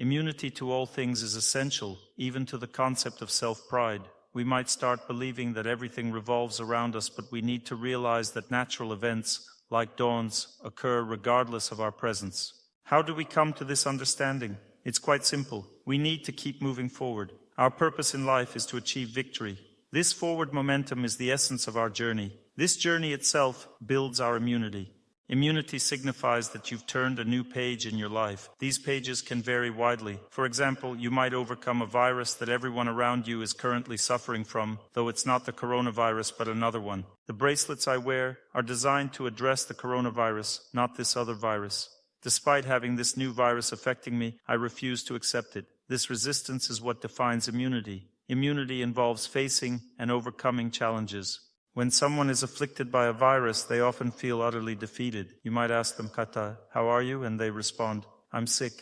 Immunity to all things is essential, even to the concept of self-pride. We might start believing that everything revolves around us, but we need to realize that natural events, like dawns, occur regardless of our presence. How do we come to this understanding? It's quite simple. We need to keep moving forward. Our purpose in life is to achieve victory. This forward momentum is the essence of our journey. This journey itself builds our immunity. Immunity signifies that you've turned a new page in your life. These pages can vary widely. For example, you might overcome a virus that everyone around you is currently suffering from, though it's not the coronavirus but another one. The bracelets I wear are designed to address the coronavirus, not this other virus. Despite having this new virus affecting me, I refuse to accept it. This resistance is what defines immunity. Immunity involves facing and overcoming challenges. When someone is afflicted by a virus, they often feel utterly defeated. You might ask them, Kata, how are you? And they respond, I'm sick.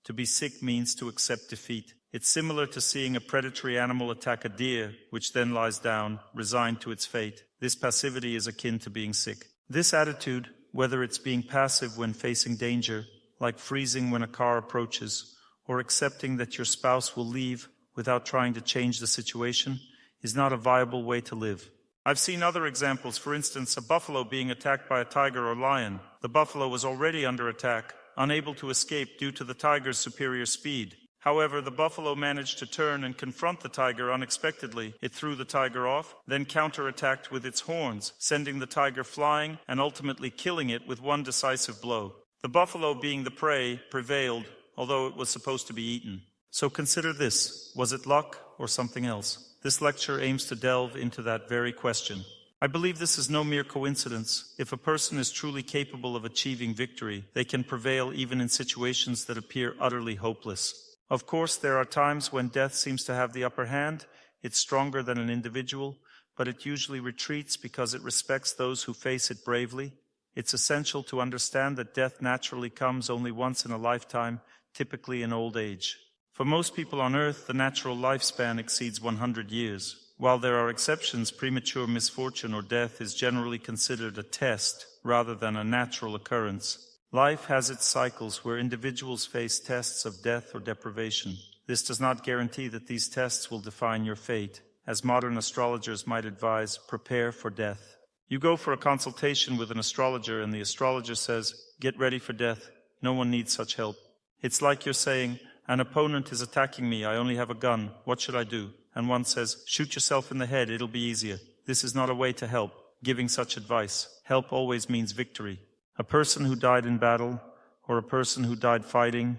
To be sick means to accept defeat. It's similar to seeing a predatory animal attack a deer, which then lies down, resigned to its fate. This passivity is akin to being sick. This attitude, whether it's being passive when facing danger, like freezing when a car approaches, or accepting that your spouse will leave without trying to change the situation, is not a viable way to live. I've seen other examples, for instance, a buffalo being attacked by a tiger or lion. The buffalo was already under attack, unable to escape due to the tiger's superior speed. However, the buffalo managed to turn and confront the tiger unexpectedly. It threw the tiger off, then counterattacked with its horns, sending the tiger flying and ultimately killing it with one decisive blow. The buffalo, being the prey, prevailed, although it was supposed to be eaten. So consider this. Was it luck or something else? This lecture aims to delve into that very question. I believe this is no mere coincidence. If a person is truly capable of achieving victory, they can prevail even in situations that appear utterly hopeless. Of course, there are times when death seems to have the upper hand. It's stronger than an individual, but it usually retreats because it respects those who face it bravely. It's essential to understand that death naturally comes only once in a lifetime, typically in old age. For most people on Earth, the natural lifespan exceeds 100 years. While there are exceptions, premature misfortune or death is generally considered a test rather than a natural occurrence. Life has its cycles where individuals face tests of death or deprivation. This does not guarantee that these tests will define your fate. As modern astrologers might advise, prepare for death. You go for a consultation with an astrologer and the astrologer says, get ready for death. No one needs such help. It's like you're saying, an opponent is attacking me, I only have a gun, what should I do? And one says, shoot yourself in the head, it'll be easier. This is not a way to help, giving such advice. Help always means victory. A person who died in battle, or a person who died fighting,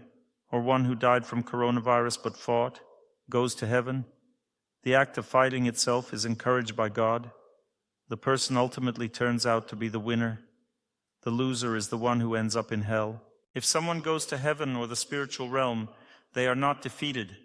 or one who died from coronavirus but fought, goes to heaven. The act of fighting itself is encouraged by God. The person ultimately turns out to be the winner. The loser is the one who ends up in hell. If someone goes to heaven or the spiritual realm, they are not defeated.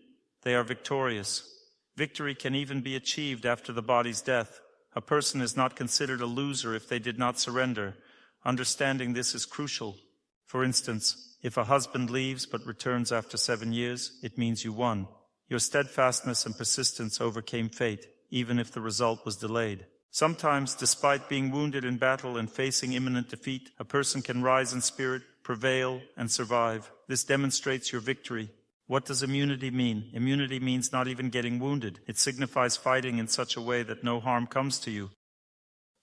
They are victorious. Victory can even be achieved after the body's death. A person is not considered a loser if they did not surrender. Understanding this is crucial. For instance, if a husband leaves but returns after 7 years, it means you won. Your steadfastness and persistence overcame fate, even if the result was delayed. Sometimes, despite being wounded in battle and facing imminent defeat, a person can rise in spirit, prevail, and survive. This demonstrates your victory. What does immunity mean? Immunity means not even getting wounded. It signifies fighting in such a way that no harm comes to you.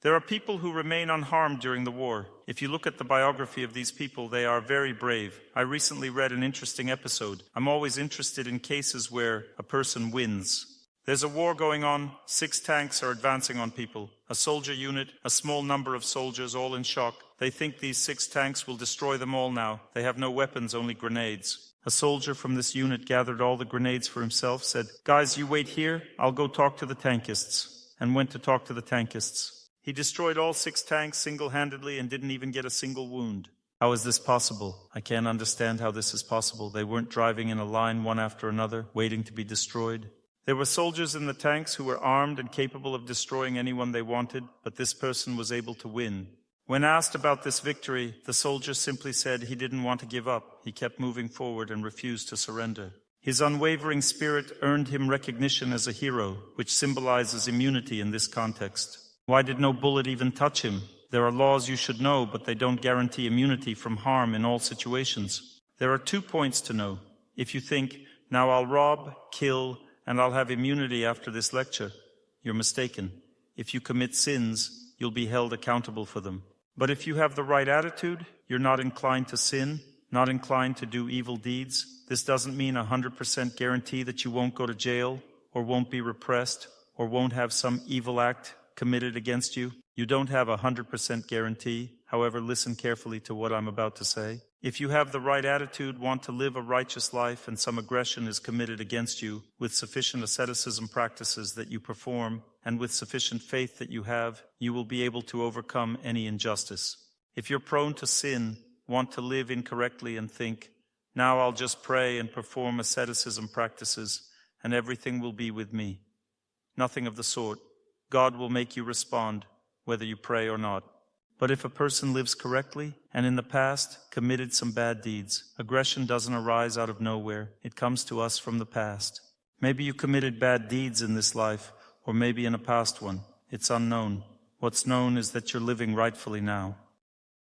There are people who remain unharmed during the war. If you look at the biography of these people, they are very brave. I recently read an interesting episode. I'm always interested in cases where a person wins. There's a war going on. 6 tanks are advancing on people. A soldier unit, a small number of soldiers, all in shock. They think these 6 tanks will destroy them all now. They have no weapons, only grenades. A soldier from this unit gathered all the grenades for himself, said, guys, you wait here, I'll go talk to the tankists, and went to talk to the tankists. He destroyed all 6 tanks single-handedly and didn't even get a single wound. How is this possible? I can't understand how this is possible. They weren't driving in a line one after another, waiting to be destroyed. There were soldiers in the tanks who were armed and capable of destroying anyone they wanted, but this person was able to win. When asked about this victory, the soldier simply said he didn't want to give up. He kept moving forward and refused to surrender. His unwavering spirit earned him recognition as a hero, which symbolizes immunity in this context. Why did no bullet even touch him? There are laws you should know, but they don't guarantee immunity from harm in all situations. There are 2 points to know. If you think, now I'll rob, kill, and I'll have immunity after this lecture, you're mistaken. If you commit sins, you'll be held accountable for them. But if you have the right attitude, you're not inclined to sin, not inclined to do evil deeds. This doesn't mean 100% guarantee that you won't go to jail, or won't be repressed, or won't have some evil act committed against you. You don't have 100% guarantee. However, listen carefully to what I'm about to say. If you have the right attitude, want to live a righteous life, and some aggression is committed against you, with sufficient asceticism practices that you perform, and with sufficient faith that you have, you will be able to overcome any injustice. If you're prone to sin, want to live incorrectly, and think, now I'll just pray and perform asceticism practices, and everything will be with me. Nothing of the sort. God will make you respond, whether you pray or not. But if a person lives correctly, and in the past committed some bad deeds, aggression doesn't arise out of nowhere. It comes to us from the past. Maybe you committed bad deeds in this life, or maybe in a past one. It's unknown. What's known is that you're living rightfully now.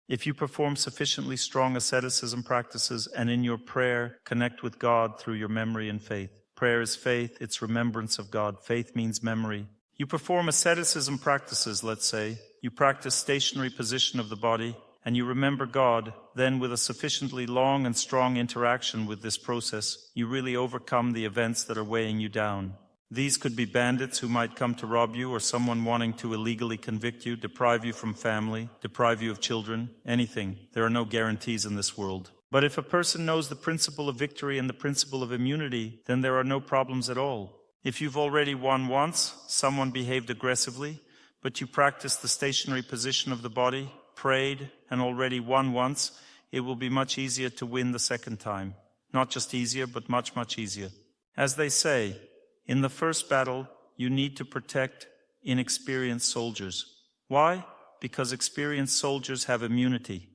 If you perform sufficiently strong asceticism practices, and in your prayer connect with God through your memory and faith. Prayer is faith, it's remembrance of God. Faith means memory. You perform asceticism practices, let's say. You practice stationary position of the body, and you remember God. Then, with a sufficiently long and strong interaction with this process, you really overcome the events that are weighing you down. These could be bandits who might come to rob you, or someone wanting to illegally convict you, deprive you from family, deprive you of children, anything. There are no guarantees in this world. But if a person knows the principle of victory and the principle of immunity, then there are no problems at all. If you've already won once, someone behaved aggressively, but you practiced the stationary position of the body, prayed, and already won once, it will be much easier to win the second time. Not just easier, but much, much easier. As they say, in the first battle, you need to protect inexperienced soldiers. Why? Because experienced soldiers have immunity.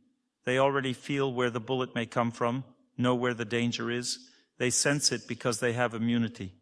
They already feel where the bullet may come from, know where the danger is. They sense it because they have immunity.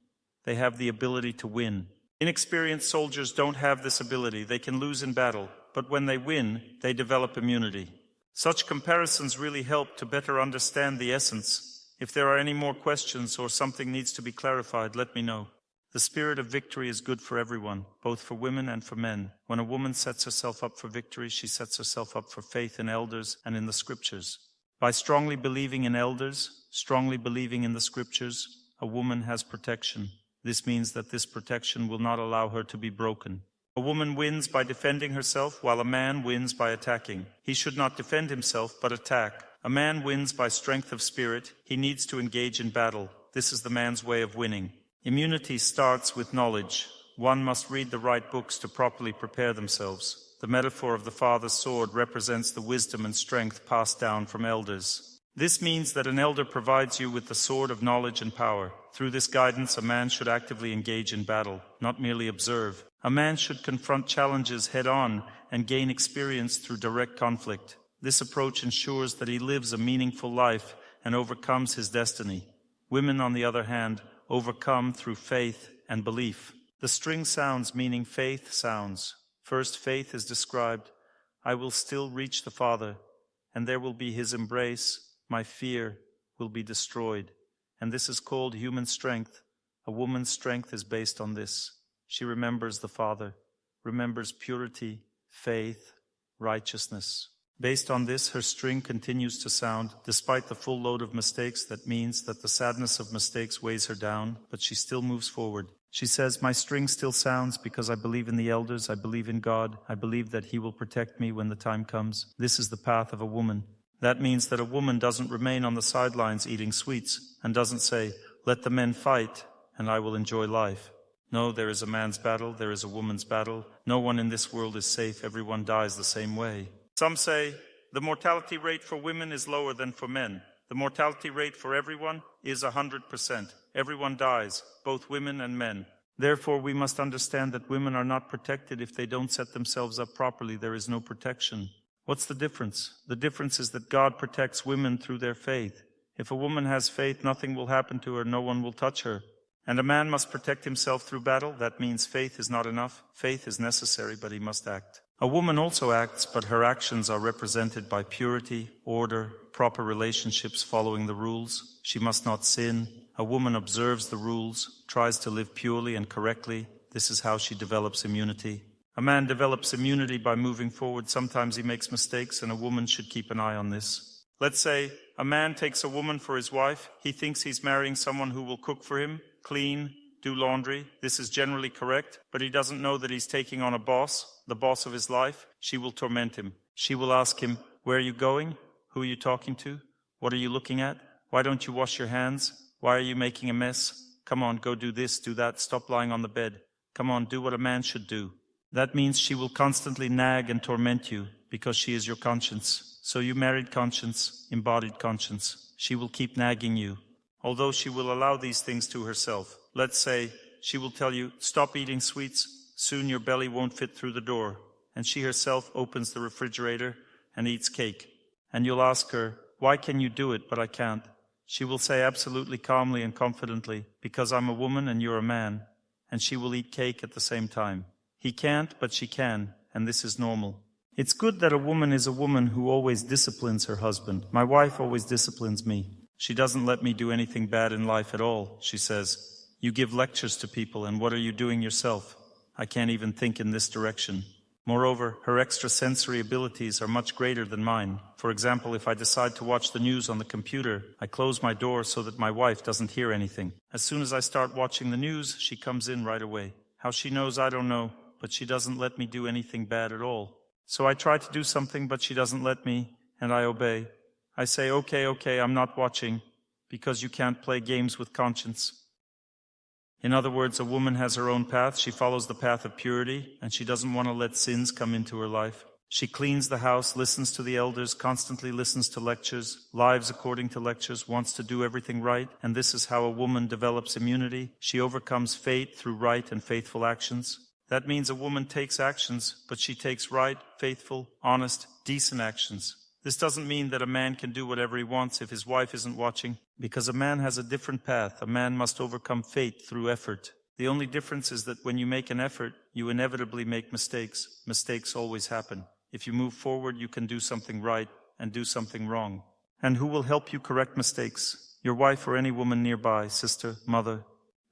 They have the ability to win. Inexperienced soldiers don't have this ability. They can lose in battle, but when they win, they develop immunity. Such comparisons really help to better understand the essence. If there are any more questions or something needs to be clarified, let me know. The spirit of victory is good for everyone, both for women and for men. When a woman sets herself up for victory, she sets herself up for faith in elders and in the scriptures. By strongly believing in elders, strongly believing in the scriptures, a woman has protection. This means that this protection will not allow her to be broken. A woman wins by defending herself, while a man wins by attacking. He should not defend himself, but attack. A man wins by strength of spirit. He needs to engage in battle. This is the man's way of winning. Immunity starts with knowledge. One must read the right books to properly prepare themselves. The metaphor of the father's sword represents the wisdom and strength passed down from elders. This means that an elder provides you with the sword of knowledge and power. Through this guidance, a man should actively engage in battle, not merely observe. A man should confront challenges head-on and gain experience through direct conflict. This approach ensures that he lives a meaningful life and overcomes his destiny. Women, on the other hand, overcome through faith and belief. The string sounds meaning faith sounds. First, faith is described. I will still reach the Father, and there will be his embrace. My fear will be destroyed. And this is called human strength. A woman's strength is based on this. She remembers the Father, remembers purity, faith, righteousness. Based on this, her string continues to sound. Despite the full load of mistakes, that means that the sadness of mistakes weighs her down, but she still moves forward. She says, my string still sounds because I believe in the elders, I believe in God, I believe that he will protect me when the time comes. This is the path of a woman. That means that a woman doesn't remain on the sidelines eating sweets and doesn't say, let the men fight and I will enjoy life. No, there is a man's battle, there is a woman's battle. No one in this world is safe, everyone dies the same way. Some say the mortality rate for women is lower than for men. The mortality rate for everyone is 100%. Everyone dies, both women and men. Therefore, we must understand that women are not protected if they don't set themselves up properly. There is no protection. What's the difference? The difference is that God protects women through their faith. If a woman has faith, nothing will happen to her, no one will touch her. And a man must protect himself through battle. That means faith is not enough. Faith is necessary, but he must act. A woman also acts, but her actions are represented by purity, order, proper relationships following the rules. She must not sin. A woman observes the rules, tries to live purely and correctly. This is how she develops immunity. A man develops immunity by moving forward. Sometimes he makes mistakes, and a woman should keep an eye on this. Let's say a man takes a woman for his wife. He thinks he's marrying someone who will cook for him, clean, do laundry. This is generally correct, but he doesn't know that he's taking on a boss, the boss of his life. She will torment him. She will ask him, "Where are you going? Who are you talking to? What are you looking at? Why don't you wash your hands? Why are you making a mess? Come on, go do this, do that. Stop lying on the bed. Come on, do what a man should do." That means she will constantly nag and torment you because she is your conscience. So you married conscience, embodied conscience. She will keep nagging you, although she will allow these things to herself. Let's say she will tell you, "Stop eating sweets, soon your belly won't fit through the door." And she herself opens the refrigerator and eats cake. And you'll ask her, "Why can you do it, but I can't?" She will say absolutely calmly and confidently, "Because I'm a woman and you're a man." And she will eat cake at the same time. He can't, but she can, and this is normal. It's good that a woman is a woman who always disciplines her husband. My wife always disciplines me. She doesn't let me do anything bad in life at all. She says, "You give lectures to people, and what are you doing yourself? I can't even think in this direction." Moreover, her extrasensory abilities are much greater than mine. For example, if I decide to watch the news on the computer, I close my door so that my wife doesn't hear anything. As soon as I start watching the news, she comes in right away. How she knows, I don't know, but she doesn't let me do anything bad at all. So I try to do something, but she doesn't let me, and I obey. I say, okay, I'm not watching, because you can't play games with conscience. In other words, a woman has her own path. She follows the path of purity, and she doesn't want to let sins come into her life. She cleans the house, listens to the elders, constantly listens to lectures, lives according to lectures, wants to do everything right, and this is how a woman develops immunity. She overcomes fate through right and faithful actions. That means a woman takes actions, but she takes right, faithful, honest, decent actions. This doesn't mean that a man can do whatever he wants if his wife isn't watching, because a man has a different path. A man must overcome fate through effort. The only difference is that when you make an effort, you inevitably make mistakes. Mistakes always happen. If you move forward, you can do something right and do something wrong. And who will help you correct mistakes? Your wife or any woman nearby, sister, mother.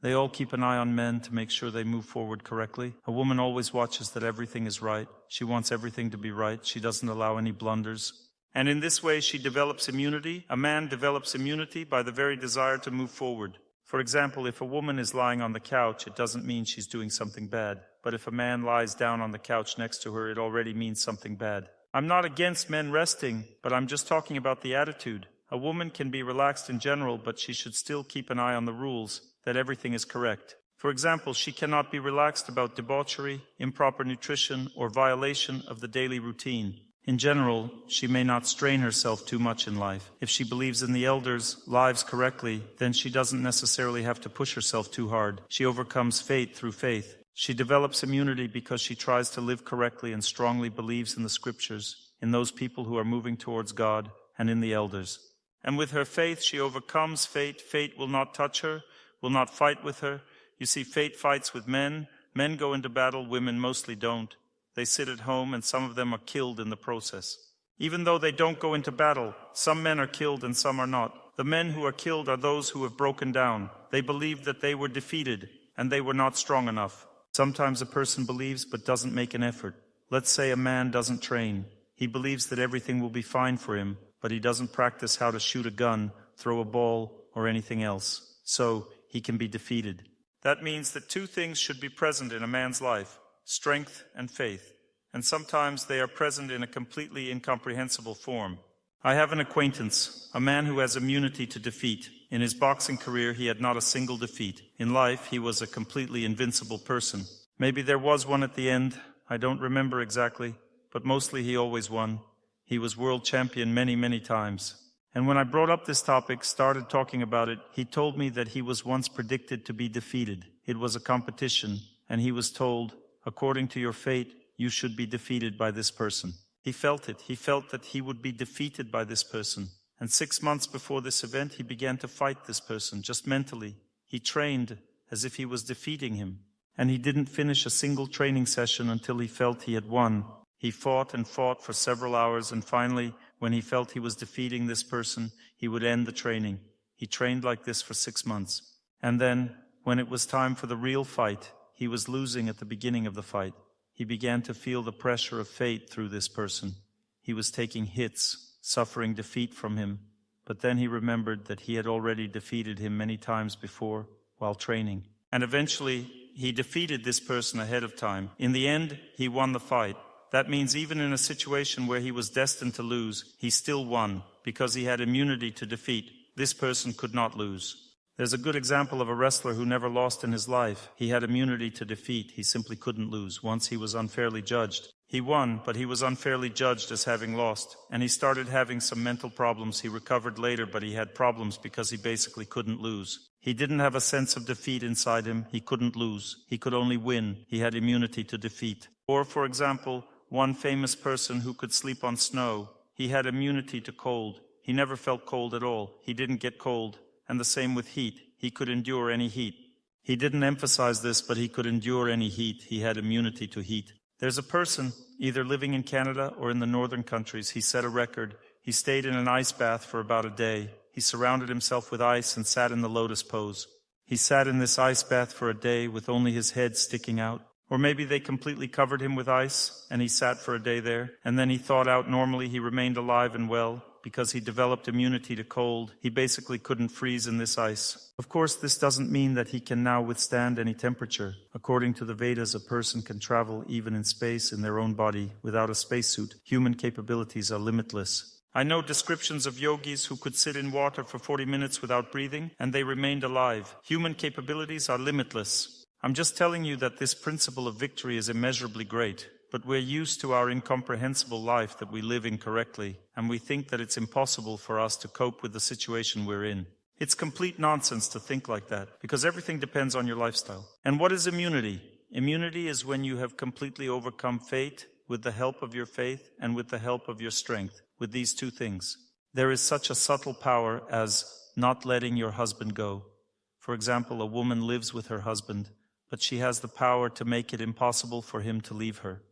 They all keep an eye on men to make sure they move forward correctly. A woman always watches that everything is right. She wants everything to be right. She doesn't allow any blunders. And in this way, she develops immunity. A man develops immunity by the very desire to move forward. For example, if a woman is lying on the couch, it doesn't mean she's doing something bad. But if a man lies down on the couch next to her, it already means something bad. I'm not against men resting, but I'm just talking about the attitude. A woman can be relaxed in general, but she should still keep an eye on the rules, that everything is correct. For example, she cannot be relaxed about debauchery, improper nutrition, or violation of the daily routine. In general, she may not strain herself too much in life. If she believes in the elders' lives correctly, then she doesn't necessarily have to push herself too hard. She overcomes fate through faith. She develops immunity because she tries to live correctly and strongly believes in the scriptures, in those people who are moving towards God, and in the elders. And with her faith, she overcomes fate. Fate will not touch her, will not fight with her. You see, fate fights with men. Men go into battle, women mostly don't. They sit at home, and some of them are killed in the process. Even though they don't go into battle, some men are killed and some are not. The men who are killed are those who have broken down. They believed that they were defeated, and they were not strong enough. Sometimes a person believes but doesn't make an effort. Let's say a man doesn't train. He believes that everything will be fine for him, but he doesn't practice how to shoot a gun, throw a ball, or anything else. So he can be defeated. That means that two things should be present in a man's life: strength and faith. And sometimes they are present in a completely incomprehensible form. I have an acquaintance, a man who has immunity to defeat. In his boxing career, he had not a single defeat. In life, he was a completely invincible person. Maybe there was one at the end. I don't remember exactly, but mostly he always won. He was world champion many times. And when I brought up this topic, started talking about it, he told me that he was once predicted to be defeated. It was a competition, and he was told, according to your fate, you should be defeated by this person. He felt it. He felt that he would be defeated by this person. And 6 months before this event, he began to fight this person, just mentally. He trained as if he was defeating him. And he didn't finish a single training session until he felt he had won. He fought and fought for several hours, and finally, when he felt he was defeating this person, he would end the training. He trained like this for 6 months. And then, when it was time for the real fight, he was losing at the beginning of the fight. He began to feel the pressure of fate through this person. He was taking hits, suffering defeat from him. But then he remembered that he had already defeated him many times before while training. And eventually, he defeated this person ahead of time. In the end, he won the fight. That means even in a situation where he was destined to lose, he still won, because he had immunity to defeat. This person could not lose. There's a good example of a wrestler who never lost in his life. He had immunity to defeat. He simply couldn't lose. Once he was unfairly judged. He won, but he was unfairly judged as having lost. And he started having some mental problems. He recovered later, but he had problems because he basically couldn't lose. He didn't have a sense of defeat inside him. He couldn't lose. He could only win. He had immunity to defeat. Or, for example, one famous person who could sleep on snow. He had immunity to cold. He never felt cold at all. He didn't get cold. And the same with heat. He could endure any heat. He didn't emphasize this, but he could endure any heat. He had immunity to heat. There's a person, either living in Canada or in the northern countries. He set a record. He stayed in an ice bath for about a day. He surrounded himself with ice and sat in the lotus pose. He sat in this ice bath for a day with only his head sticking out. Or maybe they completely covered him with ice, and he sat for a day there, and then he thawed out normally. He remained alive and well, because he developed immunity to cold. He basically couldn't freeze in this ice. Of course, this doesn't mean that he can now withstand any temperature. According to the Vedas, a person can travel even in space in their own body without a spacesuit. Human capabilities are limitless. I know descriptions of yogis who could sit in water for 40 minutes without breathing, and they remained alive. Human capabilities are limitless. I'm just telling you that this principle of victory is immeasurably great, but we're used to our incomprehensible life that we live incorrectly, and we think that it's impossible for us to cope with the situation we're in. It's complete nonsense to think like that, because everything depends on your lifestyle. And what is immunity? Immunity is when you have completely overcome fate with the help of your faith and with the help of your strength, with these two things. There is such a subtle power as not letting your husband go. For example, a woman lives with her husband, but she has the power to make it impossible for him to leave her.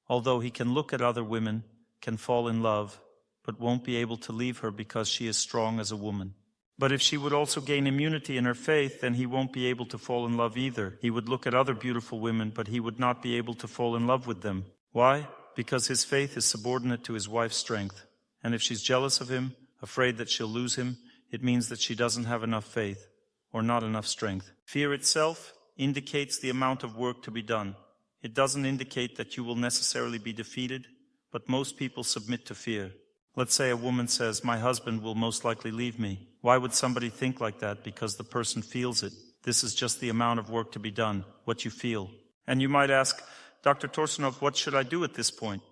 Although he can look at other women, can fall in love, but won't be able to leave her because she is strong as a woman. But if she would also gain immunity in her faith, then he won't be able to fall in love either. He would look at other beautiful women, but he would not be able to fall in love with them. Why? Because his faith is subordinate to his wife's strength. And if she's jealous of him, afraid that she'll lose him, it means that she doesn't have enough faith, or not enough strength. Fear itself indicates the amount of work to be done. It doesn't indicate that you will necessarily be defeated, but most people submit to fear. Let's say a woman says, "My husband will most likely leave me." Why would somebody think like that? Because the person feels it. This is just the amount of work to be done, what you feel. And you might ask, "Dr. Torsunov, what should I do at this point?"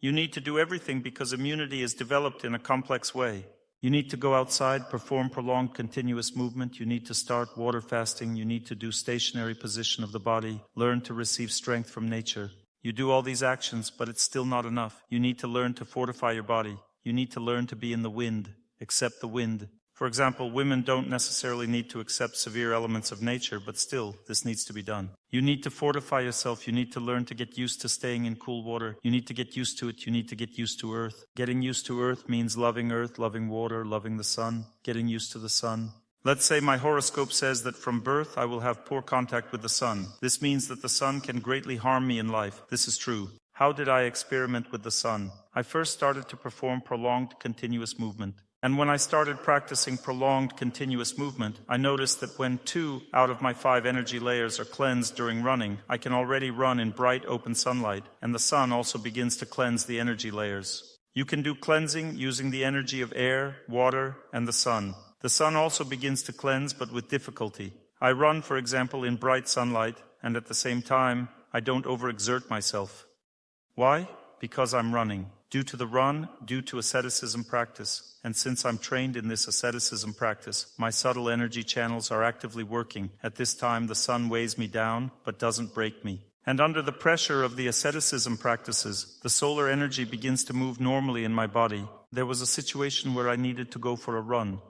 You need to do everything because immunity is developed in a complex way. You need to go outside, perform prolonged continuous movement. You need to start water fasting. You need to do stationary position of the body. Learn to receive strength from nature. You do all these actions, but it's still not enough. You need to learn to fortify your body. You need to learn to be in the wind, accept the wind. For example, women don't necessarily need to accept severe elements of nature, but still, this needs to be done. You need to fortify yourself. You need to learn to get used to staying in cool water. You need to get used to it. You need to get used to earth. Getting used to earth means loving earth, loving water, loving the sun, getting used to the sun. Let's say my horoscope says that from birth I will have poor contact with the sun. This means that the sun can greatly harm me in life. This is true. How did I experiment with the sun? I first started to perform prolonged continuous movement. And when I started practicing prolonged continuous movement, I noticed that when 2 out of my 5 energy layers are cleansed during running, I can already run in bright open sunlight, and the sun also begins to cleanse the energy layers. You can do cleansing using the energy of air, water, and the sun. The sun also begins to cleanse, but with difficulty. I run, for example, in bright sunlight, and at the same time, I don't overexert myself. Why? Because I'm running. Due to asceticism practice, and since I'm trained in this asceticism practice, my subtle energy channels are actively working. At this time, the sun weighs me down, but doesn't break me. And under the pressure of the asceticism practices, the solar energy begins to move normally in my body. There was a situation where I needed to go for a run.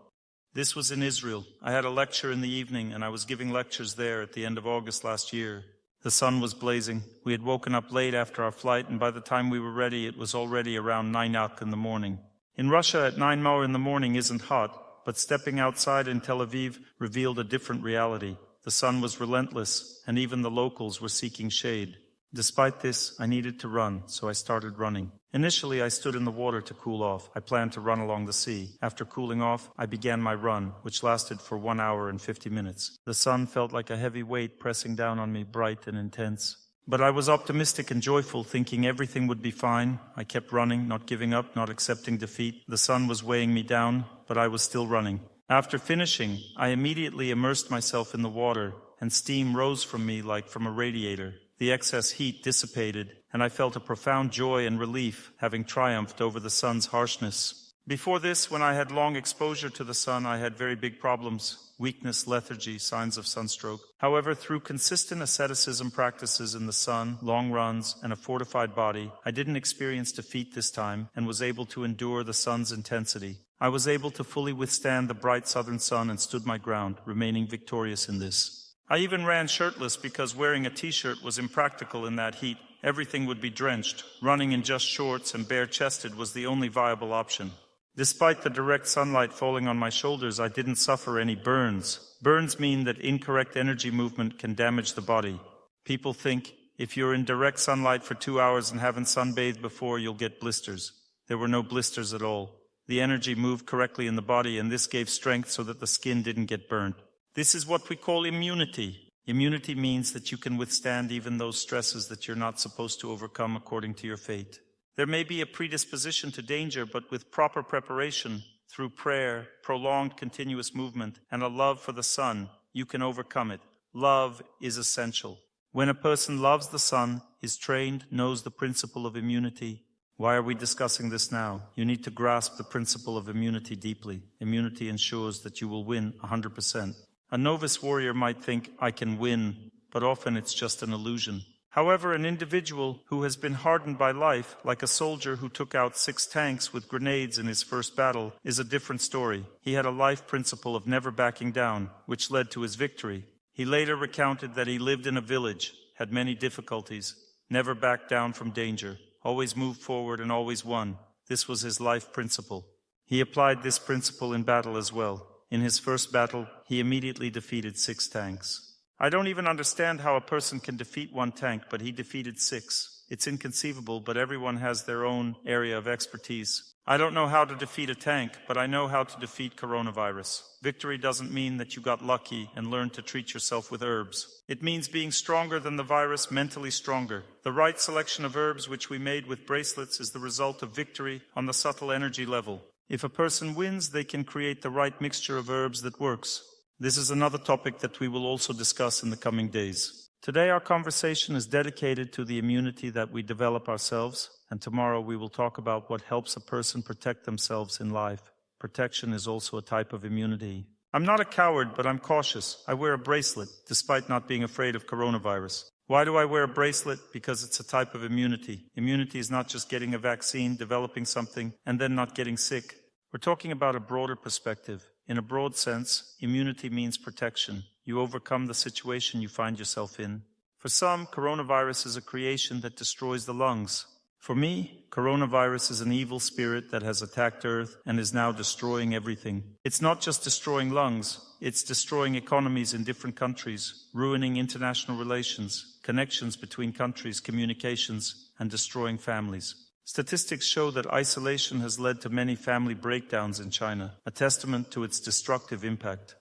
This was in Israel. I had a lecture in the evening, and I was giving lectures there at the end of August last year. The sun was blazing. We had woken up late after our flight, and by the time we were ready, it was already around 9 in the morning. In Russia, at 9 in the morning isn't hot, but stepping outside in Tel Aviv revealed a different reality. The sun was relentless, and even the locals were seeking shade. Despite this, I needed to run, so I started running. Initially, I stood in the water to cool off. I planned to run along the sea. After cooling off, I began my run, which lasted for 1 hour and 50 minutes. The sun felt like a heavy weight pressing down on me, bright and intense. But I was optimistic and joyful, thinking everything would be fine. I kept running, not giving up, not accepting defeat. The sun was weighing me down, but I was still running. After finishing, I immediately immersed myself in the water, and steam rose from me like from a radiator. The excess heat dissipated, and I felt a profound joy and relief, having triumphed over the sun's harshness. Before this, when I had long exposure to the sun, I had very big problems: weakness, lethargy, signs of sunstroke. However, through consistent asceticism practices in the sun, long runs, and a fortified body, I didn't experience defeat this time and was able to endure the sun's intensity. I was able to fully withstand the bright southern sun and stood my ground, remaining victorious in this. I even ran shirtless because wearing a t-shirt was impractical in that heat. Everything would be drenched. Running in just shorts and bare-chested was the only viable option. Despite the direct sunlight falling on my shoulders, I didn't suffer any burns. Burns mean that incorrect energy movement can damage the body. People think if you're in direct sunlight for 2 hours and haven't sunbathed before, you'll get blisters. There were no blisters at all. The energy moved correctly in the body, and this gave strength so that the skin didn't get burnt. This is what we call immunity. Immunity means that you can withstand even those stresses that you're not supposed to overcome according to your fate. There may be a predisposition to danger, but with proper preparation, through prayer, prolonged continuous movement, and a love for the sun, you can overcome it. Love is essential. When a person loves the sun, is trained, knows the principle of immunity. Why are we discussing this now? You need to grasp the principle of immunity deeply. Immunity ensures that you will win 100%. A novice warrior might think, I can win, but often it's just an illusion. However, an individual who has been hardened by life, like a soldier who took out 6 tanks with grenades in his first battle, is a different story. He had a life principle of never backing down, which led to his victory. He later recounted that he lived in a village, had many difficulties, never backed down from danger, always moved forward and always won. This was his life principle. He applied this principle in battle as well. In his first battle, he immediately defeated 6 tanks. I don't even understand how a person can defeat 1 tank, but he defeated 6. It's inconceivable, but everyone has their own area of expertise. I don't know how to defeat a tank, but I know how to defeat coronavirus. Victory doesn't mean that you got lucky and learned to treat yourself with herbs. It means being stronger than the virus, mentally stronger. The right selection of herbs which we made with bracelets is the result of victory on the subtle energy level. If a person wins, they can create the right mixture of herbs that works. This is another topic that we will also discuss in the coming days. Today our conversation is dedicated to the immunity that we develop ourselves, and tomorrow we will talk about what helps a person protect themselves in life. Protection is also a type of immunity. I'm not a coward, but I'm cautious. I wear a bracelet, despite not being afraid of coronavirus. Why do I wear a bracelet? Because it's a type of immunity. Immunity is not just getting a vaccine, developing something, and then not getting sick. We're talking about a broader perspective. In a broad sense, immunity means protection. You overcome the situation you find yourself in. For some, coronavirus is a creation that destroys the lungs. For me, coronavirus is an evil spirit that has attacked Earth and is now destroying everything. It's not just destroying lungs, it's destroying economies in different countries, ruining international relations, connections between countries, communications, and destroying families. Statistics show that isolation has led to many family breakdowns in China, a testament to its destructive impact.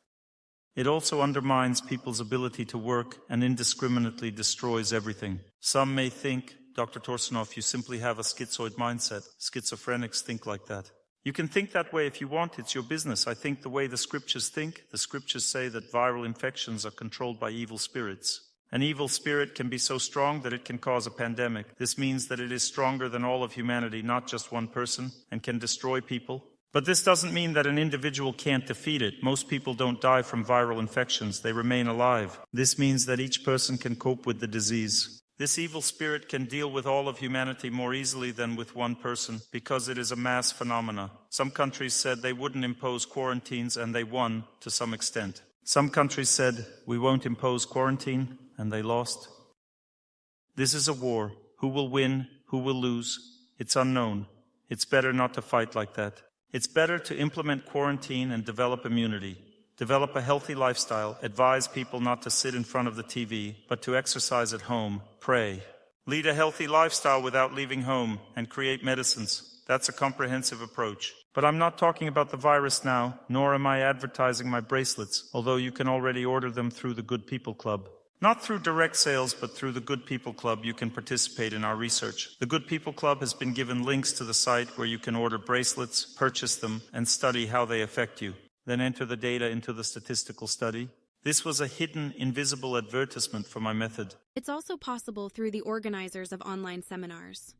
It also undermines people's ability to work and indiscriminately destroys everything. Some may think, Dr. Torsunov, you simply have a schizoid mindset. Schizophrenics think like that. You can think that way if you want. It's your business. I think the way the scriptures think. The scriptures say that viral infections are controlled by evil spirits. An evil spirit can be so strong that it can cause a pandemic. This means that it is stronger than all of humanity, not just one person, and can destroy people. But this doesn't mean that an individual can't defeat it. Most people don't die from viral infections. They remain alive. This means that each person can cope with the disease. This evil spirit can deal with all of humanity more easily than with one person because it is a mass phenomena. Some countries said they wouldn't impose quarantines, and they won to some extent. Some countries said, we won't impose quarantine, and they lost. This is a war. Who will win? Who will lose? It's unknown. It's better not to fight like that. It's better to implement quarantine and develop immunity. Develop a healthy lifestyle. Advise people not to sit in front of the TV, but to exercise at home. Pray. Lead a healthy lifestyle without leaving home, and create medicines. That's a comprehensive approach. But I'm not talking about the virus now, nor am I advertising my bracelets, although you can already order them through the Good People Club. Not through direct sales, but through the Good People Club, you can participate in our research. The Good People Club has been given links to the site where you can order bracelets, purchase them, and study how they affect you. Then enter the data into the statistical study. This was a hidden, invisible advertisement for my method. It's also possible through the organizers of online seminars.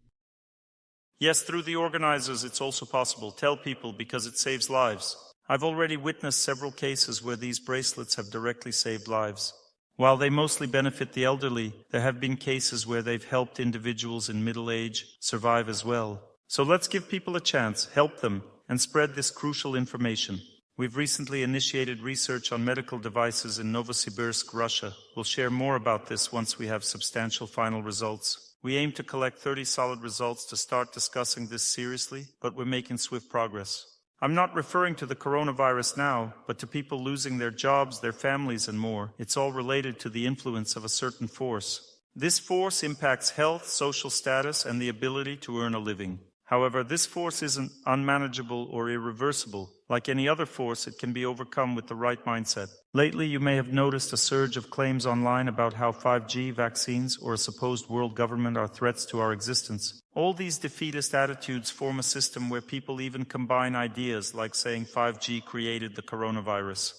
Yes, through the organizers it's also possible. Tell people, because it saves lives. I've already witnessed several cases where these bracelets have directly saved lives. While they mostly benefit the elderly, there have been cases where they've helped individuals in middle age survive as well. So let's give people a chance, help them, and spread this crucial information. We've recently initiated research on medical devices in Novosibirsk, Russia. We'll share more about this once we have substantial final results. We aim to collect 30 solid results to start discussing this seriously, but we're making swift progress. I'm not referring to the coronavirus now, but to people losing their jobs, their families, and more. It's all related to the influence of a certain force. This force impacts health, social status, and the ability to earn a living. However, this force isn't unmanageable or irreversible. Like any other force, it can be overcome with the right mindset. Lately, you may have noticed a surge of claims online about how 5G, vaccines, or a supposed world government are threats to our existence. All these defeatist attitudes form a system where people even combine ideas like saying 5G created the coronavirus.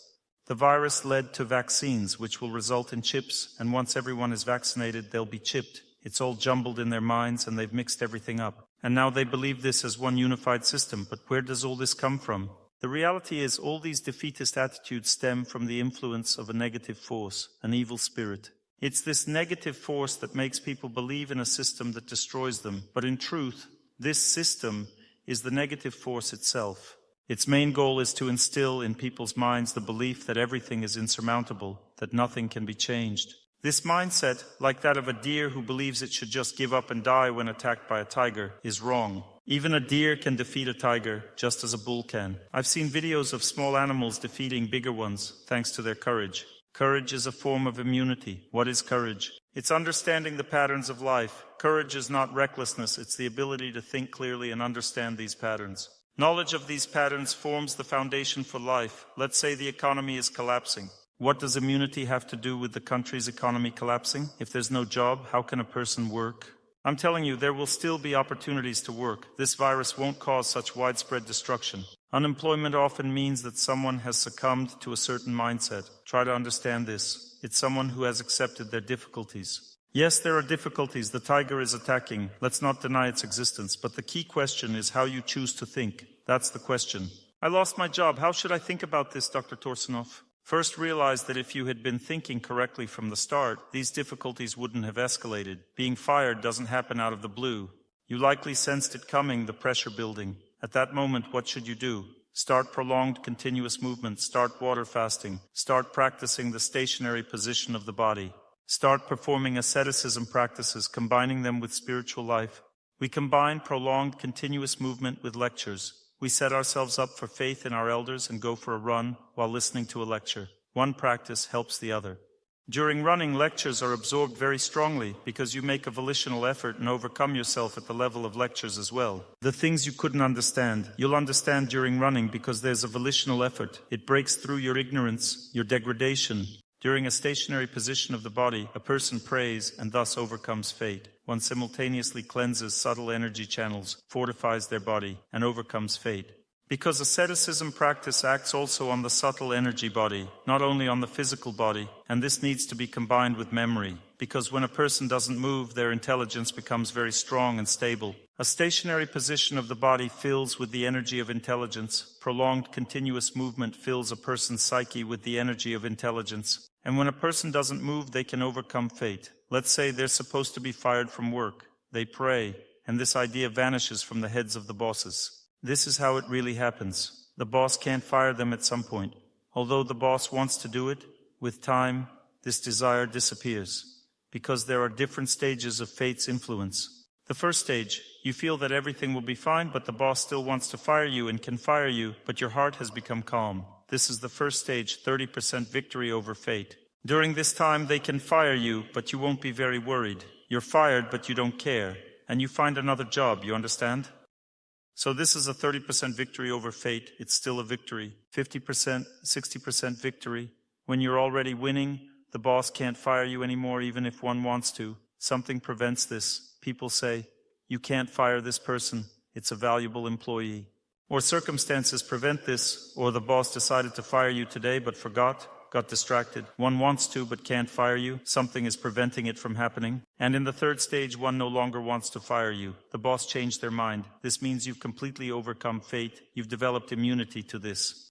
The virus led to vaccines, which will result in chips, and once everyone is vaccinated, they'll be chipped. It's all jumbled in their minds, and they've mixed everything up. And now they believe this as one unified system. But where does all this come from? The reality is all these defeatist attitudes stem from the influence of a negative force, an evil spirit. It's this negative force that makes people believe in a system that destroys them. But in truth, this system is the negative force itself. Its main goal is to instill in people's minds the belief that everything is insurmountable, that nothing can be changed. This mindset, like that of a deer who believes it should just give up and die when attacked by a tiger, is wrong. Even a deer can defeat a tiger, just as a bull can. I've seen videos of small animals defeating bigger ones, thanks to their courage. Courage is a form of immunity. What is courage? It's understanding the patterns of life. Courage is not recklessness, it's the ability to think clearly and understand these patterns. Knowledge of these patterns forms the foundation for life. Let's say the economy is collapsing. What does immunity have to do with the country's economy collapsing? If there's no job, how can a person work? I'm telling you, there will still be opportunities to work. This virus won't cause such widespread destruction. Unemployment often means that someone has succumbed to a certain mindset. Try to understand this. It's someone who has accepted their difficulties. Yes, there are difficulties. The tiger is attacking. Let's not deny its existence. But the key question is how you choose to think. That's the question. I lost my job. How should I think about this, Dr. Torsunov? First, realize that if you had been thinking correctly from the start, these difficulties wouldn't have escalated. Being fired doesn't happen out of the blue. You likely sensed it coming, the pressure building. At that moment, what should you do? Start prolonged continuous movement. Start water fasting. Start practicing the stationary position of the body. Start performing asceticism practices, combining them with spiritual life. We combine prolonged continuous movement with lectures. We set ourselves up for faith in our elders and go for a run while listening to a lecture. One practice helps the other. During running, lectures are absorbed very strongly because you make a volitional effort and overcome yourself at the level of lectures as well. The things you couldn't understand, you'll understand during running because there's a volitional effort. It breaks through your ignorance, your degradation. During a stationary position of the body, a person prays and thus overcomes fate. One simultaneously cleanses subtle energy channels, fortifies their body, and overcomes fate. Because asceticism practice acts also on the subtle energy body, not only on the physical body, and this needs to be combined with memory. Because when a person doesn't move, their intelligence becomes very strong and stable. A stationary position of the body fills with the energy of intelligence. Prolonged continuous movement fills a person's psyche with the energy of intelligence. And when a person doesn't move, they can overcome fate. Let's say they're supposed to be fired from work. They pray, and this idea vanishes from the heads of the bosses. This is how it really happens. The boss can't fire them at some point. Although the boss wants to do it, with time, this desire disappears. because there are different stages of fate's influence. The first stage, you feel that everything will be fine, but the boss still wants to fire you and can fire you, but your heart has become calm. This is the first stage, 30% victory over fate. During this time, they can fire you, but you won't be very worried. You're fired, but you don't care. And you find another job, you understand? So this is a 30% victory over fate. It's still a victory. 50%, 60% victory. When you're already winning, the boss can't fire you anymore even if one wants to. Something prevents this. People say, you can't fire this person. It's a valuable employee. Or circumstances prevent this, or the boss decided to fire you today but forgot, got distracted. One wants to but can't fire you. Something is preventing it from happening. And in the third stage, one no longer wants to fire you. The boss changed their mind. This means you've completely overcome fate. You've developed immunity to this.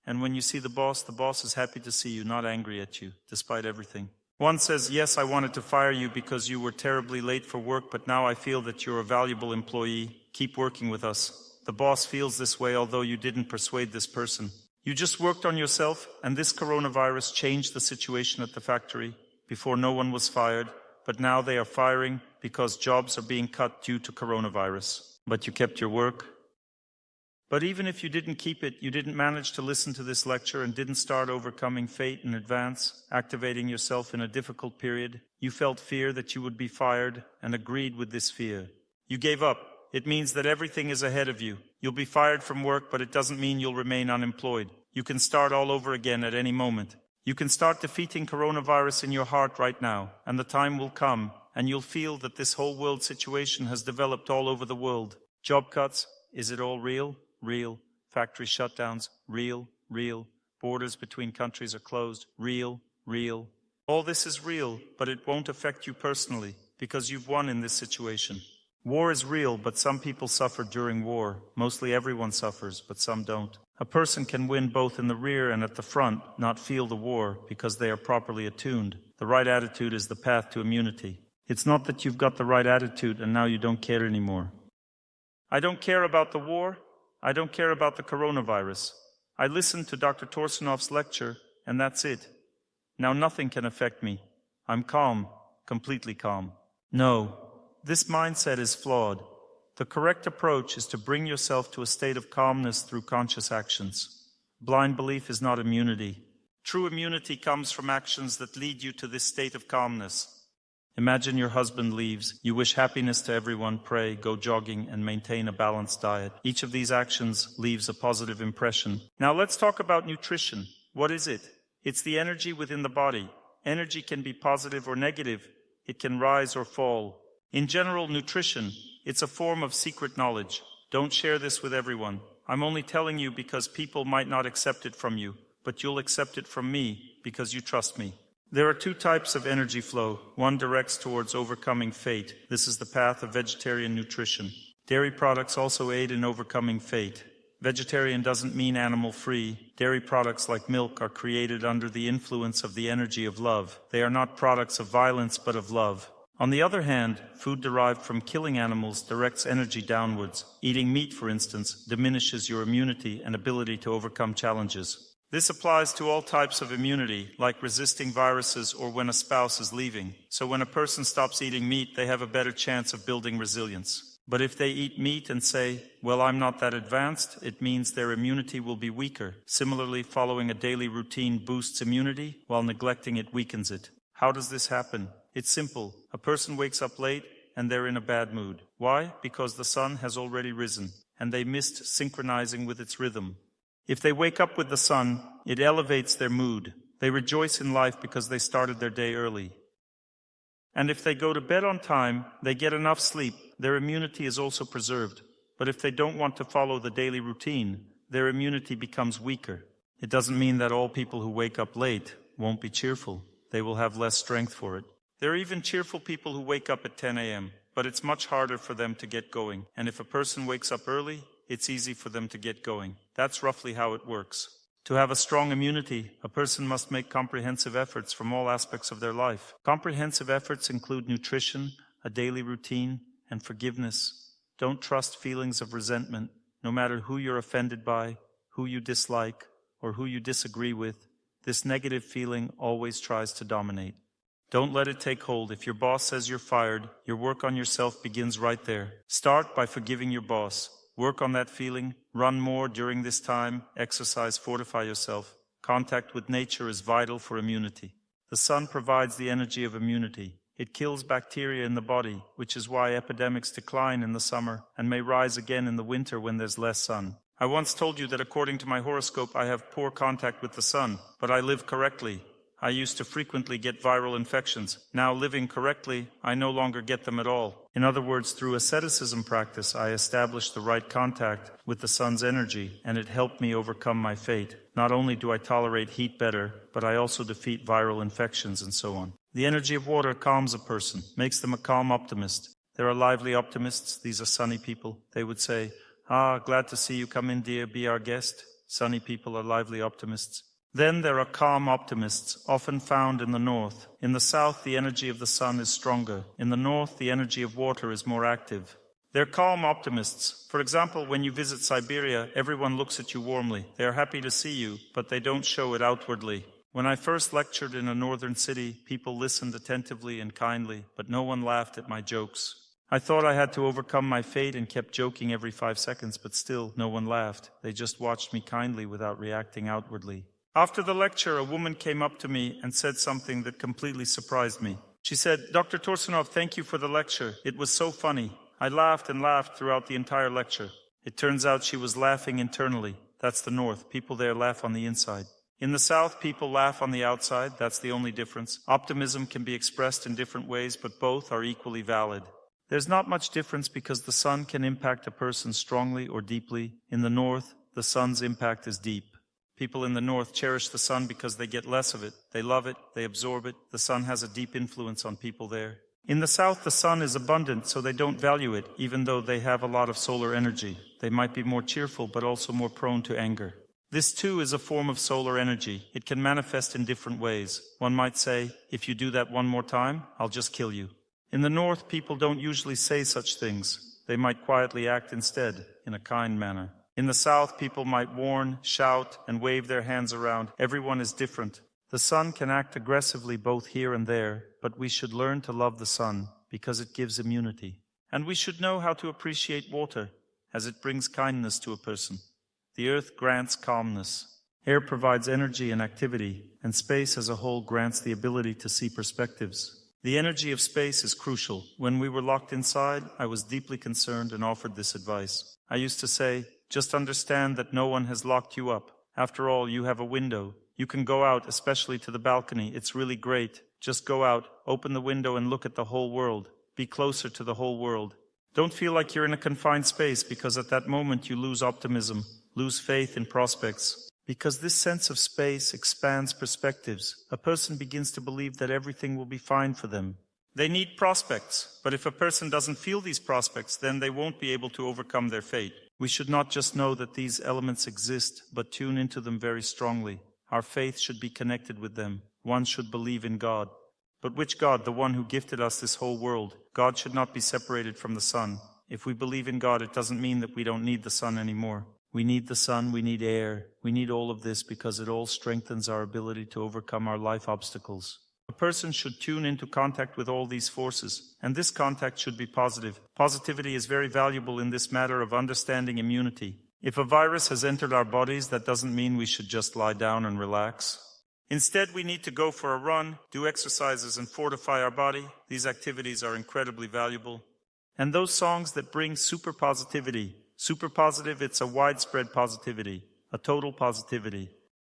And when you see the boss is happy to see you, not angry at you, despite everything. One says, yes, I wanted to fire you because you were terribly late for work, but now I feel that you're a valuable employee. Keep working with us. The boss feels this way, although you didn't persuade this person. You just worked on yourself, and this coronavirus changed the situation at the factory. Before, no one was fired, but now they are firing because jobs are being cut due to coronavirus. But you kept your work. But even if you didn't keep it, you didn't manage to listen to this lecture and didn't start overcoming fate in advance, activating yourself in a difficult period. You felt fear that you would be fired and agreed with this fear. You gave up. It means that everything is ahead of you. You'll be fired from work, but it doesn't mean you'll remain unemployed. You can start all over again at any moment. You can start defeating coronavirus in your heart right now, and the time will come, and you'll feel that this whole world situation has developed all over the world. Job cuts, is it all real? Real. Factory shutdowns, real. Borders between countries are closed, real. All this is real, but it won't affect you personally, because you've won in this situation. War is real, but some people suffer during war. Mostly everyone suffers, but some don't. A person can win both in the rear and at the front, not feel the war, because they are properly attuned. The right attitude is the path to immunity. It's not that you've got the right attitude and now you don't care anymore. I don't care about the war. I don't care about the coronavirus. I listened to Dr. Torsunov's lecture, and that's it. Now nothing can affect me. I'm calm, completely calm. No. This mindset is flawed. The correct approach is to bring yourself to a state of calmness through conscious actions. Blind belief is not immunity. True immunity comes from actions that lead you to this state of calmness. Imagine your husband leaves. You wish happiness to everyone, pray, go jogging, and maintain a balanced diet. Each of these actions leaves a positive impression. Now let's talk about nutrition. What is it? It's the energy within the body. Energy can be positive or negative. It can rise or fall. In general, nutrition, it's a form of secret knowledge. Don't share this with everyone. I'm only telling you because people might not accept it from you, but you'll accept it from me because you trust me. There are two types of energy flow. One directs towards overcoming fate. This is the path of vegetarian nutrition. Dairy products also aid in overcoming fate. Vegetarian doesn't mean animal-free. Dairy products like milk are created under the influence of the energy of love. They are not products of violence but of love. On the other hand, food derived from killing animals directs energy downwards. Eating meat, for instance, diminishes your immunity and ability to overcome challenges. This applies to all types of immunity, like resisting viruses or when a spouse is leaving. So when a person stops eating meat, they have a better chance of building resilience. But if they eat meat and say, well, I'm not that advanced, it means their immunity will be weaker. Similarly, following a daily routine boosts immunity, while neglecting it weakens it. How does this happen? It's simple. A person wakes up late and they're in a bad mood. Why? Because the sun has already risen and they missed synchronizing with its rhythm. If they wake up with the sun, it elevates their mood. They rejoice in life because they started their day early. And if they go to bed on time, they get enough sleep. Their immunity is also preserved. But if they don't want to follow the daily routine, their immunity becomes weaker. It doesn't mean that all people who wake up late won't be cheerful. They will have less strength for it. There are even cheerful people who wake up at 10 a.m., but it's much harder for them to get going. And if a person wakes up early, it's easy for them to get going. That's roughly how it works. To have a strong immunity, a person must make comprehensive efforts from all aspects of their life. Comprehensive efforts include nutrition, a daily routine, and forgiveness. Don't trust feelings of resentment, no matter who you're offended by, who you dislike, or who you disagree with. This negative feeling always tries to dominate. Don't let it take hold. If your boss says you're fired, your work on yourself begins right there. Start by forgiving your boss. Work on that feeling. Run more during this time. Exercise, fortify yourself. Contact with nature is vital for immunity. The sun provides the energy of immunity. It kills bacteria in the body, which is why epidemics decline in the summer and may rise again in the winter when there's less sun. I once told you that according to my horoscope I have poor contact with the sun, but I live correctly. I used to frequently get viral infections. Now, living correctly, I no longer get them at all. In other words, through asceticism practice, I established the right contact with the sun's energy, and it helped me overcome my fate. Not only do I tolerate heat better, but I also defeat viral infections and so on. The energy of water calms a person, makes them a calm optimist. There are lively optimists. These are sunny people. They would say, glad to see you come in, dear, be our guest. Sunny people are lively optimists. Then there are calm optimists, often found in the north. In the south, the energy of the sun is stronger. In the north, the energy of water is more active. They're calm optimists. For example, when you visit Siberia, everyone looks at you warmly. They are happy to see you, but they don't show it outwardly. When I first lectured in a northern city, people listened attentively and kindly, but no one laughed at my jokes. I thought I had to overcome my fate and kept joking every 5 seconds, but still, no one laughed. They just watched me kindly without reacting outwardly. After the lecture, a woman came up to me and said something that completely surprised me. She said, "Dr. Torsunov, thank you for the lecture. It was so funny. I laughed and laughed throughout the entire lecture." It turns out she was laughing internally. That's the north. People there laugh on the inside. In the south, people laugh on the outside. That's the only difference. Optimism can be expressed in different ways, but both are equally valid. There's not much difference because the sun can impact a person strongly or deeply. In the north, the sun's impact is deep. People in the north cherish the sun because they get less of it. They love it, they absorb it. The sun has a deep influence on people there. In the south, the sun is abundant, so they don't value it, even though they have a lot of solar energy. They might be more cheerful, but also more prone to anger. This too is a form of solar energy. It can manifest in different ways. One might say, "If you do that one more time, I'll just kill you." In the north, people don't usually say such things. They might quietly act instead, in a kind manner. In the south, people might warn, shout, and wave their hands around. Everyone is different. The sun can act aggressively both here and there, but we should learn to love the sun because it gives immunity. And we should know how to appreciate water, as it brings kindness to a person. The earth grants calmness. Air provides energy and activity, and space as a whole grants the ability to see perspectives. The energy of space is crucial. When we were locked inside, I was deeply concerned and offered this advice. I used to say, "Just understand that no one has locked you up. After all, you have a window. You can go out, especially to the balcony. It's really great. Just go out, open the window and look at the whole world. Be closer to the whole world. Don't feel like you're in a confined space, because at that moment you lose optimism, lose faith in prospects. Because this sense of space expands perspectives. A person begins to believe that everything will be fine for them. They need prospects, but if a person doesn't feel these prospects, then they won't be able to overcome their fate. We should not just know that these elements exist, but tune into them very strongly. Our faith should be connected with them. One should believe in God. But which God? The one who gifted us this whole world. God should not be separated from the sun. If we believe in God, it doesn't mean that we don't need the sun anymore. We need the sun, we need air, we need all of this because it all strengthens our ability to overcome our life obstacles. A person should tune into contact with all these forces, and this contact should be positive. Positivity is very valuable in this matter of understanding immunity. If a virus has entered our bodies, that doesn't mean we should just lie down and relax. Instead, we need to go for a run, do exercises, and fortify our body. These activities are incredibly valuable. And those songs that bring super positivity. Super positive, it's a widespread positivity, a total positivity.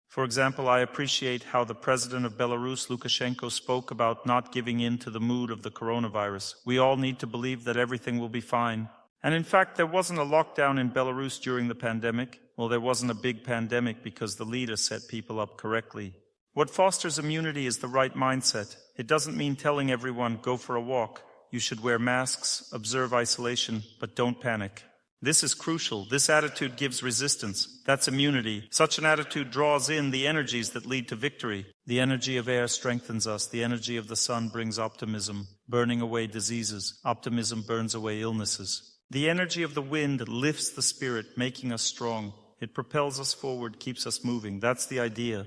For example, I appreciate how the president of Belarus, Lukashenko, spoke about not giving in to the mood of the coronavirus. We all need to believe that everything will be fine. And in fact, there wasn't a lockdown in Belarus during the pandemic. Well, there wasn't a big pandemic because the leader set people up correctly. What fosters immunity is the right mindset. It doesn't mean telling everyone, go for a walk. You should wear masks, observe isolation, but don't panic. This is crucial. This attitude gives resistance. That's immunity. Such an attitude draws in the energies that lead to victory. The energy of air strengthens us. The energy of the sun brings optimism, burning away diseases. Optimism burns away illnesses. The energy of the wind lifts the spirit, making us strong. It propels us forward, keeps us moving. That's the idea.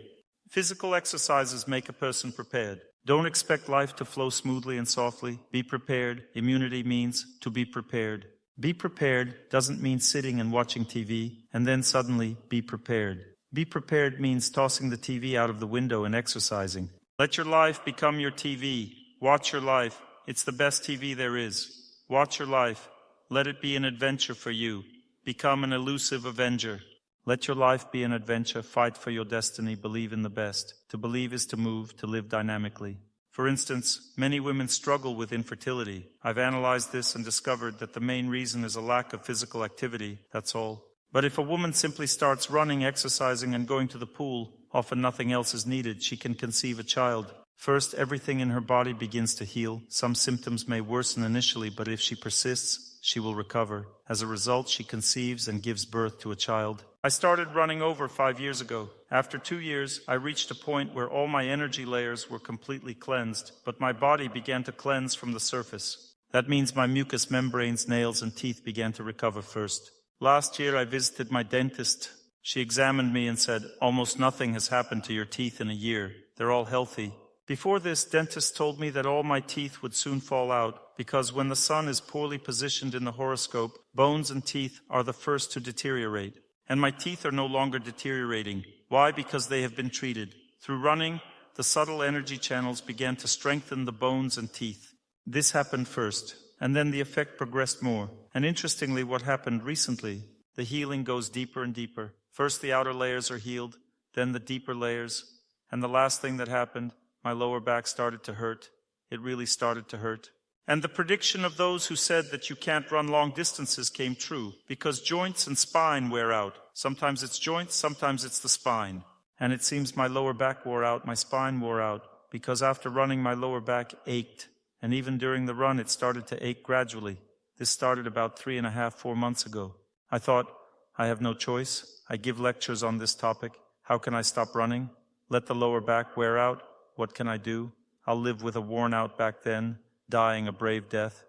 Physical exercises make a person prepared. Don't expect life to flow smoothly and softly. Be prepared. Immunity means to be prepared. Be prepared doesn't mean sitting and watching TV and then suddenly be prepared. Be prepared means tossing the TV out of the window and exercising. Let your life become your TV. Watch your life. It's the best TV there is. Watch your life. Let it be an adventure for you. Become an elusive avenger. Let your life be an adventure. Fight for your destiny. Believe in the best. To believe is to move, to live dynamically. For instance, many women struggle with infertility. I've analyzed this and discovered that the main reason is a lack of physical activity, that's all. But if a woman simply starts running, exercising, and going to the pool, often nothing else is needed, she can conceive a child. First, everything in her body begins to heal. Some symptoms may worsen initially, but if she persists, she will recover. As a result, she conceives and gives birth to a child. I started running over 5 years ago. After 2 years, I reached a point where all my energy layers were completely cleansed, but my body began to cleanse from the surface. That means my mucous membranes, nails, and teeth began to recover first. Last year, I visited my dentist. She examined me and said, "Almost nothing has happened to your teeth in a year. They're all healthy." Before this, dentist told me that all my teeth would soon fall out because when the sun is poorly positioned in the horoscope, bones and teeth are the first to deteriorate. And my teeth are no longer deteriorating. Why? Because they have been treated. Through running, the subtle energy channels began to strengthen the bones and teeth. This happened first, and then the effect progressed more. And interestingly, what happened recently, the healing goes deeper and deeper. First, the outer layers are healed, then the deeper layers. And the last thing that happened, my lower back started to hurt. It really started to hurt. And the prediction of those who said that you can't run long distances came true, because joints and spine wear out. Sometimes it's joints, sometimes it's the spine. And it seems my lower back wore out, my spine wore out, because after running my lower back ached. And even during the run it started to ache gradually. This started about 3.5, 4 months ago. I thought, I have no choice. I give lectures on this topic. How can I stop running? Let the lower back wear out? What can I do? I'll live with a worn out back then, dying a brave death.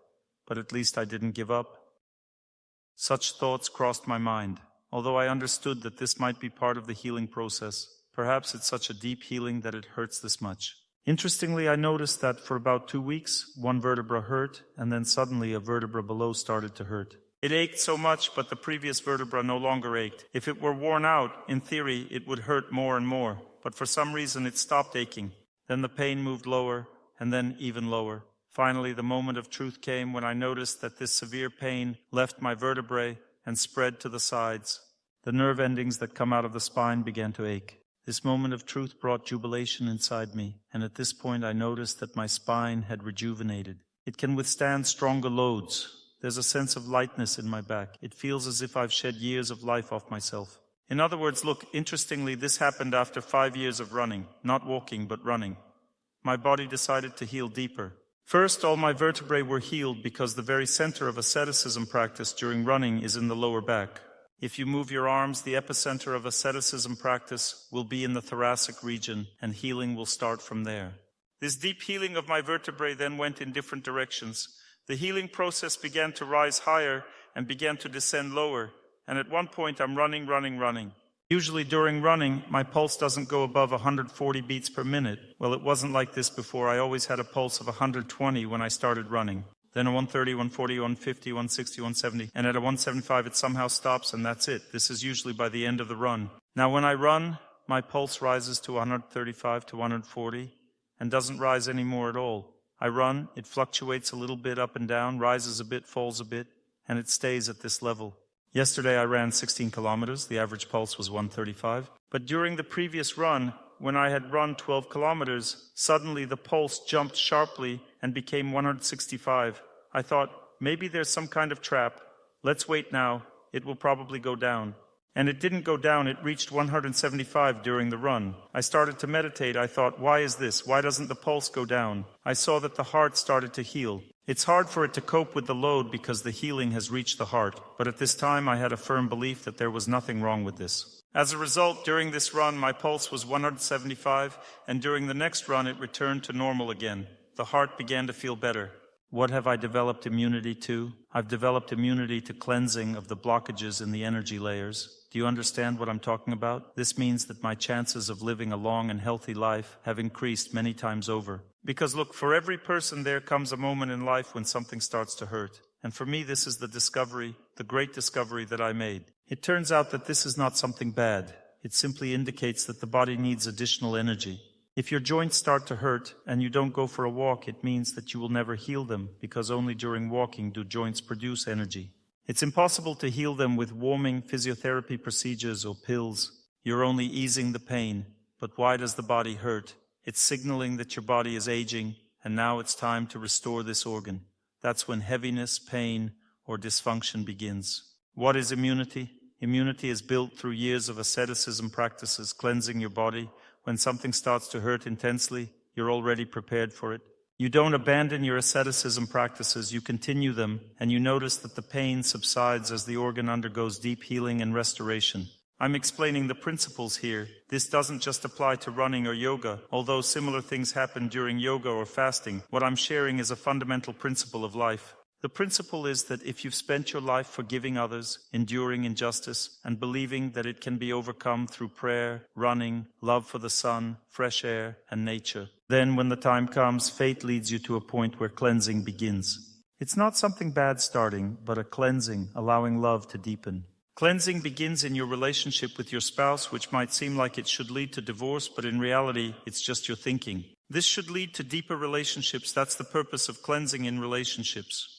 But at least I didn't give up. Such thoughts crossed my mind, although I understood that this might be part of the healing process. Perhaps it's such a deep healing that it hurts this much. Interestingly, I noticed that for about 2 weeks, one vertebra hurt, and then suddenly a vertebra below started to hurt. It ached so much, but the previous vertebra no longer ached. If it were worn out, in theory, it would hurt more and more. But for some reason, it stopped aching. Then the pain moved lower, and then even lower. Finally, the moment of truth came when I noticed that this severe pain left my vertebrae and spread to the sides. The nerve endings that come out of the spine began to ache. This moment of truth brought jubilation inside me, and at this point I noticed that my spine had rejuvenated. It can withstand stronger loads. There's a sense of lightness in my back. It feels as if I've shed years of life off myself. In other words, look, interestingly, this happened after 5 years of running, not walking, but running. My body decided to heal deeper. First, all my vertebrae were healed because the very center of asceticism practice during running is in the lower back. If you move your arms, the epicenter of asceticism practice will be in the thoracic region, and healing will start from there. This deep healing of my vertebrae then went in different directions. The healing process began to rise higher and began to descend lower, and at one point I'm running. Usually during running, my pulse doesn't go above 140 beats per minute. Well, it wasn't like this before. I always had a pulse of 120 when I started running. Then a 130, 140, 150, 160, 170. And at a 175, it somehow stops, and that's it. This is usually by the end of the run. Now, when I run, my pulse rises to 135 to 140 and doesn't rise anymore at all. I run, it fluctuates a little bit up and down, rises a bit, falls a bit, and it stays at this level. Yesterday I ran 16 kilometers. The average pulse was 135. But during the previous run, when I had run 12 kilometers, suddenly the pulse jumped sharply and became 165. I thought, maybe there's some kind of trap. Let's wait now. It will probably go down. And it didn't go down. It reached 175 during the run. I started to meditate. I thought, why is this? Why doesn't the pulse go down? I saw that the heart started to heal. It's hard for it to cope with the load because the healing has reached the heart. But at this time, I had a firm belief that there was nothing wrong with this. As a result, during this run, my pulse was 175, and during the next run, it returned to normal again. The heart began to feel better. What have I developed immunity to? I've developed immunity to cleansing of the blockages in the energy layers. Do you understand what I'm talking about? This means that my chances of living a long and healthy life have increased many times over. Because look, for every person there comes a moment in life when something starts to hurt. And for me, this is the discovery, the great discovery that I made. It turns out that this is not something bad. It simply indicates that the body needs additional energy. If your joints start to hurt and you don't go for a walk, it means that you will never heal them, because only during walking do joints produce energy. It's impossible to heal them with warming physiotherapy procedures or pills. You're only easing the pain. But why does the body hurt? It's signaling that your body is aging, and now it's time to restore this organ. That's when heaviness, pain, or dysfunction begins. What is immunity? Immunity is built through years of asceticism practices, cleansing your body. When something starts to hurt intensely, you're already prepared for it. You don't abandon your asceticism practices, you continue them, and you notice that the pain subsides as the organ undergoes deep healing and restoration. I'm explaining the principles here. This doesn't just apply to running or yoga, although similar things happen during yoga or fasting. What I'm sharing is a fundamental principle of life. The principle is that if you've spent your life forgiving others, enduring injustice, and believing that it can be overcome through prayer, running, love for the sun, fresh air, and nature, then when the time comes, fate leads you to a point where cleansing begins. It's not something bad starting, but a cleansing, allowing love to deepen. Cleansing begins in your relationship with your spouse, which might seem like it should lead to divorce, but in reality, it's just your thinking. This should lead to deeper relationships. That's the purpose of cleansing in relationships.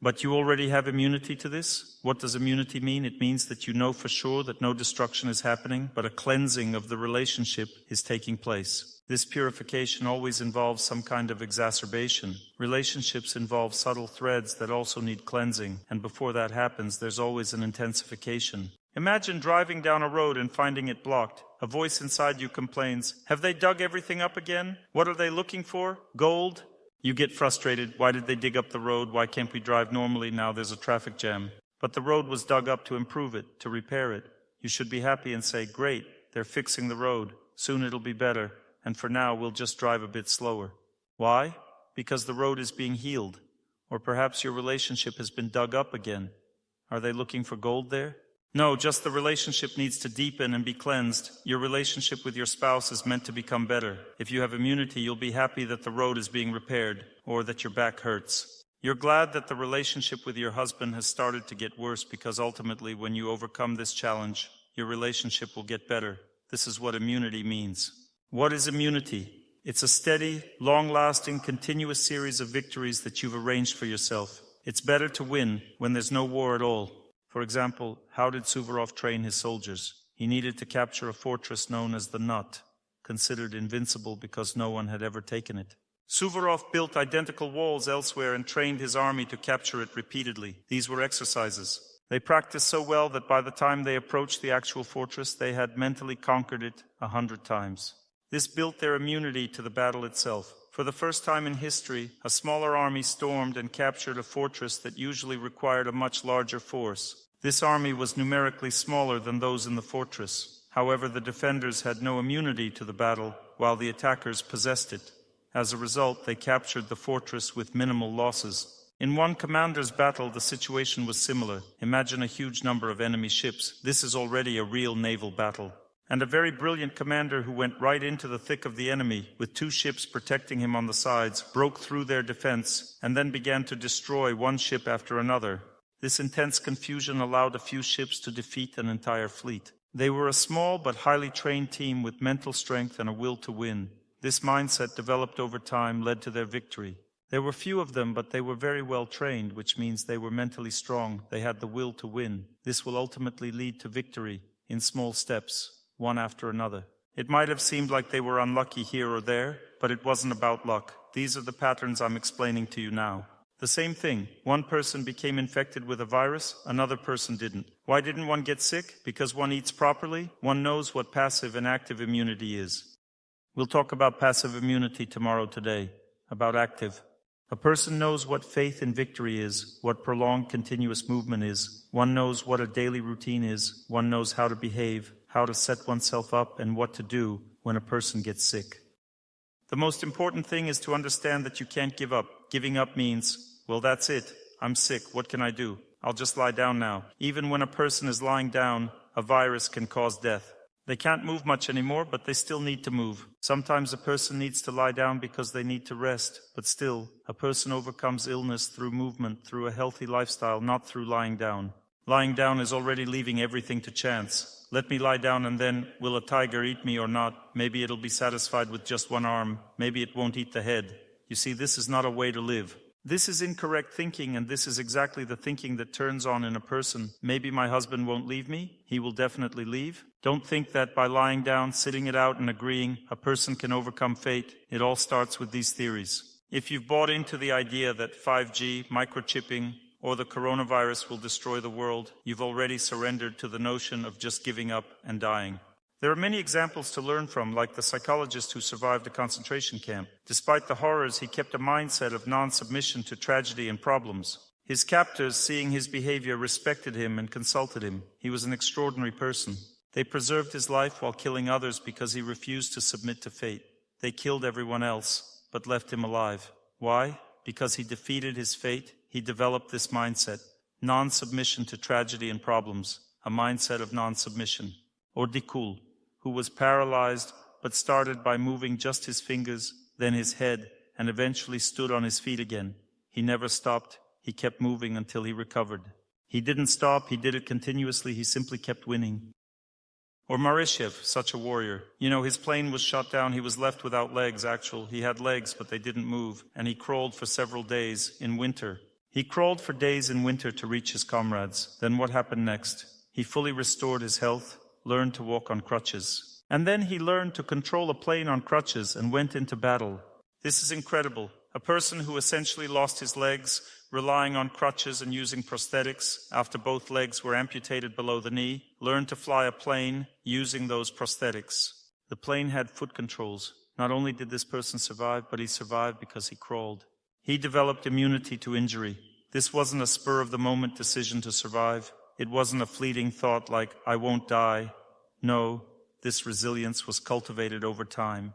But you already have immunity to this? What does immunity mean? It means that you know for sure that no destruction is happening, but a cleansing of the relationship is taking place. This purification always involves some kind of exacerbation. Relationships involve subtle threads that also need cleansing, and before that happens, there's always an intensification. Imagine driving down a road and finding it blocked. A voice inside you complains, "Have they dug everything up again? What are they looking for? Gold?" You get frustrated. Why did they dig up the road? Why can't we drive normally? Now there's a traffic jam. But the road was dug up to improve it, to repair it. You should be happy and say, "Great, they're fixing the road. Soon it'll be better. And for now, we'll just drive a bit slower." Why? Because the road is being healed. Or perhaps your relationship has been dug up again. Are they looking for gold there? No, just the relationship needs to deepen and be cleansed. Your relationship with your spouse is meant to become better. If you have immunity, you'll be happy that the road is being repaired, or that your back hurts. You're glad that the relationship with your husband has started to get worse, because ultimately, when you overcome this challenge, your relationship will get better. This is what immunity means. What is immunity? It's a steady, long-lasting, continuous series of victories that you've arranged for yourself. It's better to win when there's no war at all. For example, how did Suvorov train his soldiers? He needed to capture a fortress known as the Nut, considered invincible because no one had ever taken it. Suvorov built identical walls elsewhere and trained his army to capture it repeatedly. These were exercises. They practiced so well that by the time they approached the actual fortress, they had mentally conquered it 100 times. This built their immunity to the battle itself. For the first time in history, a smaller army stormed and captured a fortress that usually required a much larger force. This army was numerically smaller than those in the fortress. However, the defenders had no immunity to the battle, while the attackers possessed it. As a result, they captured the fortress with minimal losses. In one commander's battle, the situation was similar. Imagine a huge number of enemy ships. This is already a real naval battle. And a very brilliant commander who went right into the thick of the enemy, with 2 ships protecting him on the sides, broke through their defense, and then began to destroy one ship after another. This intense confusion allowed a few ships to defeat an entire fleet. They were a small but highly trained team with mental strength and a will to win. This mindset, developed over time, led to their victory. There were few of them, but they were very well trained, which means they were mentally strong. They had the will to win. This will ultimately lead to victory in small steps, one after another. It might have seemed like they were unlucky here or there, but it wasn't about luck. These are the patterns I'm explaining to you now. The same thing. One person became infected with a virus, another person didn't. Why didn't one get sick? Because one eats properly. One knows what passive and active immunity is. We'll talk about passive immunity tomorrow today, about active. A person knows what faith in victory is, what prolonged continuous movement is. One knows what a daily routine is. One knows how to behave, how to set oneself up, and what to do when a person gets sick. The most important thing is to understand that you can't give up. Giving up means, well, that's it. I'm sick. What can I do? I'll just lie down now. Even when a person is lying down, a virus can cause death. They can't move much anymore, but they still need to move. Sometimes a person needs to lie down because they need to rest, but still, a person overcomes illness through movement, through a healthy lifestyle, not through lying down. Lying down is already leaving everything to chance. Let me lie down and then, will a tiger eat me or not? Maybe it'll be satisfied with just one arm. Maybe it won't eat the head. You see, this is not a way to live. This is incorrect thinking, and this is exactly the thinking that turns on in a person. Maybe my husband won't leave me. He will definitely leave. Don't think that by lying down, sitting it out, and agreeing, a person can overcome fate. It all starts with these theories. If you've bought into the idea that 5G, microchipping, or the coronavirus will destroy the world, you've already surrendered to the notion of just giving up and dying. There are many examples to learn from, like the psychologist who survived a concentration camp. Despite the horrors, he kept a mindset of non-submission to tragedy and problems. His captors, seeing his behavior, respected him and consulted him. He was an extraordinary person. They preserved his life while killing others because he refused to submit to fate. They killed everyone else, but left him alive. Why? Because he defeated his fate. He developed this mindset, non-submission to tragedy and problems, a mindset of non-submission. Or Dikul, who was paralyzed but started by moving just his fingers, then his head, and eventually stood on his feet again. He never stopped. He kept moving until he recovered. He didn't stop. He did it continuously. He simply kept winning. Or Marishev, such a warrior. You know, his plane was shot down. He was left without legs, He had legs, but they didn't move. And he crawled for several days in winter. He crawled for days in winter to reach his comrades. Then what happened next? He fully restored his health, learned to walk on crutches. And then he learned to control a plane on crutches and went into battle. This is incredible. A person who essentially lost his legs, relying on crutches and using prosthetics after both legs were amputated below the knee, learned to fly a plane using those prosthetics. The plane had foot controls. Not only did this person survive, but he survived because he crawled. He developed immunity to injury. This wasn't a spur-of-the-moment decision to survive. It wasn't a fleeting thought like, I won't die. No, this resilience was cultivated over time.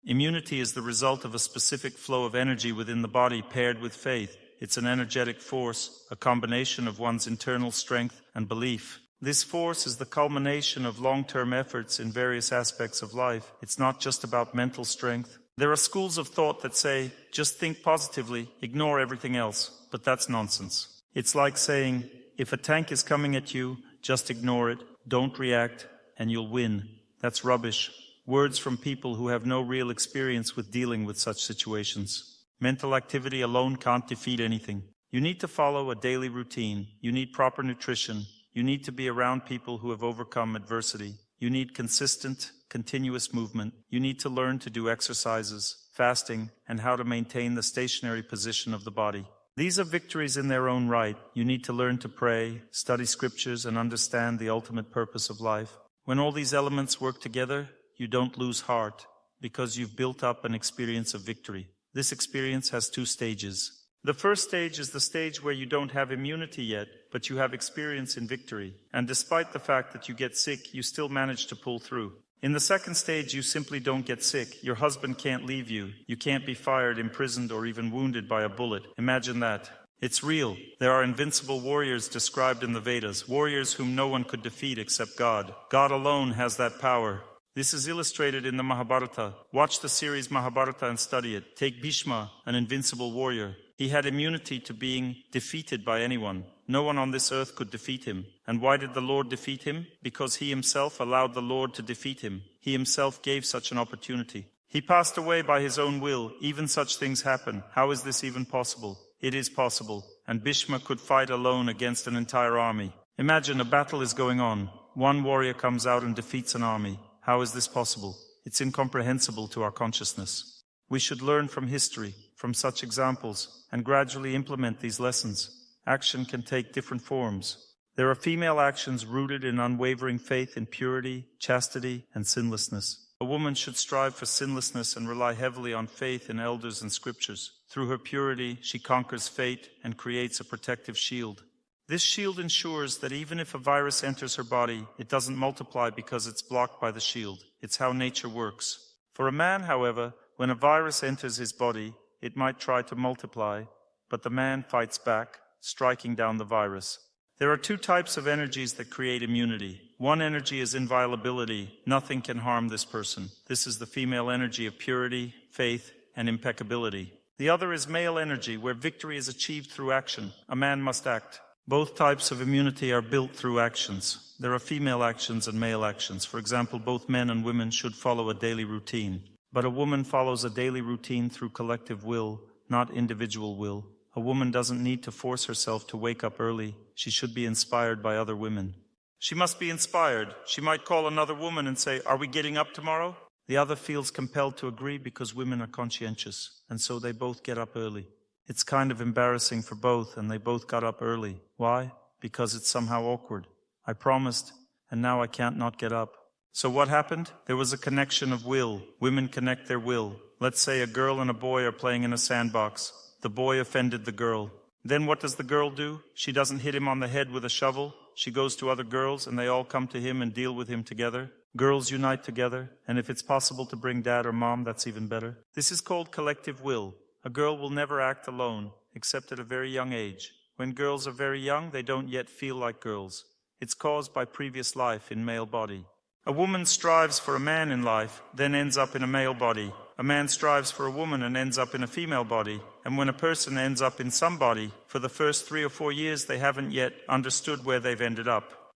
Immunity is the result of a specific flow of energy within the body paired with faith. It's an energetic force, a combination of one's internal strength and belief. This force is the culmination of long-term efforts in various aspects of life. It's not just about mental strength. There are schools of thought that say, just think positively, ignore everything else. But that's nonsense. It's like saying, if a tank is coming at you, just ignore it, don't react, and you'll win. That's rubbish. Words from people who have no real experience with dealing with such situations. Mental activity alone can't defeat anything. You need to follow a daily routine. You need proper nutrition. You need to be around people who have overcome adversity. You need consistent, continuous movement. You need to learn to do exercises, fasting, and how to maintain the stationary position of the body. These are victories in their own right. You need to learn to pray, study scriptures, and understand the ultimate purpose of life. When all these elements work together, you don't lose heart, because you've built up an experience of victory. This experience has two stages. The first stage is the stage where you don't have immunity yet, but you have experience in victory. And despite the fact that you get sick, you still manage to pull through. In the second stage, you simply don't get sick. Your husband can't leave you. You can't be fired, imprisoned, or even wounded by a bullet. Imagine that. It's real. There are invincible warriors described in the Vedas, warriors whom no one could defeat except God. God alone has that power. This is illustrated in the Mahabharata. Watch the series Mahabharata and study it. Take Bhishma, an invincible warrior. He had immunity to being defeated by anyone. No one on this earth could defeat him. And why did the Lord defeat him? Because he himself allowed the Lord to defeat him. He himself gave such an opportunity. He passed away by his own will. Even such things happen. How is this even possible? It is possible. And Bhishma could fight alone against an entire army. Imagine a battle is going on. One warrior comes out and defeats an army. How is this possible? It's incomprehensible to our consciousness. We should learn from history, from such examples, and gradually implement these lessons. Action can take different forms. There are female actions rooted in unwavering faith in purity, chastity, and sinlessness. A woman should strive for sinlessness and rely heavily on faith in elders and scriptures. Through her purity, she conquers fate and creates a protective shield. This shield ensures that even if a virus enters her body, it doesn't multiply because it's blocked by the shield. It's how nature works. For a man, however, when a virus enters his body, it might try to multiply, but the man fights back, striking down the virus. There are two types of energies that create immunity. One energy is inviolability. Nothing can harm this person. This is the female energy of purity, faith, and impeccability. The other is male energy, where victory is achieved through action. A man must act. Both types of immunity are built through actions. There are female actions and male actions. For example, both men and women should follow a daily routine. But a woman follows a daily routine through collective will, not individual will. A woman doesn't need to force herself to wake up early. She should be inspired by other women. She must be inspired. She might call another woman and say, "Are we getting up tomorrow?" The other feels compelled to agree because women are conscientious, and so they both get up early. It's kind of embarrassing for both, and they both got up early. Why? Because it's somehow awkward. I promised, and now I can't not get up. So what happened? There was a connection of will. Women connect their will. Let's say a girl and a boy are playing in a sandbox. The boy offended the girl. Then what does the girl do? She doesn't hit him on the head with a shovel. She goes to other girls, and they all come to him and deal with him together. Girls unite together, and if it's possible to bring dad or mom, that's even better. This is called collective will. A girl will never act alone, except at a very young age. When girls are very young, they don't yet feel like girls. It's caused by previous life in male body. A woman strives for a man in life, then ends up in a male body. A man strives for a woman and ends up in a female body. And when a person ends up in some body, for the first 3 or 4 years they haven't yet understood where they've ended up.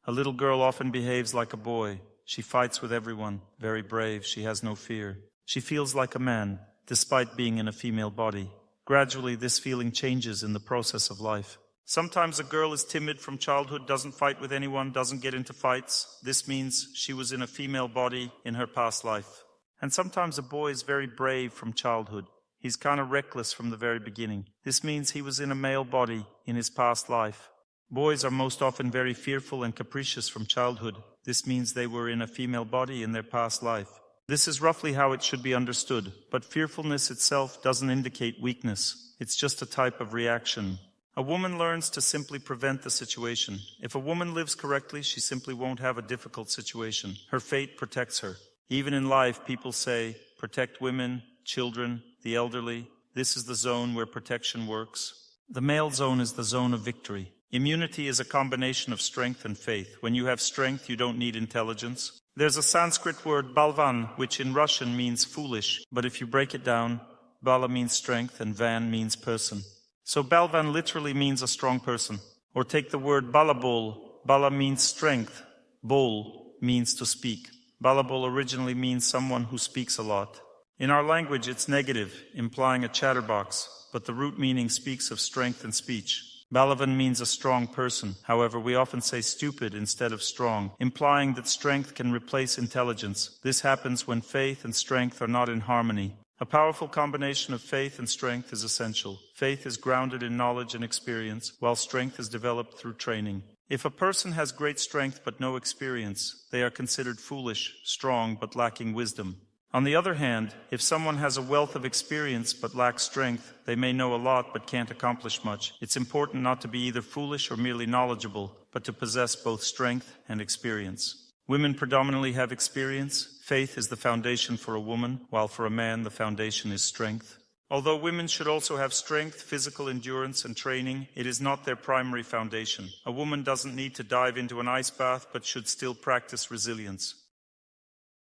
A little girl often behaves like a boy. She fights with everyone, very brave, she has no fear. She feels like a man, despite being in a female body. Gradually, this feeling changes in the process of life. Sometimes a girl is timid from childhood, doesn't fight with anyone, doesn't get into fights. This means she was in a female body in her past life. And sometimes a boy is very brave from childhood. He's kind of reckless from the very beginning. This means he was in a male body in his past life. Boys are most often very fearful and capricious from childhood. This means they were in a female body in their past life. This is roughly how it should be understood, but fearfulness itself doesn't indicate weakness. It's just a type of reaction. A woman learns to simply prevent the situation. If a woman lives correctly, she simply won't have a difficult situation. Her fate protects her. Even in life, people say, protect women, children, the elderly. This is the zone where protection works. The male zone is the zone of victory. Immunity is a combination of strength and faith. When you have strength, you don't need intelligence. There's a Sanskrit word, balvan, which in Russian means foolish, but if you break it down, bala means strength and van means person. So balvan literally means a strong person. Or take the word balabol. Bala means strength. Bol means to speak. Balabol originally means someone who speaks a lot. In our language, it's negative, implying a chatterbox, but the root meaning speaks of strength and speech. Balavan means a strong person. However, we often say stupid instead of strong, implying that strength can replace intelligence. This happens when faith and strength are not in harmony. A powerful combination of faith and strength is essential. Faith is grounded in knowledge and experience, while strength is developed through training. If a person has great strength but no experience, they are considered foolish, strong but lacking wisdom. On the other hand, if someone has a wealth of experience but lacks strength, they may know a lot but can't accomplish much. It's important not to be either foolish or merely knowledgeable, but to possess both strength and experience. Women predominantly have experience. Faith is the foundation for a woman, while for a man the foundation is strength. Although women should also have strength, physical endurance, and training, it is not their primary foundation. A woman doesn't need to dive into an ice bath but should still practice resilience.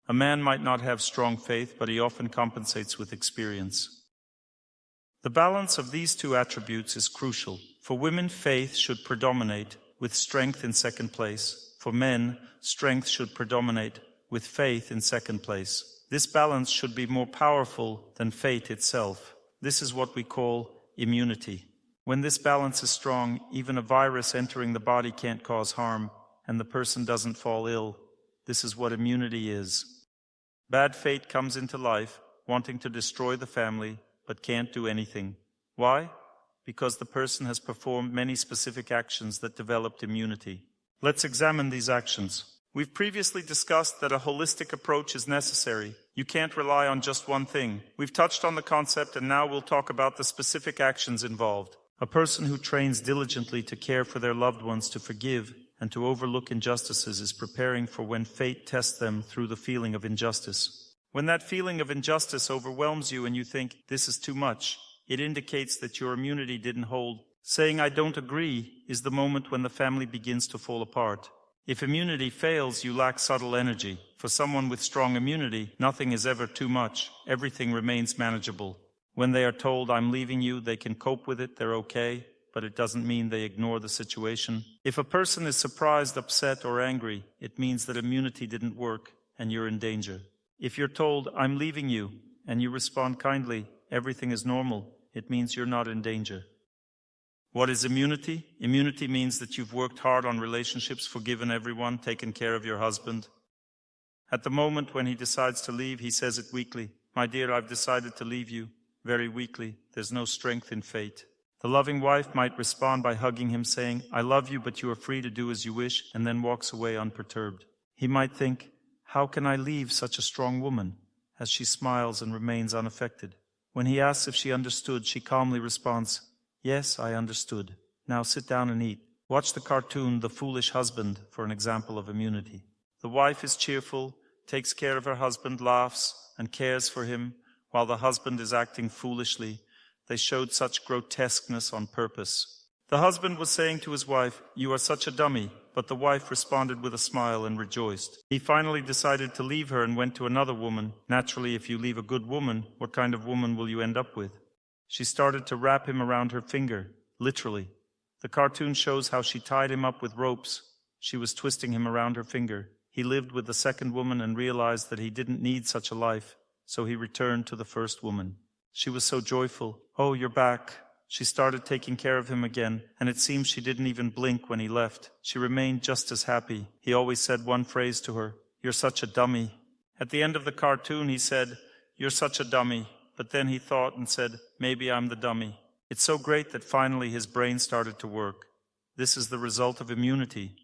A man might not have strong faith, but he often compensates with experience. The balance of these two attributes is crucial. For women, faith should predominate, with strength in second place. For men, strength should predominate, with faith in second place. This balance should be more powerful than fate itself. This is what we call immunity. When this balance is strong, even a virus entering the body can't cause harm, and the person doesn't fall ill. This is what immunity is. Bad fate comes into life, wanting to destroy the family, but can't do anything. Why? Because the person has performed many specific actions that developed immunity. Let's examine these actions. We've previously discussed that a holistic approach is necessary. You can't rely on just one thing. We've touched on the concept, and now we'll talk about the specific actions involved. A person who trains diligently to care for their loved ones, to forgive, and to overlook injustices is preparing for when fate tests them through the feeling of injustice. When that feeling of injustice overwhelms you and you think, this is too much, it indicates that your immunity didn't hold. Saying I don't agree is the moment when the family begins to fall apart. If immunity fails, you lack subtle energy. For someone with strong immunity, nothing is ever too much. Everything remains manageable. When they are told, I'm leaving you, they can cope with it, they're okay, but it doesn't mean they ignore the situation. If a person is surprised, upset, or angry, it means that immunity didn't work and you're in danger. If you're told, I'm leaving you, and you respond kindly, everything is normal, it means you're not in danger. What is immunity? Immunity means that you've worked hard on relationships, forgiven everyone, taken care of your husband. At the moment when he decides to leave, he says it weakly. My dear, I've decided to leave you. Very weakly. There's no strength in fate. The loving wife might respond by hugging him, saying, I love you, but you are free to do as you wish, and then walks away unperturbed. He might think, how can I leave such a strong woman? As she smiles and remains unaffected. When he asks if she understood, she calmly responds, yes, I understood. Now sit down and eat. Watch the cartoon The Foolish Husband for an example of immunity. The wife is cheerful, takes care of her husband, laughs, and cares for him, while the husband is acting foolishly. They showed such grotesqueness on purpose. The husband was saying to his wife, you are such a dummy, but the wife responded with a smile and rejoiced. He finally decided to leave her and went to another woman. Naturally, if you leave a good woman, what kind of woman will you end up with? She started to wrap him around her finger, literally. The cartoon shows how she tied him up with ropes. She was twisting him around her finger. He lived with the second woman and realized that he didn't need such a life, so he returned to the first woman. She was so joyful. Oh, you're back. She started taking care of him again, and it seems she didn't even blink when he left. She remained just as happy. He always said one phrase to her, you're such a dummy. At the end of the cartoon, he said, you're such a dummy. But then he thought and said, maybe I'm the dummy. It's so great that finally his brain started to work. This is the result of immunity.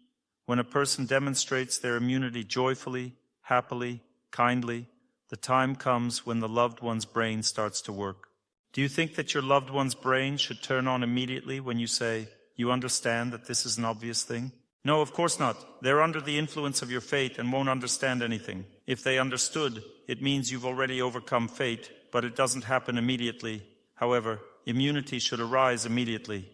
When a person demonstrates their immunity joyfully, happily, kindly, the time comes when the loved one's brain starts to work. Do you think that your loved one's brain should turn on immediately when you say, you understand that this is an obvious thing? No, of course not. They're under the influence of your fate and won't understand anything. If they understood, it means you've already overcome fate, but it doesn't happen immediately. However, immunity should arise immediately.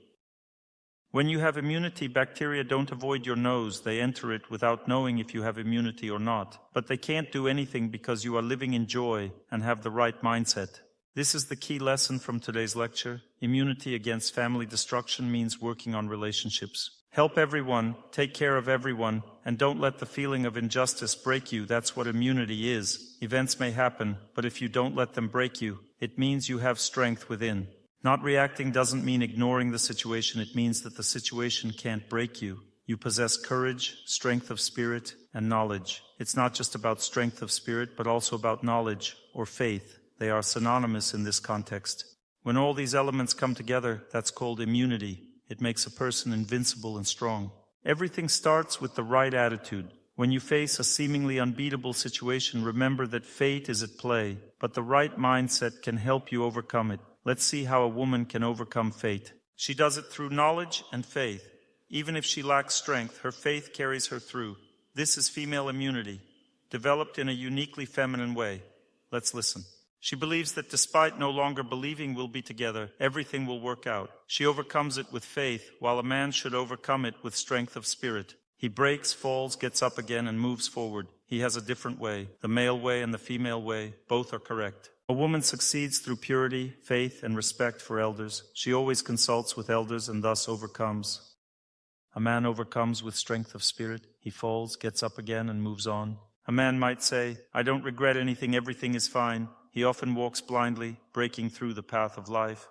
When you have immunity, bacteria don't avoid your nose. They enter it without knowing if you have immunity or not. But they can't do anything because you are living in joy and have the right mindset. This is the key lesson from today's lecture. Immunity against family destruction means working on relationships. Help everyone, take care of everyone, and don't let the feeling of injustice break you. That's what immunity is. Events may happen, but if you don't let them break you, it means you have strength within. Not reacting doesn't mean ignoring the situation. It means that the situation can't break you. You possess courage, strength of spirit, and knowledge. It's not just about strength of spirit, but also about knowledge or faith. They are synonymous in this context. When all these elements come together, that's called immunity. It makes a person invincible and strong. Everything starts with the right attitude. When you face a seemingly unbeatable situation, remember that fate is at play, but the right mindset can help you overcome it. Let's see how a woman can overcome fate. She does it through knowledge and faith. Even if she lacks strength, her faith carries her through. This is female immunity, developed in a uniquely feminine way. Let's listen. She believes that despite no longer believing we'll be together, everything will work out. She overcomes it with faith, while a man should overcome it with strength of spirit. He breaks, falls, gets up again, and moves forward. He has a different way. The male way and the female way, both are correct. A woman succeeds through purity, faith, and respect for elders. She always consults with elders and thus overcomes. A man overcomes with strength of spirit. He falls, gets up again, and moves on. A man might say, I don't regret anything, everything is fine. He often walks blindly, breaking through the path of life.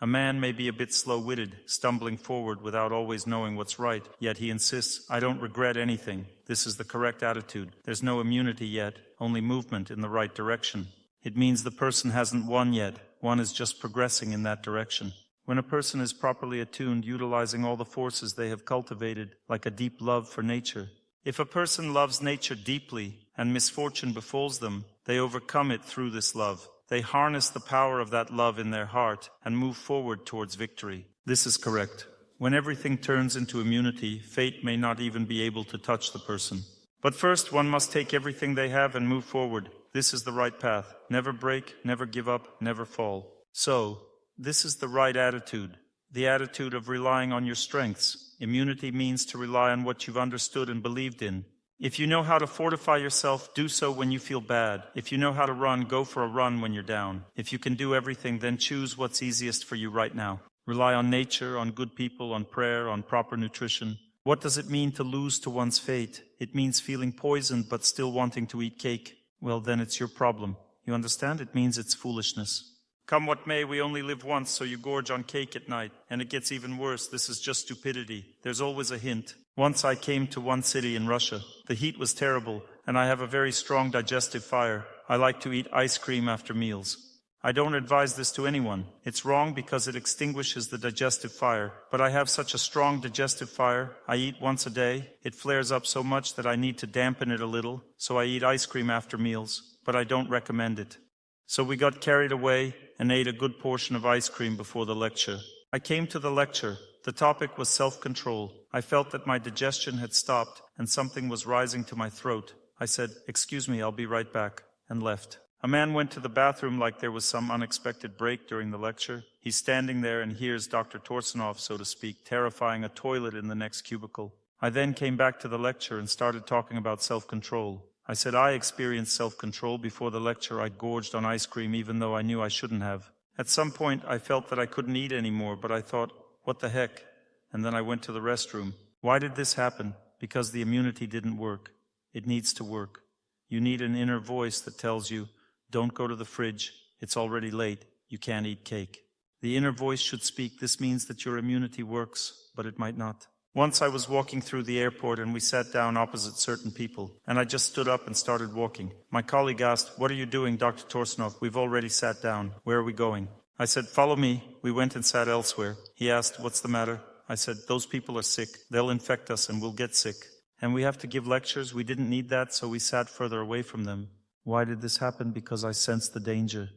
A man may be a bit slow-witted, stumbling forward without always knowing what's right, yet he insists, I don't regret anything. This is the correct attitude. There's no immunity yet, only movement in the right direction. It means the person hasn't won yet. One is just progressing in that direction. When a person is properly attuned, utilizing all the forces they have cultivated, like a deep love for nature. If a person loves nature deeply and misfortune befalls them, they overcome it through this love. They harness the power of that love in their heart and move forward towards victory. This is correct. When everything turns into immunity, fate may not even be able to touch the person. But first, one must take everything they have and move forward. This is the right path. Never break, never give up, never fall. So, this is the right attitude. the attitude of relying on your strengths. Immunity means to rely on what you've understood and believed in. If you know how to fortify yourself, do so when you feel bad. If you know how to run, go for a run when you're down. If you can do everything, then choose what's easiest for you right now. Rely on nature, on good people, on prayer, on proper nutrition. What does it mean to lose to one's fate? It means feeling poisoned but still wanting to eat cake. Well, then it's your problem. You understand? It means it's foolishness. Come what may, we only live once, so you gorge on cake at night. And it gets even worse. This is just stupidity. There's always a hint. Once I came to one city in Russia. The heat was terrible, and I have a very strong digestive fire. I like to eat ice cream after meals. I don't advise this to anyone. It's wrong because it extinguishes the digestive fire. But I have such a strong digestive fire. I eat once a day. It flares up so much that I need to dampen it a little, so I eat ice cream after meals. But I don't recommend it. So we got carried away and ate a good portion of ice cream before the lecture. I came to the lecture. The topic was self-control. I felt that my digestion had stopped and something was rising to my throat. I said, "Excuse me, I'll be right back," and left. A man went to the bathroom like there was some unexpected break during the lecture. He's standing there and hears Dr. Torsunov, so to speak, terrifying a toilet in the next cubicle. I then came back to the lecture and started talking about self-control. I said I experienced self-control. Before the lecture I gorged on ice cream even though I knew I shouldn't have. At some point I felt that I couldn't eat anymore, but I thought, what the heck? And then I went to the restroom. Why did this happen? Because the immunity didn't work. It needs to work. You need an inner voice that tells you, don't go to the fridge. It's already late. You can't eat cake. The inner voice should speak. This means that your immunity works, but it might not. Once I was walking through the airport and we sat down opposite certain people, and I just stood up and started walking. My colleague asked, "What are you doing, Dr. Torsunov? We've already sat down. Where are we going?" I said, "Follow me." We went and sat elsewhere. He asked, "What's the matter?" I said, "Those people are sick. They'll infect us and we'll get sick. And we have to give lectures. We didn't need that, so we sat further away from them." Why did this happen? Because I sensed the danger.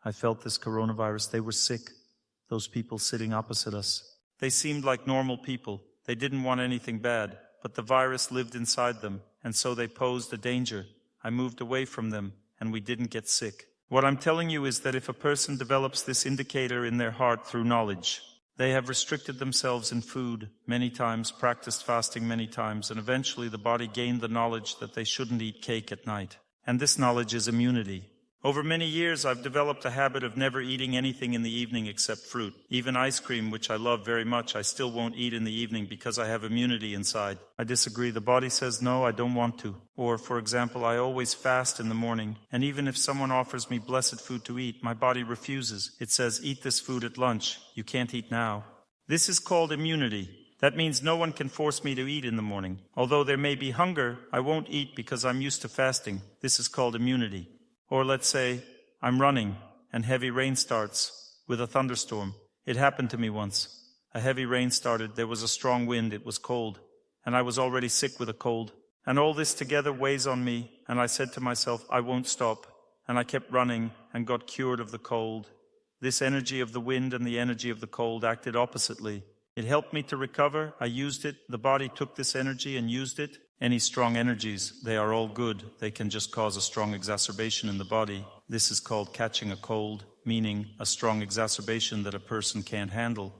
I felt this coronavirus. They were sick. Those people sitting opposite us. They seemed like normal people. They didn't want anything bad, but the virus lived inside them, and so they posed a danger. I moved away from them, and we didn't get sick. What I'm telling you is that if a person develops this indicator in their heart through knowledge, they have restricted themselves in food many times, practiced fasting many times, and eventually the body gained the knowledge that they shouldn't eat cake at night. And this knowledge is immunity. Over many years, I've developed a habit of never eating anything in the evening except fruit. Even ice cream, which I love very much, I still won't eat in the evening because I have immunity inside. I disagree. The body says, no, I don't want to. Or, for example, I always fast in the morning. And even if someone offers me blessed food to eat, my body refuses. It says, eat this food at lunch. You can't eat now. This is called immunity. That means no one can force me to eat in the morning. Although there may be hunger, I won't eat because I'm used to fasting. This is called immunity. Or let's say, I'm running, and heavy rain starts with a thunderstorm. It happened to me once. A heavy rain started, there was a strong wind, it was cold, and I was already sick with a cold. And all this together weighs on me, and I said to myself, I won't stop. And I kept running and got cured of the cold. This energy of the wind and the energy of the cold acted oppositely. It helped me to recover. I used it. The body took this energy and used it. Any strong energies, they are all good. They can just cause a strong exacerbation in the body. This is called catching a cold, meaning a strong exacerbation that a person can't handle.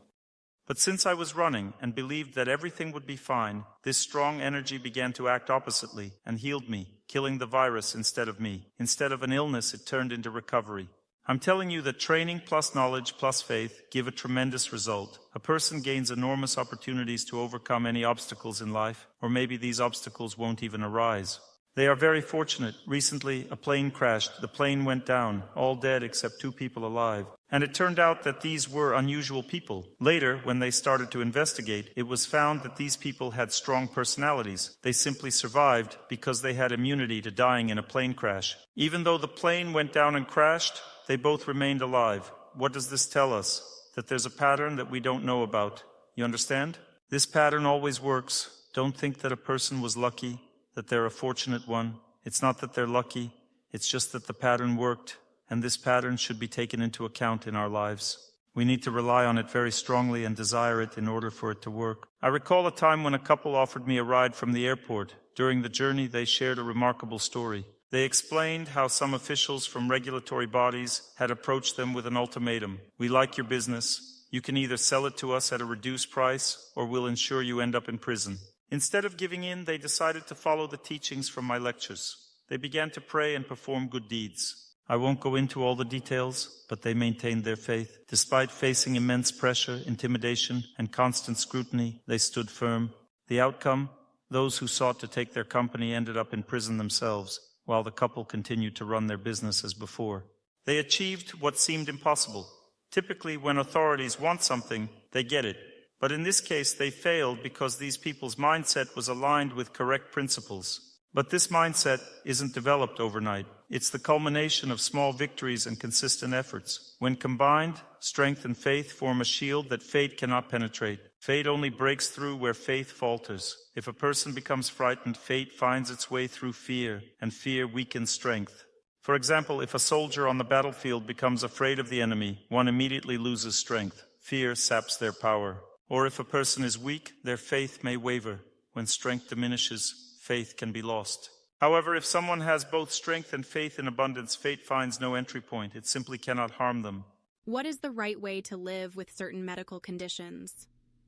But since I was running and believed that everything would be fine, this strong energy began to act oppositely and healed me, killing the virus instead of me. Instead of an illness, it turned into recovery. I'm telling you that training plus knowledge plus faith give a tremendous result. A person gains enormous opportunities to overcome any obstacles in life, or maybe these obstacles won't even arise. They are very fortunate. Recently, a plane crashed. The plane went down, all dead except 2 people alive. And it turned out that these were unusual people. Later, when they started to investigate, it was found that these people had strong personalities. They simply survived because they had immunity to dying in a plane crash. Even though the plane went down and crashed, they both remained alive. What does this tell us? That there's a pattern that we don't know about. You understand? This pattern always works. Don't think that a person was lucky, that they're a fortunate one. It's not that they're lucky. It's just that the pattern worked, and this pattern should be taken into account in our lives. We need to rely on it very strongly and desire it in order for it to work. I recall a time when a couple offered me a ride from the airport. During the journey, they shared a remarkable story. They explained how some officials from regulatory bodies had approached them with an ultimatum. We like your business. You can either sell it to us at a reduced price, or we'll ensure you end up in prison. Instead of giving in, they decided to follow the teachings from my lectures. They began to pray and perform good deeds. I won't go into all the details, but they maintained their faith. Despite facing immense pressure, intimidation, and constant scrutiny, they stood firm. The outcome? Those who sought to take their company ended up in prison themselves, while the couple continued to run their business as before. They achieved what seemed impossible. Typically, when authorities want something, they get it. But in this case, they failed because these people's mindset was aligned with correct principles. But this mindset isn't developed overnight. It's the culmination of small victories and consistent efforts. When combined, strength and faith form a shield that fate cannot penetrate. Fate only breaks through where faith falters. If a person becomes frightened, fate finds its way through fear, and fear weakens strength. For example, if a soldier on the battlefield becomes afraid of the enemy, one immediately loses strength. Fear saps their power. Or if a person is weak, their faith may waver. When strength diminishes, faith can be lost. However, if someone has both strength and faith in abundance, fate finds no entry point. It simply cannot harm them. What is the right way to live with certain medical conditions?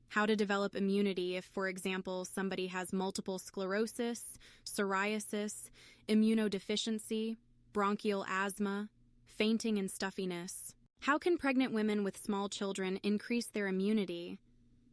How to develop immunity if, for example, somebody has multiple sclerosis, psoriasis, immunodeficiency, bronchial asthma, fainting and stuffiness. How can pregnant women with small children increase their immunity?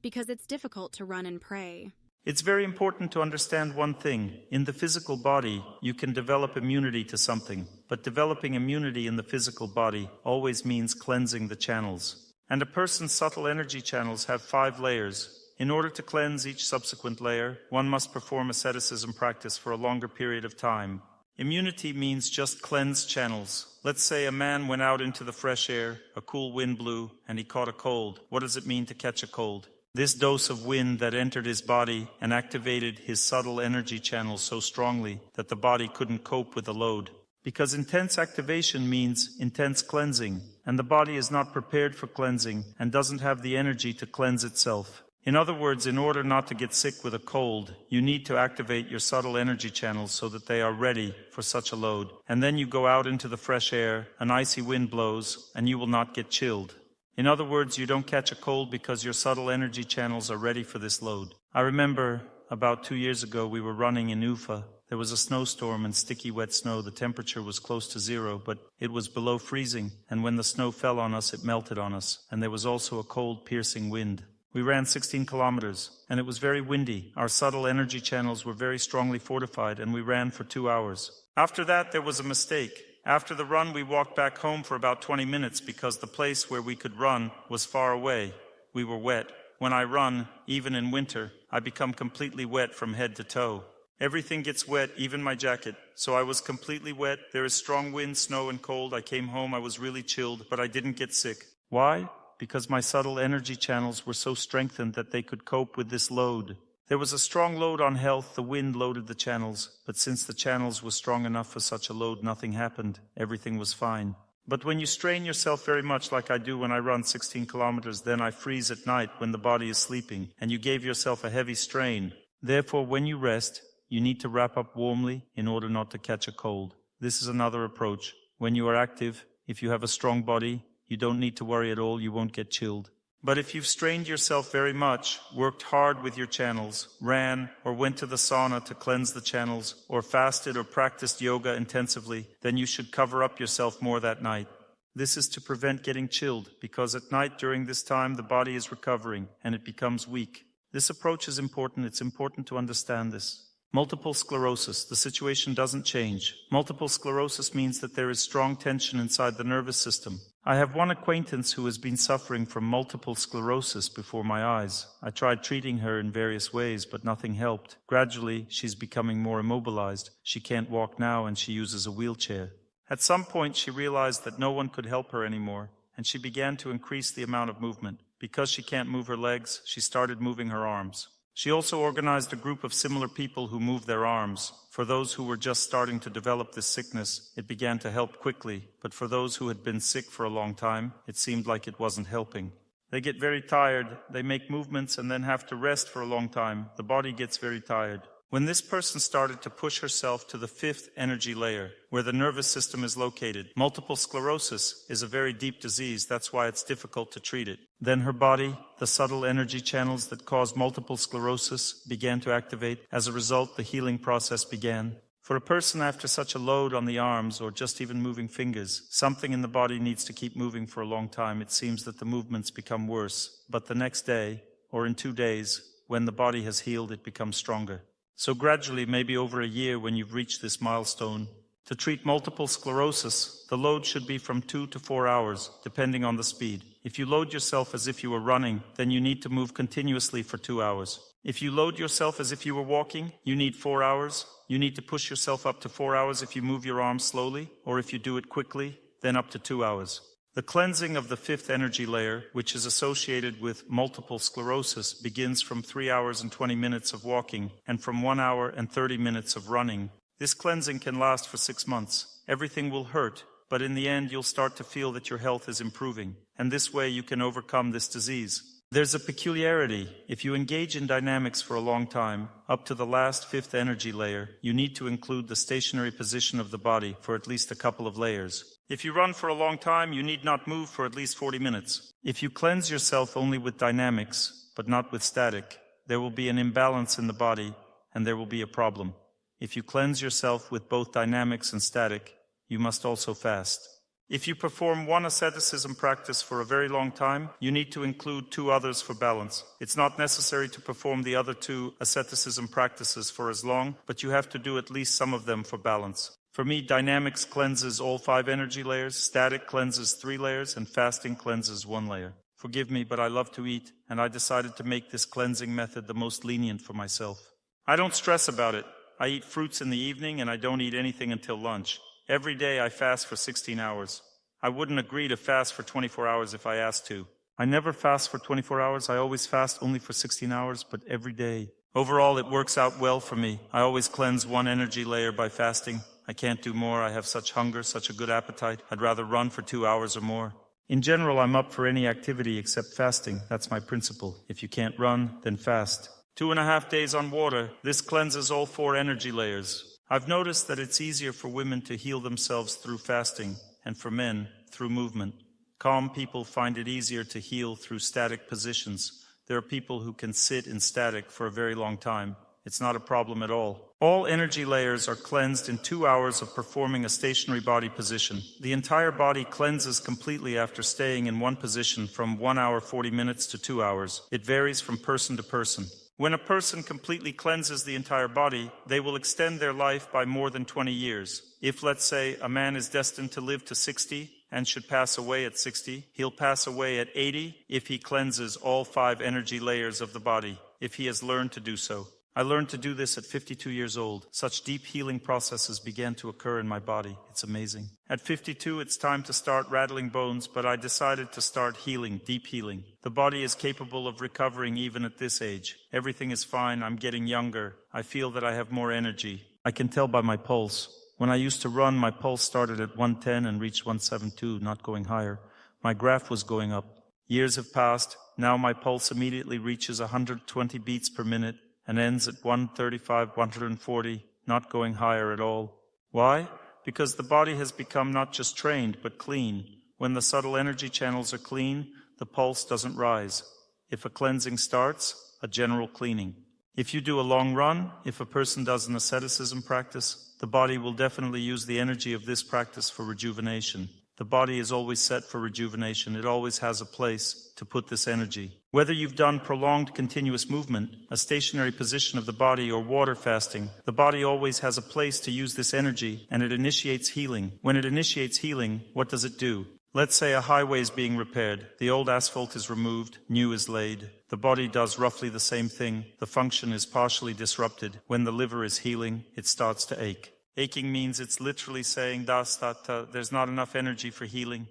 Because it's difficult to run and pray. It's very important to understand one thing. In the physical body, you can develop immunity to something, but developing immunity in the physical body always means cleansing the channels. And a person's subtle energy channels have 5 layers. In order to cleanse each subsequent layer, one must perform asceticism practice for a longer period of time. Immunity means just cleanse channels. Let's say a man went out into the fresh air, a cool wind blew, and he caught a cold. What does it mean to catch a cold? This dose of wind that entered his body and activated his subtle energy channels so strongly that the body couldn't cope with the load. Because intense activation means intense cleansing, and the body is not prepared for cleansing and doesn't have the energy to cleanse itself. In other words, in order not to get sick with a cold, you need to activate your subtle energy channels so that they are ready for such a load. And then you go out into the fresh air, an icy wind blows, and you will not get chilled. In other words, you don't catch a cold because your subtle energy channels are ready for this load. I remember about 2 years ago we were running in Ufa. There was a snowstorm and sticky wet snow. The temperature was close to 0, but it was below freezing, and when the snow fell on us, it melted on us, and there was also a cold, piercing wind. We ran 16 kilometers, and it was very windy. Our subtle energy channels were very strongly fortified, and we ran for 2 hours. After that, there was a mistake. After the run, we walked back home for about 20 minutes because the place where we could run was far away. We were wet. When I run, even in winter, I become completely wet from head to toe. Everything gets wet, even my jacket. So I was completely wet. There is strong wind, snow, and cold. I came home, I was really chilled, but I didn't get sick. Why? Because my subtle energy channels were so strengthened that they could cope with this load. There was a strong load on health. The wind loaded the channels, but since the channels were strong enough for such a load, nothing happened. Everything was fine. But when you strain yourself very much like I do when I run 16 kilometers, then I freeze at night when the body is sleeping, and you gave yourself a heavy strain. Therefore, when you rest, you need to wrap up warmly in order not to catch a cold. This is another approach. When you are active, if you have a strong body, you don't need to worry at all, you won't get chilled. But if you've strained yourself very much, worked hard with your channels, ran or went to the sauna to cleanse the channels, or fasted or practiced yoga intensively, then you should cover up yourself more that night. This is to prevent getting chilled, because at night during this time the body is recovering and it becomes weak. This approach is important. It's important to understand this. Multiple sclerosis. The situation doesn't change. Multiple sclerosis means that there is strong tension inside the nervous system. I have one acquaintance who has been suffering from multiple sclerosis before my eyes. I tried treating her in various ways, but nothing helped. Gradually, she's becoming more immobilized. She can't walk now, and she uses a wheelchair. At some point, she realized that no one could help her anymore, and she began to increase the amount of movement. Because she can't move her legs, she started moving her arms. She also organized a group of similar people who moved their arms. For those who were just starting to develop this sickness, it began to help quickly, but for those who had been sick for a long time, it seemed like it wasn't helping. They get very tired, they make movements and then have to rest for a long time. The body gets very tired. When this person started to push herself to the fifth energy layer, where the nervous system is located, multiple sclerosis is a very deep disease, that's why it's difficult to treat it. Then her body, the subtle energy channels that cause multiple sclerosis, began to activate. As a result, the healing process began. For a person after such a load on the arms or just even moving fingers, something in the body needs to keep moving for a long time. It seems that the movements become worse, but the next day, or in 2 days, when the body has healed, it becomes stronger. So gradually, maybe over a year when you've reached this milestone, to treat multiple sclerosis, the load should be from 2 to 4 hours, depending on the speed. If you load yourself as if you were running, then you need to move continuously for 2 hours. If you load yourself as if you were walking, you need 4 hours. You need to push yourself up to 4 hours if you move your arms slowly, or if you do it quickly, then up to 2 hours. The cleansing of the fifth energy layer, which is associated with multiple sclerosis, begins from 3 hours and 20 minutes of walking and from 1 hour and 30 minutes of running. This cleansing can last for 6 months. Everything will hurt, but in the end you'll start to feel that your health is improving, and this way you can overcome this disease. There's a peculiarity. If you engage in dynamics for a long time, up to the last fifth energy layer, you need to include the stationary position of the body for at least a couple of layers. If you run for a long time, you need not move for at least 40 minutes. If you cleanse yourself only with dynamics, but not with static, there will be an imbalance in the body, and there will be a problem. If you cleanse yourself with both dynamics and static, you must also fast. If you perform one asceticism practice for a very long time, you need to include 2 others for balance. It's not necessary to perform the other 2 asceticism practices for as long, but you have to do at least some of them for balance. For me, dynamics cleanses all 5 energy layers, static cleanses 3 layers, and fasting cleanses 1 layer. Forgive me, but I love to eat, and I decided to make this cleansing method the most lenient for myself. I don't stress about it. I eat fruits in the evening, and I don't eat anything until lunch. Every day I fast for 16 hours. I wouldn't agree to fast for 24 hours if I asked to. I never fast for 24 hours. I always fast only for 16 hours, but every day. Overall, it works out well for me. I always cleanse 1 energy layer by fasting. I can't do more. I have such hunger, such a good appetite. I'd rather run for 2 hours or more. In general, I'm up for any activity except fasting. That's my principle. If you can't run, then fast. 2.5 days on water. This cleanses all 4 energy layers. I've noticed that it's easier for women to heal themselves through fasting, and for men, through movement. Calm people find it easier to heal through static positions. There are people who can sit in static for a very long time. It's not a problem at all. All energy layers are cleansed in 2 hours of performing a stationary body position. The entire body cleanses completely after staying in one position from 1 hour 40 minutes to 2 hours. It varies from person to person. When a person completely cleanses the entire body, they will extend their life by more than 20 years. If, let's say, a man is destined to live to 60 and should pass away at 60, he'll pass away at 80 if he cleanses all 5 energy layers of the body, if he has learned to do so. I learned to do this at 52 years old. Such deep healing processes began to occur in my body. It's amazing. At 52, it's time to start rattling bones, but I decided to start healing, deep healing. The body is capable of recovering even at this age. Everything is fine. I'm getting younger. I feel that I have more energy. I can tell by my pulse. When I used to run, my pulse started at 110 and reached 172, not going higher. My graph was going up. Years have passed. Now my pulse immediately reaches 120 beats per minute and ends at 135, 140, not going higher at all. Why? Because the body has become not just trained, but clean. When the subtle energy channels are clean, the pulse doesn't rise. If a cleansing starts, a general cleaning. If you do a long run, if a person does an asceticism practice, the body will definitely use the energy of this practice for rejuvenation. The body is always set for rejuvenation. It always has a place to put this energy. Whether you've done prolonged continuous movement, a stationary position of the body, or water fasting, the body always has a place to use this energy, and it initiates healing. When it initiates healing, what does it do? Let's say a highway is being repaired. The old asphalt is removed, new is laid. The body does roughly the same thing. The function is partially disrupted. When the liver is healing, it starts to ache. Aching means it's literally saying, there's not enough energy for healing.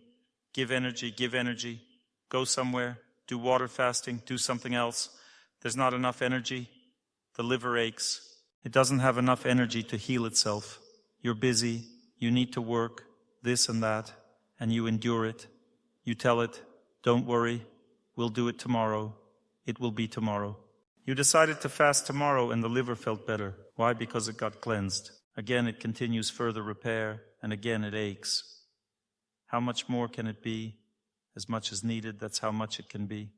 Give energy. Go somewhere, do water fasting, do something else. There's not enough energy. The liver aches. It doesn't have enough energy to heal itself. You're busy, you need to work, this and that, and you endure it. You tell it, don't worry, we'll do it tomorrow. It will be tomorrow. You decided to fast tomorrow and the liver felt better. Why? Because it got cleansed. Again, it continues further repair, and again it aches. How much more can it be? As much as needed, that's how much it can be.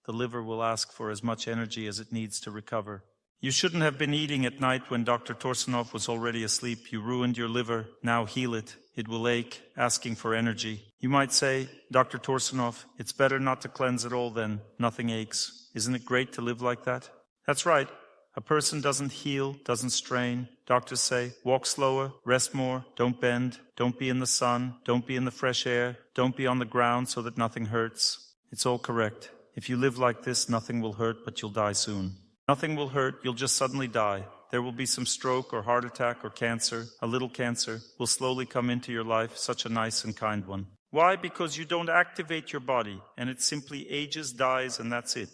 The liver will ask for as much energy as it needs to recover. You shouldn't have been eating at night when Dr. Torsunov was already asleep. You ruined your liver. Now heal it. It will ache, asking for energy. You might say, Dr. Torsunov, it's better not to cleanse at all then. Nothing aches. Isn't it great to live like that? That's right. A person doesn't heal, doesn't strain. Doctors say, walk slower, rest more, don't bend, don't be in the sun, don't be in the fresh air, don't be on the ground so that nothing hurts. It's all correct. If you live like this, nothing will hurt, but you'll die soon. Nothing will hurt, you'll just suddenly die. There will be some stroke or heart attack or cancer. A little cancer will slowly come into your life, such a nice and kind one. Why? Because you don't activate your body, and it simply ages, dies, and that's it.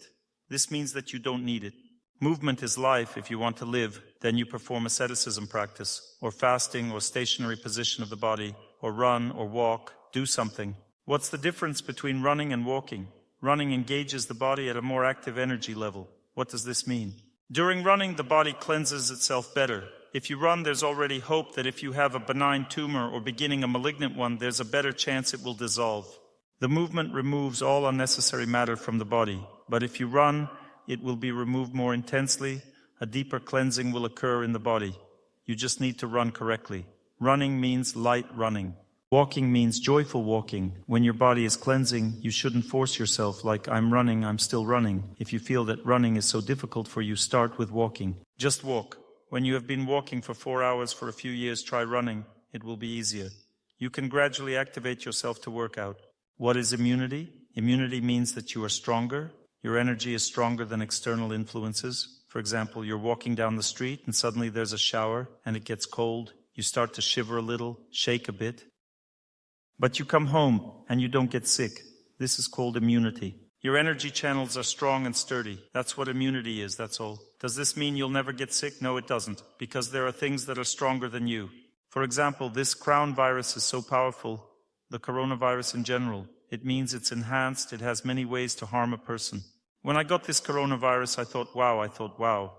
This means that you don't need it. Movement is life. If you want to live, then you perform asceticism practice, or fasting, or stationary position of the body, or run, or walk, do something. What's the difference between running and walking? Running engages the body at a more active energy level. What does this mean? During running, the body cleanses itself better. If you run, there's already hope that if you have a benign tumor or beginning a malignant one, there's a better chance it will dissolve. The movement removes all unnecessary matter from the body. But if you run, it will be removed more intensely. A deeper cleansing will occur in the body. You just need to run correctly. Running means light running. Walking means joyful walking. When your body is cleansing, you shouldn't force yourself like, I'm running, I'm still running. If you feel that running is so difficult for you, start with walking. Just walk. When you have been walking for 4 hours for a few years, try running. It will be easier. You can gradually activate yourself to work out. What is immunity? Immunity means that you are stronger. Your energy is stronger than external influences. For example, you're walking down the street and suddenly there's a shower and it gets cold. You start to shiver a little, shake a bit. But you come home and you don't get sick. This is called immunity. Your energy channels are strong and sturdy. That's what immunity is, that's all. Does this mean you'll never get sick? No, it doesn't, because there are things that are stronger than you. For example, this crown virus is so powerful, the coronavirus in general. It means it's enhanced, it has many ways to harm a person. When I got this coronavirus, I thought, wow,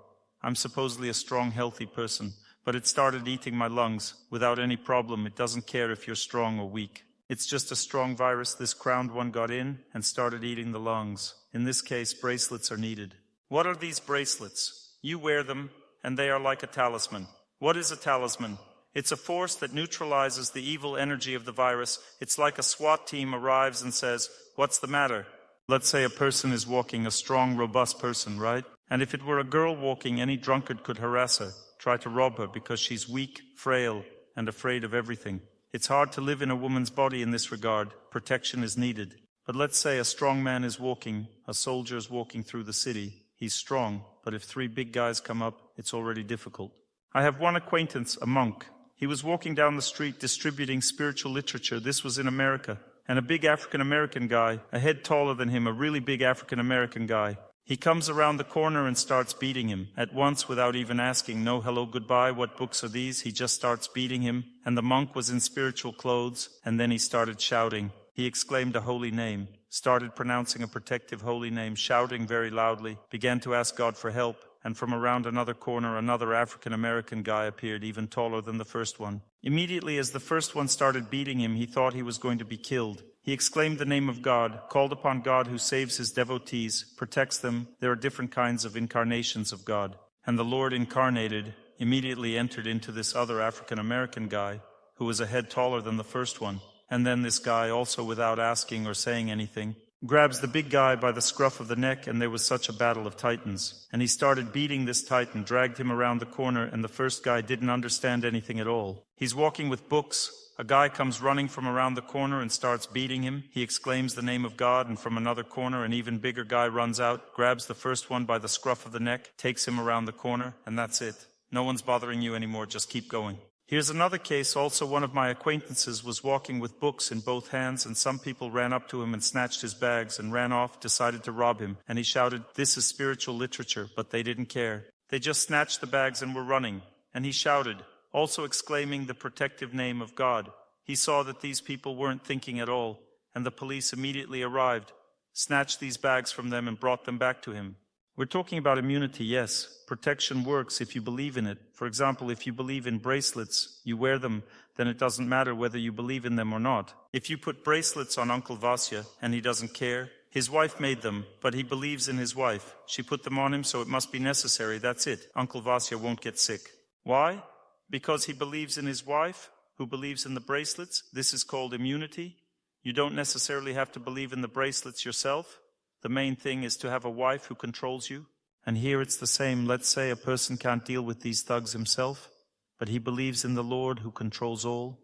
I'm supposedly a strong, healthy person. But it started eating my lungs without any problem. It doesn't care if you're strong or weak. It's just a strong virus. This crowned one got in and started eating the lungs. In this case, bracelets are needed. What are these bracelets? You wear them, and they are like a talisman. What is a talisman? It's a force that neutralizes the evil energy of the virus. It's like a SWAT team arrives and says, what's the matter? Let's say a person is walking, a strong, robust person, right? And if it were a girl walking, any drunkard could harass her, try to rob her because she's weak, frail, and afraid of everything. It's hard to live in a woman's body in this regard. Protection is needed. But let's say a strong man is walking, a soldier is walking through the city. He's strong, but if 3 big guys come up, it's already difficult. I have one acquaintance, a monk. He was walking down the street distributing spiritual literature. This was in America. And a big African-American guy, a head taller than him, a really big African-American guy. He comes around the corner and starts beating him. At once, without even asking, no hello, goodbye, what books are these? He just starts beating him. And the monk was in spiritual clothes. And then he started shouting. He exclaimed a holy name, started pronouncing a protective holy name, shouting very loudly, began to ask God for help. And from around another corner, another African-American guy appeared, even taller than the first one. Immediately as the first one started beating him, he thought he was going to be killed. He exclaimed the name of God, called upon God who saves his devotees, protects them. There are different kinds of incarnations of God. And the Lord incarnated immediately entered into this other African-American guy, who was a head taller than the first one. And then this guy, also without asking or saying anything, grabs the big guy by the scruff of the neck, and there was such a battle of titans. And he started beating this titan, dragged him around the corner, and the first guy didn't understand anything at all. He's walking with books. A guy comes running from around the corner and starts beating him. He exclaims the name of God, and from another corner an even bigger guy runs out, grabs the first one by the scruff of the neck, takes him around the corner, and that's it. No one's bothering you anymore, just keep going. Here's another case. Also, one of my acquaintances was walking with books in both hands, and some people ran up to him and snatched his bags and ran off, decided to rob him. And he shouted, "This is spiritual literature," but they didn't care. They just snatched the bags and were running. And he shouted, also exclaiming the protective name of God. He saw that these people weren't thinking at all, and the police immediately arrived, snatched these bags from them and brought them back to him. We're talking about immunity, yes. Protection works if you believe in it. For example, if you believe in bracelets, you wear them, then it doesn't matter whether you believe in them or not. If you put bracelets on Uncle Vasya and he doesn't care, his wife made them, but he believes in his wife. She put them on him, so it must be necessary. That's it. Uncle Vasya won't get sick. Why? Because he believes in his wife, who believes in the bracelets. This is called immunity. You don't necessarily have to believe in the bracelets yourself. The main thing is to have a wife who controls you. And here it's the same. Let's say a person can't deal with these thugs himself, but he believes in the Lord who controls all,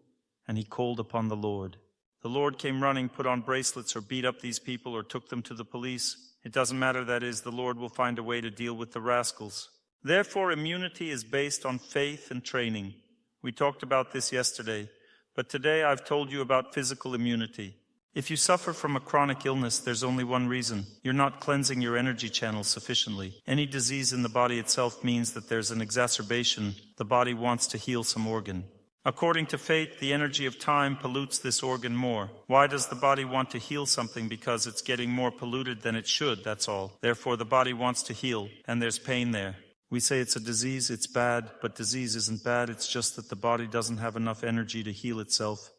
and he called upon the Lord. The Lord came running, put on bracelets, or beat up these people, or took them to the police. It doesn't matter, that is, the Lord will find a way to deal with the rascals. Therefore, immunity is based on faith and training. We talked about this yesterday, but today I've told you about physical immunity. If you suffer from a chronic illness, there's only one reason. You're not cleansing your energy channels sufficiently. Any disease in the body itself means that there's an exacerbation. The body wants to heal some organ. According to fate, the energy of time pollutes this organ more. Why does the body want to heal something? Because it's getting more polluted than it should, that's all. Therefore, the body wants to heal, and there's pain there. We say it's a disease, it's bad, but disease isn't bad. It's just that the body doesn't have enough energy to heal itself.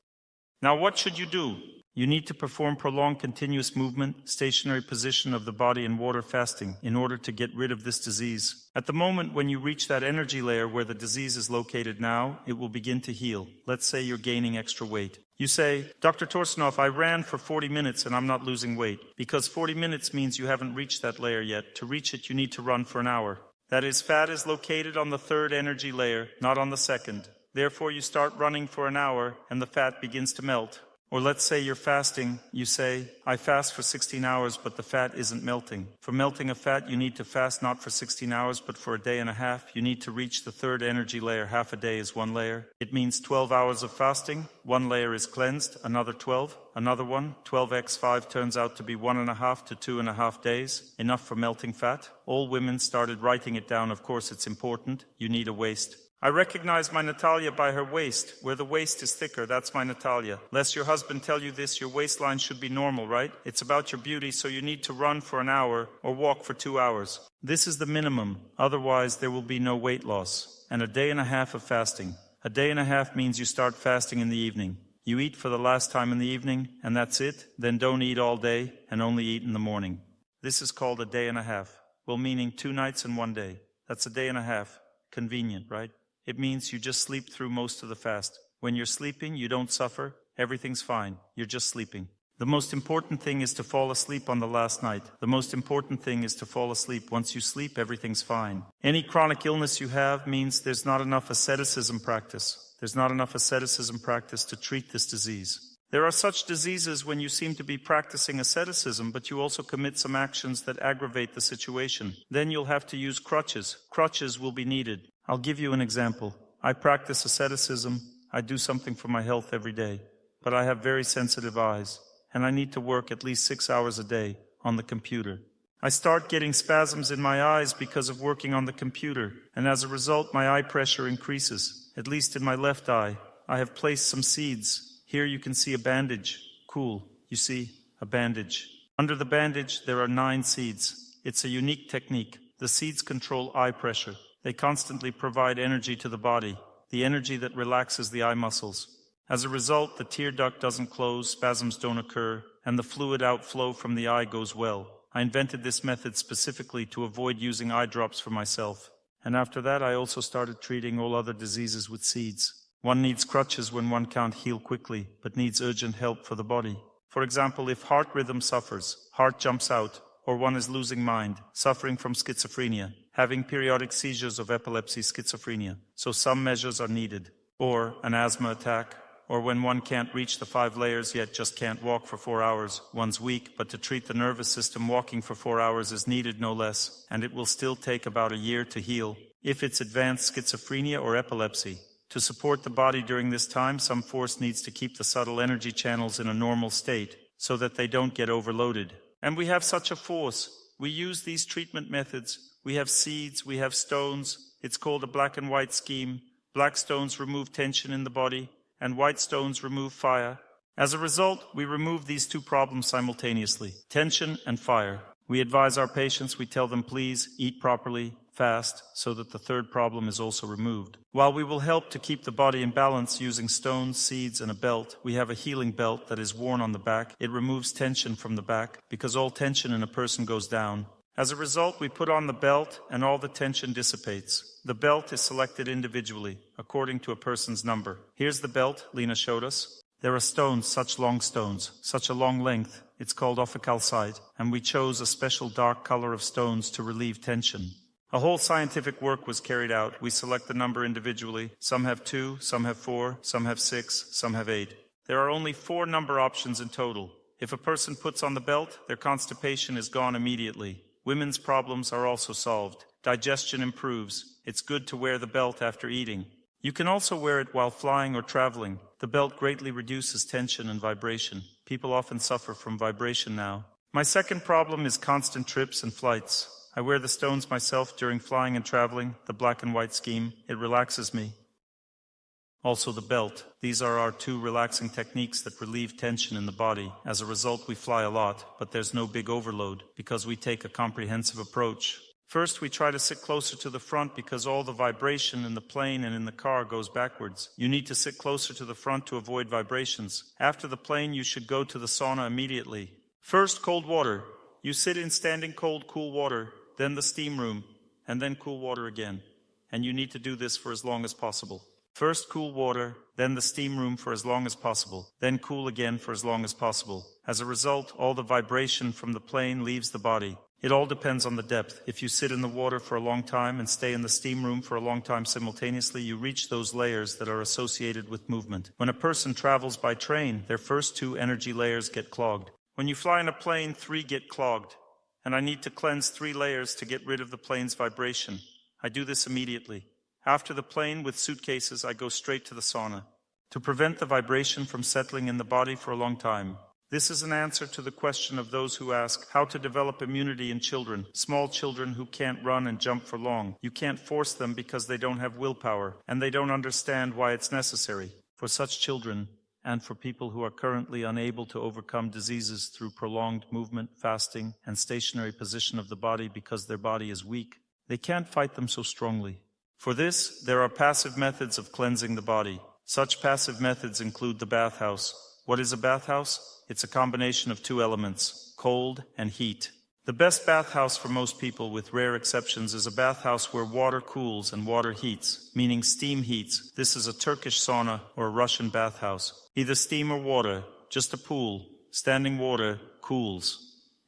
Now, what should you do? You need to perform prolonged continuous movement, stationary position of the body and water fasting in order to get rid of this disease. At the moment when you reach that energy layer where the disease is located now, it will begin to heal. Let's say you're gaining extra weight. You say, Dr. Torsunov, I ran for 40 minutes and I'm not losing weight. Because 40 minutes means you haven't reached that layer yet. To reach it, you need to run for an hour. That is, fat is located on the third energy layer, not on the second. Therefore, you start running for an hour and the fat begins to melt. Or let's say you're fasting. You say, I fast for 16 hours, but the fat isn't melting. For melting a fat, you need to fast not for 16 hours, but for a day and a half. You need to reach the third energy layer. Half a day is one layer. It means 12 hours of fasting. One layer is cleansed, another 12. Another one, 12x5 turns out to be 1.5 to 2.5 days. Enough for melting fat. All women started writing it down. Of course, it's important. You need a waist. I recognize my Natalia by her waist. Where the waist is thicker, that's my Natalia. Lest your husband tell you this, your waistline should be normal, right? It's about your beauty, so you need to run for an hour or walk for 2 hours. This is the minimum. Otherwise, there will be no weight loss. And a day and a half of fasting. A day and a half means you start fasting in the evening. You eat for the last time in the evening, and that's it. Then don't eat all day and only eat in the morning. This is called a day and a half. Well, meaning 2 nights and 1 day. That's a day and a half. Convenient, right? It means you just sleep through most of the fast. When you're sleeping, you don't suffer. Everything's fine. You're just sleeping. The most important thing is to fall asleep on the last night. The most important thing is to fall asleep. Once you sleep, everything's fine. Any chronic illness you have means there's not enough asceticism practice. There's not enough asceticism practice to treat this disease. There are such diseases when you seem to be practicing asceticism, but you also commit some actions that aggravate the situation. Then you'll have to use crutches. Crutches will be needed. I'll give you an example. I practice asceticism. I do something for my health every day. But I have very sensitive eyes, and I need to work at least 6 hours a day on the computer. I start getting spasms in my eyes because of working on the computer, and as a result, my eye pressure increases, at least in my left eye. I have placed some seeds. Here you can see a bandage. Cool. You see, a bandage. Under the bandage, there are 9 seeds. It's a unique technique. The seeds control eye pressure. They constantly provide energy to the body, the energy that relaxes the eye muscles. As a result, the tear duct doesn't close, spasms don't occur, and the fluid outflow from the eye goes well. I invented this method specifically to avoid using eye drops for myself. And after that, I also started treating all other diseases with seeds. One needs crutches when one can't heal quickly, but needs urgent help for the body. For example, if heart rhythm suffers, heart jumps out, or one is losing mind, suffering from schizophrenia, having periodic seizures of epilepsy, schizophrenia. So some measures are needed. Or an asthma attack. Or when one can't reach the 5 layers yet just can't walk for 4 hours. One's weak, but to treat the nervous system, walking for 4 hours is needed no less. And it will still take about a year to heal. If it's advanced schizophrenia or epilepsy. To support the body during this time, some force needs to keep the subtle energy channels in a normal state so that they don't get overloaded. And we have such a force. We use these treatment methods. We have seeds, we have stones. It's called a black and white scheme. Black stones remove tension in the body, and white stones remove fire. As a result, we remove these 2 problems simultaneously, tension and fire. We advise our patients, we tell them please eat properly, fast, so that the third problem is also removed. While we will help to keep the body in balance using stones, seeds, and a belt, we have a healing belt that is worn on the back. It removes tension from the back, because all tension in a person goes down. As a result, we put on the belt and all the tension dissipates. The belt is selected individually, according to a person's number. Here's the belt Lena showed us. There are stones, such long stones, such a long length. It's called ophicalcite, and we chose a special dark color of stones to relieve tension. A whole scientific work was carried out. We select the number individually. Some have 2, some have 4, some have 6, some have 8. There are only 4 number options in total. If a person puts on the belt, their constipation is gone immediately. Women's problems are also solved. Digestion improves. It's good to wear the belt after eating. You can also wear it while flying or traveling. The belt greatly reduces tension and vibration. People often suffer from vibration now. My second problem is constant trips and flights. I wear the stones myself during flying and traveling, the black and white scheme. It relaxes me. Also the belt. These are our 2 relaxing techniques that relieve tension in the body. As a result, we fly a lot, but there's no big overload because we take a comprehensive approach. First, we try to sit closer to the front because all the vibration in the plane and in the car goes backwards. You need to sit closer to the front to avoid vibrations. After the plane, you should go to the sauna immediately. First, cold water. You sit in standing cold, cool water, then the steam room, and then cool water again. And you need to do this for as long as possible. First cool water, then the steam room for as long as possible, then cool again for as long as possible. As a result, all the vibration from the plane leaves the body. It all depends on the depth. If you sit in the water for a long time and stay in the steam room for a long time simultaneously, you reach those layers that are associated with movement. When a person travels by train, their first 2 energy layers get clogged. When you fly in a plane, 3 get clogged. And I need to cleanse 3 layers to get rid of the plane's vibration. I do this immediately. After the plane with suitcases, I go straight to the sauna to prevent the vibration from settling in the body for a long time. This is an answer to the question of those who ask how to develop immunity in children, small children who can't run and jump for long. You can't force them because they don't have willpower, and they don't understand why it's necessary. For such children, and for people who are currently unable to overcome diseases through prolonged movement, fasting, and stationary position of the body because their body is weak, they can't fight them so strongly. For this, there are passive methods of cleansing the body. Such passive methods include the bathhouse. What is a bathhouse? It's a combination of 2 elements, cold and heat. The best bathhouse for most people, with rare exceptions, is a bathhouse where water cools and water heats, meaning steam heats. This is a Turkish sauna or a Russian bathhouse. Either steam or water, just a pool. Standing water cools.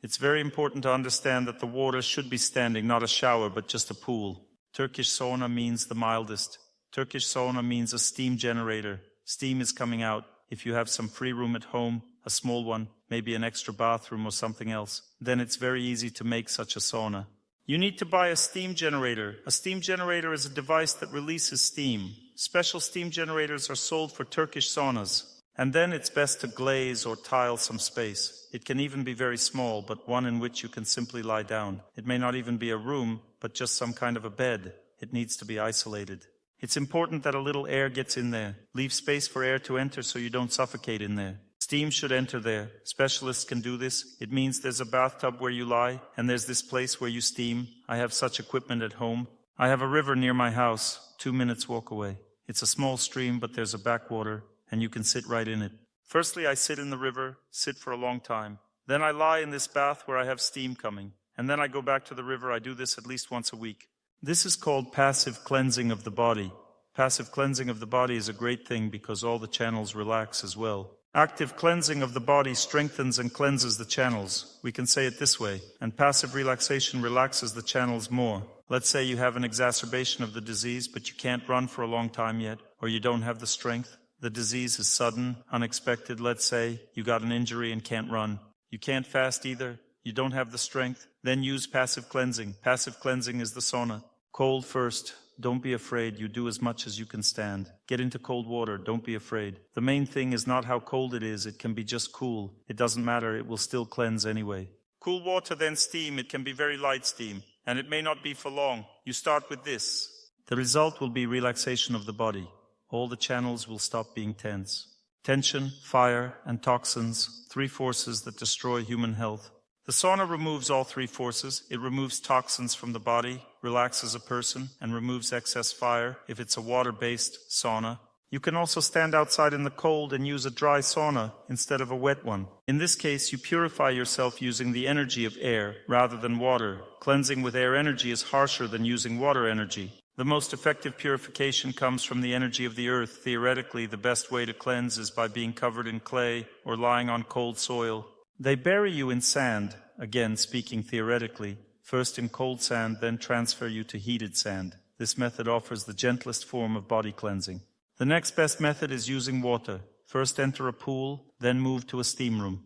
It's very important to understand that the water should be standing, not a shower, but just a pool. Turkish sauna means the mildest. Turkish sauna means a steam generator. Steam is coming out. If you have some free room at home, a small one, maybe an extra bathroom or something else, then it's very easy to make such a sauna. You need to buy a steam generator. A steam generator is a device that releases steam. Special steam generators are sold for Turkish saunas. And then it's best to glaze or tile some space. It can even be very small, but one in which you can simply lie down. It may not even be a room, but just some kind of a bed. It needs to be isolated. It's important that a little air gets in there. Leave space for air to enter so you don't suffocate in there. Steam should enter there. Specialists can do this. It means there's a bathtub where you lie, and there's this place where you steam. I have such equipment at home. I have a river near my house, 2 minutes walk away. It's a small stream, but there's a backwater, and you can sit right in it. Firstly, I sit in the river, sit for a long time. Then I lie in this bath where I have steam coming. And then I go back to the river. I do this at least once a week. This is called passive cleansing of the body. Passive cleansing of the body is a great thing because all the channels relax as well. Active cleansing of the body strengthens and cleanses the channels. We can say it this way. And passive relaxation relaxes the channels more. Let's say you have an exacerbation of the disease, but you can't run for a long time yet, or you don't have the strength. The disease is sudden, unexpected. Let's say you got an injury and can't run. You can't fast either. You don't have the strength. Then use passive cleansing. Passive cleansing is the sauna. Cold first. Don't be afraid. You do as much as you can stand. Get into cold water. Don't be afraid. The main thing is not how cold it is. It can be just cool. It doesn't matter. It will still cleanse anyway. Cool water, then steam. It can be very light steam. And it may not be for long. You start with this. The result will be relaxation of the body. All the channels will stop being tense. Tension, fire, and toxins, 3 forces that destroy human health. The sauna removes all three forces. It removes toxins from the body, relaxes a person, and removes excess fire if it's a water-based sauna. You can also stand outside in the cold and use a dry sauna instead of a wet one. In this case, you purify yourself using the energy of air rather than water. Cleansing with air energy is harsher than using water energy. The most effective purification comes from the energy of the earth. Theoretically, the best way to cleanse is by being covered in clay or lying on cold soil. They bury you in sand, again speaking theoretically, first in cold sand, then transfer you to heated sand. This method offers the gentlest form of body cleansing. The next best method is using water. First enter a pool, then move to a steam room.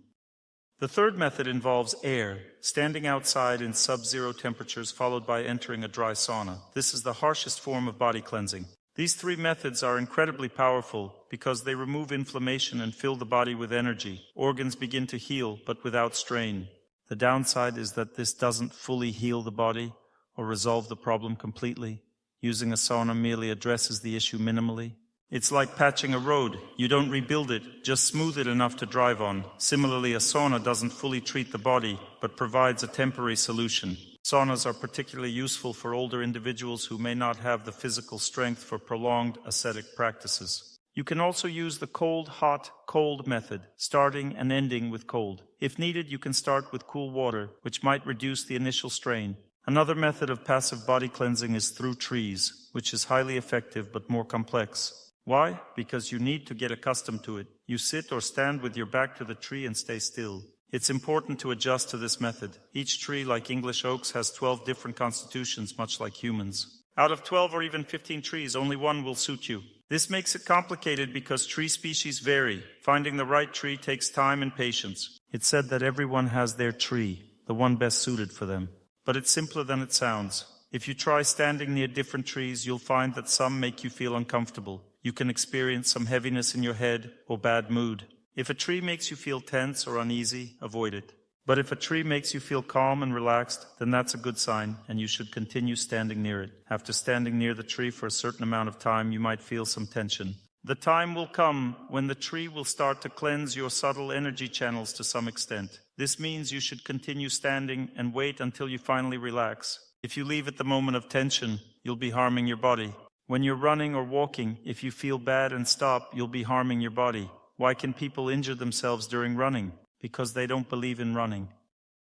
The third method involves air, standing outside in sub-zero temperatures followed by entering a dry sauna. This is the harshest form of body cleansing. These three methods are incredibly powerful because they remove inflammation and fill the body with energy. Organs begin to heal, but without strain. The downside is that this doesn't fully heal the body or resolve the problem completely. Using a sauna merely addresses the issue minimally. It's like patching a road. You don't rebuild it, just smooth it enough to drive on. Similarly, a sauna doesn't fully treat the body, but provides a temporary solution. Saunas are particularly useful for older individuals who may not have the physical strength for prolonged ascetic practices. You can also use the cold, hot, cold method, starting and ending with cold. If needed, you can start with cool water, which might reduce the initial strain. Another method of passive body cleansing is through trees, which is highly effective but more complex. Why? Because you need to get accustomed to it. You sit or stand with your back to the tree and stay still. It's important to adjust to this method. Each tree, like English oaks, has 12 different constitutions, much like humans. Out of 12 or even 15 trees, only one will suit you. This makes it complicated because tree species vary. Finding the right tree takes time and patience. It's said that everyone has their tree, the one best suited for them. But it's simpler than it sounds. If you try standing near different trees, you'll find that some make you feel uncomfortable. You can experience some heaviness in your head or bad mood. If a tree makes you feel tense or uneasy, avoid it. But if a tree makes you feel calm and relaxed, then that's a good sign, and you should continue standing near it. After standing near the tree for a certain amount of time, you might feel some tension. The time will come when the tree will start to cleanse your subtle energy channels to some extent. This means you should continue standing and wait until you finally relax. If you leave at the moment of tension, you'll be harming your body. When you're running or walking, if you feel bad and stop, you'll be harming your body. Why can people injure themselves during running? Because they don't believe in running.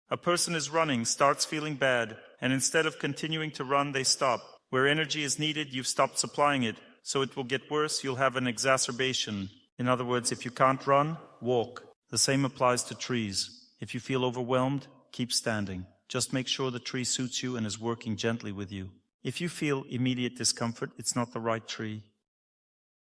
A person is running, starts feeling bad, and instead of continuing to run, they stop. Where energy is needed, you've stopped supplying it, so it will get worse, you'll have an exacerbation. In other words, if you can't run, walk. The same applies to trees. If you feel overwhelmed, keep standing. Just make sure the tree suits you and is working gently with you. If you feel immediate discomfort, it's not the right tree.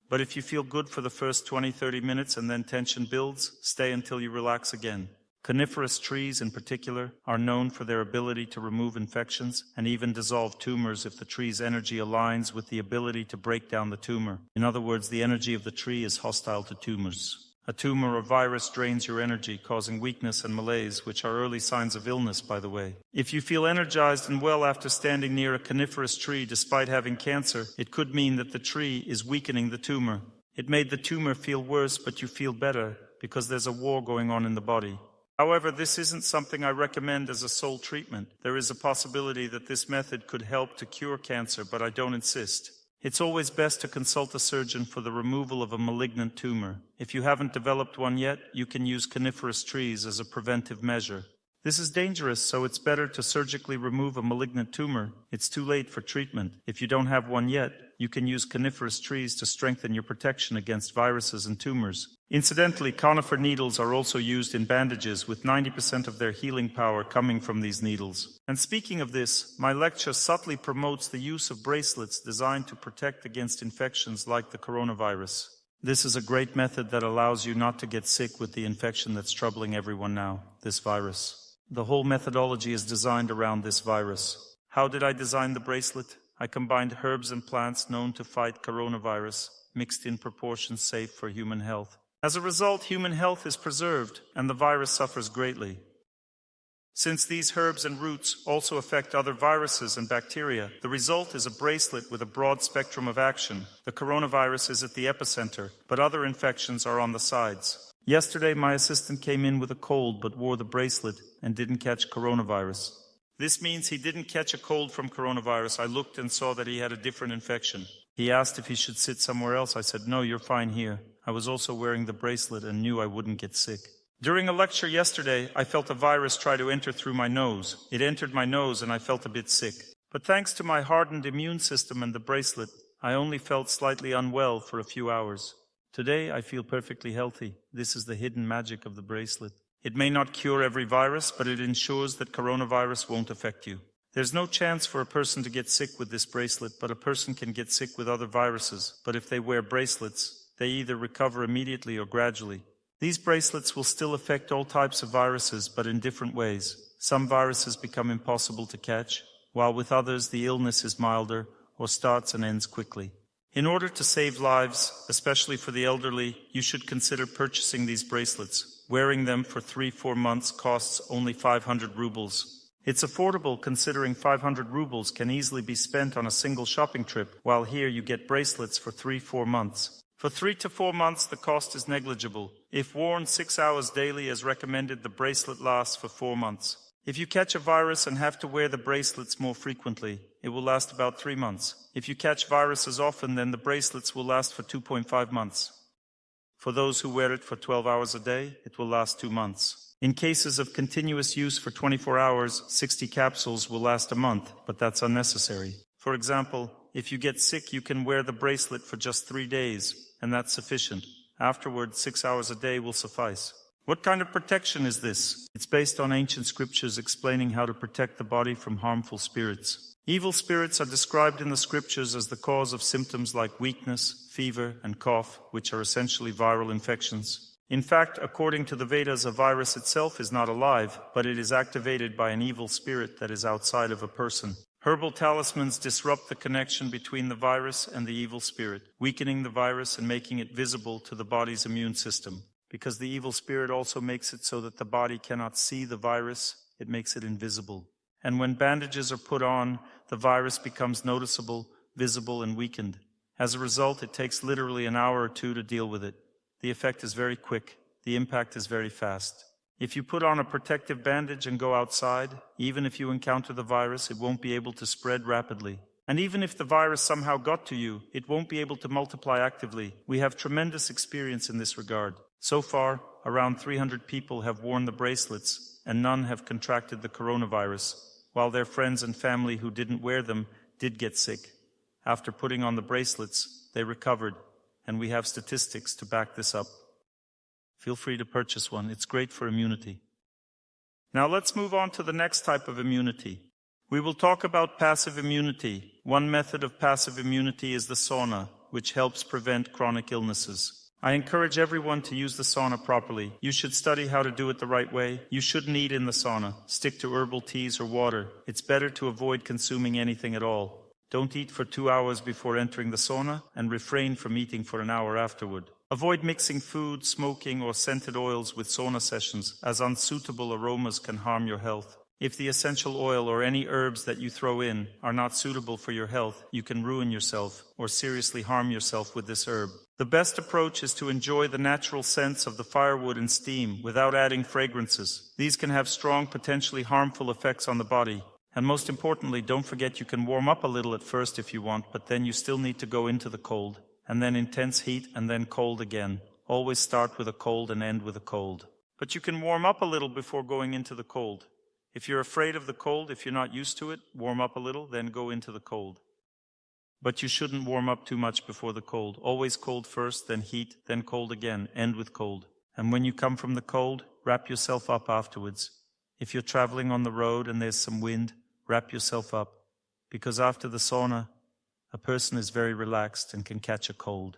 But if you feel good for the first 20-30 minutes and then tension builds, stay until you relax again. Coniferous trees, in particular, are known for their ability to remove infections and even dissolve tumors if the tree's energy aligns with the ability to break down the tumor. In other words, the energy of the tree is hostile to tumors. A tumor or virus drains your energy, causing weakness and malaise, which are early signs of illness, by the way. If you feel energized and well after standing near a coniferous tree despite having cancer, it could mean that the tree is weakening the tumor. It made the tumor feel worse, but you feel better because there's a war going on in the body. However, this isn't something I recommend as a sole treatment. There is a possibility that this method could help to cure cancer, but I don't insist. It's always best to consult a surgeon for the removal of a malignant tumor. If you haven't developed one yet, you can use coniferous trees as a preventive measure. This is dangerous, so it's better to surgically remove a malignant tumor. It's too late for treatment. If you don't have one yet, you can use coniferous trees to strengthen your protection against viruses and tumors. Incidentally, conifer needles are also used in bandages, with 90% of their healing power coming from these needles. And speaking of this, my lecture subtly promotes the use of bracelets designed to protect against infections like the coronavirus. This is a great method that allows you not to get sick with the infection that's troubling everyone now, this virus. The whole methodology is designed around this virus. How did I design the bracelet? I combined herbs and plants known to fight coronavirus, mixed in proportions safe for human health. As a result, human health is preserved, and the virus suffers greatly. Since these herbs and roots also affect other viruses and bacteria, the result is a bracelet with a broad spectrum of action. The coronavirus is at the epicenter, but other infections are on the sides. Yesterday, my assistant came in with a cold but wore the bracelet and didn't catch coronavirus. This means he didn't catch a cold from coronavirus. I looked and saw that he had a different infection. He asked if he should sit somewhere else. I said, no, you're fine here. I was also wearing the bracelet and knew I wouldn't get sick. During a lecture yesterday, I felt a virus try to enter through my nose. It entered my nose and I felt a bit sick. But thanks to my hardened immune system and the bracelet, I only felt slightly unwell for a few hours. Today, I feel perfectly healthy. This is the hidden magic of the bracelet. It may not cure every virus, but it ensures that coronavirus won't affect you. There's no chance for a person to get sick with this bracelet, but a person can get sick with other viruses. But if they wear bracelets, they either recover immediately or gradually. These bracelets will still affect all types of viruses, but in different ways. Some viruses become impossible to catch, while with others the illness is milder or starts and ends quickly. In order to save lives, especially for the elderly, you should consider purchasing these bracelets. Wearing them for 3-4 months costs only 500 rubles. It's affordable considering 500 rubles can easily be spent on a single shopping trip, while here you get bracelets for 3-4 months. For 3 to 4 months, the cost is negligible. If worn 6 hours daily as recommended, the bracelet lasts for 4 months. If you catch a virus and have to wear the bracelets more frequently, it will last about 3 months. If you catch viruses often, then the bracelets will last for 2.5 months. For those who wear it for 12 hours a day, it will last 2 months. In cases of continuous use for 24 hours, 60 capsules will last a month, but that's unnecessary. For example, if you get sick, you can wear the bracelet for just 3 days, and that's sufficient. Afterward, 6 hours a day will suffice. What kind of protection is this? It's based on ancient scriptures explaining how to protect the body from harmful spirits. Evil spirits are described in the scriptures as the cause of symptoms like weakness, fever, and cough, which are essentially viral infections. In fact, according to the Vedas, a virus itself is not alive, but it is activated by an evil spirit that is outside of a person. Herbal talismans disrupt the connection between the virus and the evil spirit, weakening the virus and making it visible to the body's immune system. Because the evil spirit also makes it so that the body cannot see the virus, it makes it invisible. And when bandages are put on, the virus becomes noticeable, visible, and weakened. As a result, it takes literally an hour or 2 to deal with it. The effect is very quick. The impact is very fast. If you put on a protective bandage and go outside, even if you encounter the virus, it won't be able to spread rapidly. And even if the virus somehow got to you, it won't be able to multiply actively. We have tremendous experience in this regard. So far, around 300 people have worn the bracelets, and none have contracted the coronavirus, while their friends and family who didn't wear them did get sick. After putting on the bracelets, they recovered, and we have statistics to back this up. Feel free to purchase one. It's great for immunity. Now let's move on to the next type of immunity. We will talk about passive immunity. One method of passive immunity is the sauna, which helps prevent chronic illnesses. I encourage everyone to use the sauna properly. You should study how to do it the right way. You shouldn't eat in the sauna. Stick to herbal teas or water. It's better to avoid consuming anything at all. Don't eat for 2 hours before entering the sauna and refrain from eating for an hour afterward. Avoid mixing food, smoking, or scented oils with sauna sessions, as unsuitable aromas can harm your health. If the essential oil or any herbs that you throw in are not suitable for your health, you can ruin yourself or seriously harm yourself with this herb. The best approach is to enjoy the natural scents of the firewood and steam without adding fragrances. These can have strong, potentially harmful effects on the body. And most importantly, don't forget you can warm up a little at first if you want, but then you still need to go into the cold, and then intense heat, and then cold again. Always start with a cold and end with a cold. But you can warm up a little before going into the cold. If you're afraid of the cold, if you're not used to it, warm up a little, then go into the cold. But you shouldn't warm up too much before the cold. Always cold first, then heat, then cold again, end with cold. And when you come from the cold, wrap yourself up afterwards. If you're traveling on the road and there's some wind, wrap yourself up. Because after the sauna, a person is very relaxed and can catch a cold.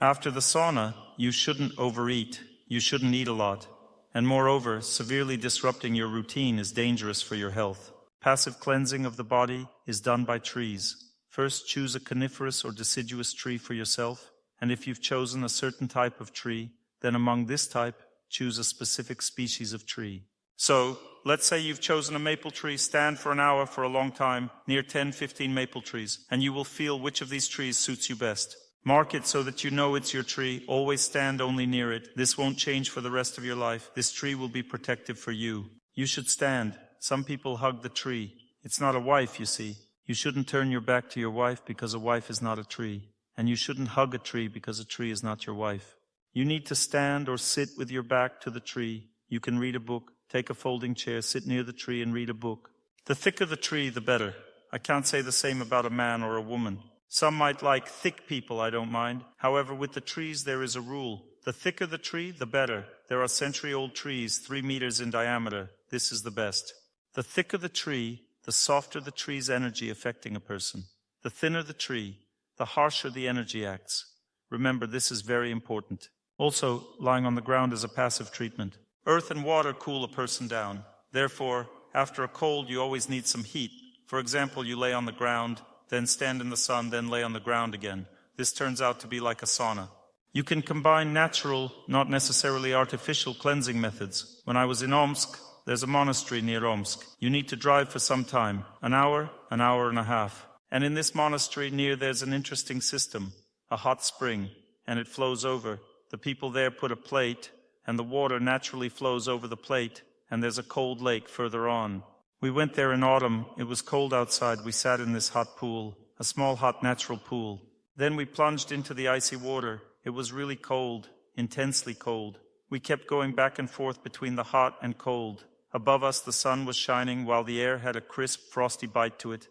After the sauna, you shouldn't overeat. You shouldn't eat a lot. And moreover, severely disrupting your routine is dangerous for your health. Passive cleansing of the body is done by trees. First, choose a coniferous or deciduous tree for yourself, and if you've chosen a certain type of tree, then among this type, choose a specific species of tree. So, let's say you've chosen a maple tree, stand for an hour for a long time, near 10-15 maple trees, and you will feel which of these trees suits you best. Mark it so that you know it's your tree. Always stand only near it. This won't change for the rest of your life. This tree will be protective for you. You should stand. Some people hug the tree. It's not a wife, you see. You shouldn't turn your back to your wife because a wife is not a tree. And you shouldn't hug a tree because a tree is not your wife. You need to stand or sit with your back to the tree. You can read a book, take a folding chair, sit near the tree and read a book. The thicker the tree, the better. I can't say the same about a man or a woman. Some might like thick people, I don't mind. However, with the trees there is a rule. The thicker the tree, the better. There are century-old trees, 3 meters in diameter. This is the best. The thicker the tree, the softer the tree's energy affecting a person. The thinner the tree, the harsher the energy acts. Remember, this is very important. Also, lying on the ground is a passive treatment. Earth and water cool a person down. Therefore, after a cold, you always need some heat. For example, you lay on the ground, then stand in the sun, then lay on the ground again. This turns out to be like a sauna. You can combine natural, not necessarily artificial cleansing methods. When I was in Omsk, there's a monastery near Omsk. You need to drive for some time, an hour and a half. And in this monastery near there's an interesting system, a hot spring, and it flows over. The people there put a plate, and the water naturally flows over the plate, and there's a cold lake further on. We went there in autumn. It was cold outside. We sat in this hot pool, a small hot natural pool. Then we plunged into the icy water. It was really cold, intensely cold. We kept going back and forth between the hot and cold. Above us the sun was shining while the air had a crisp, frosty bite to it.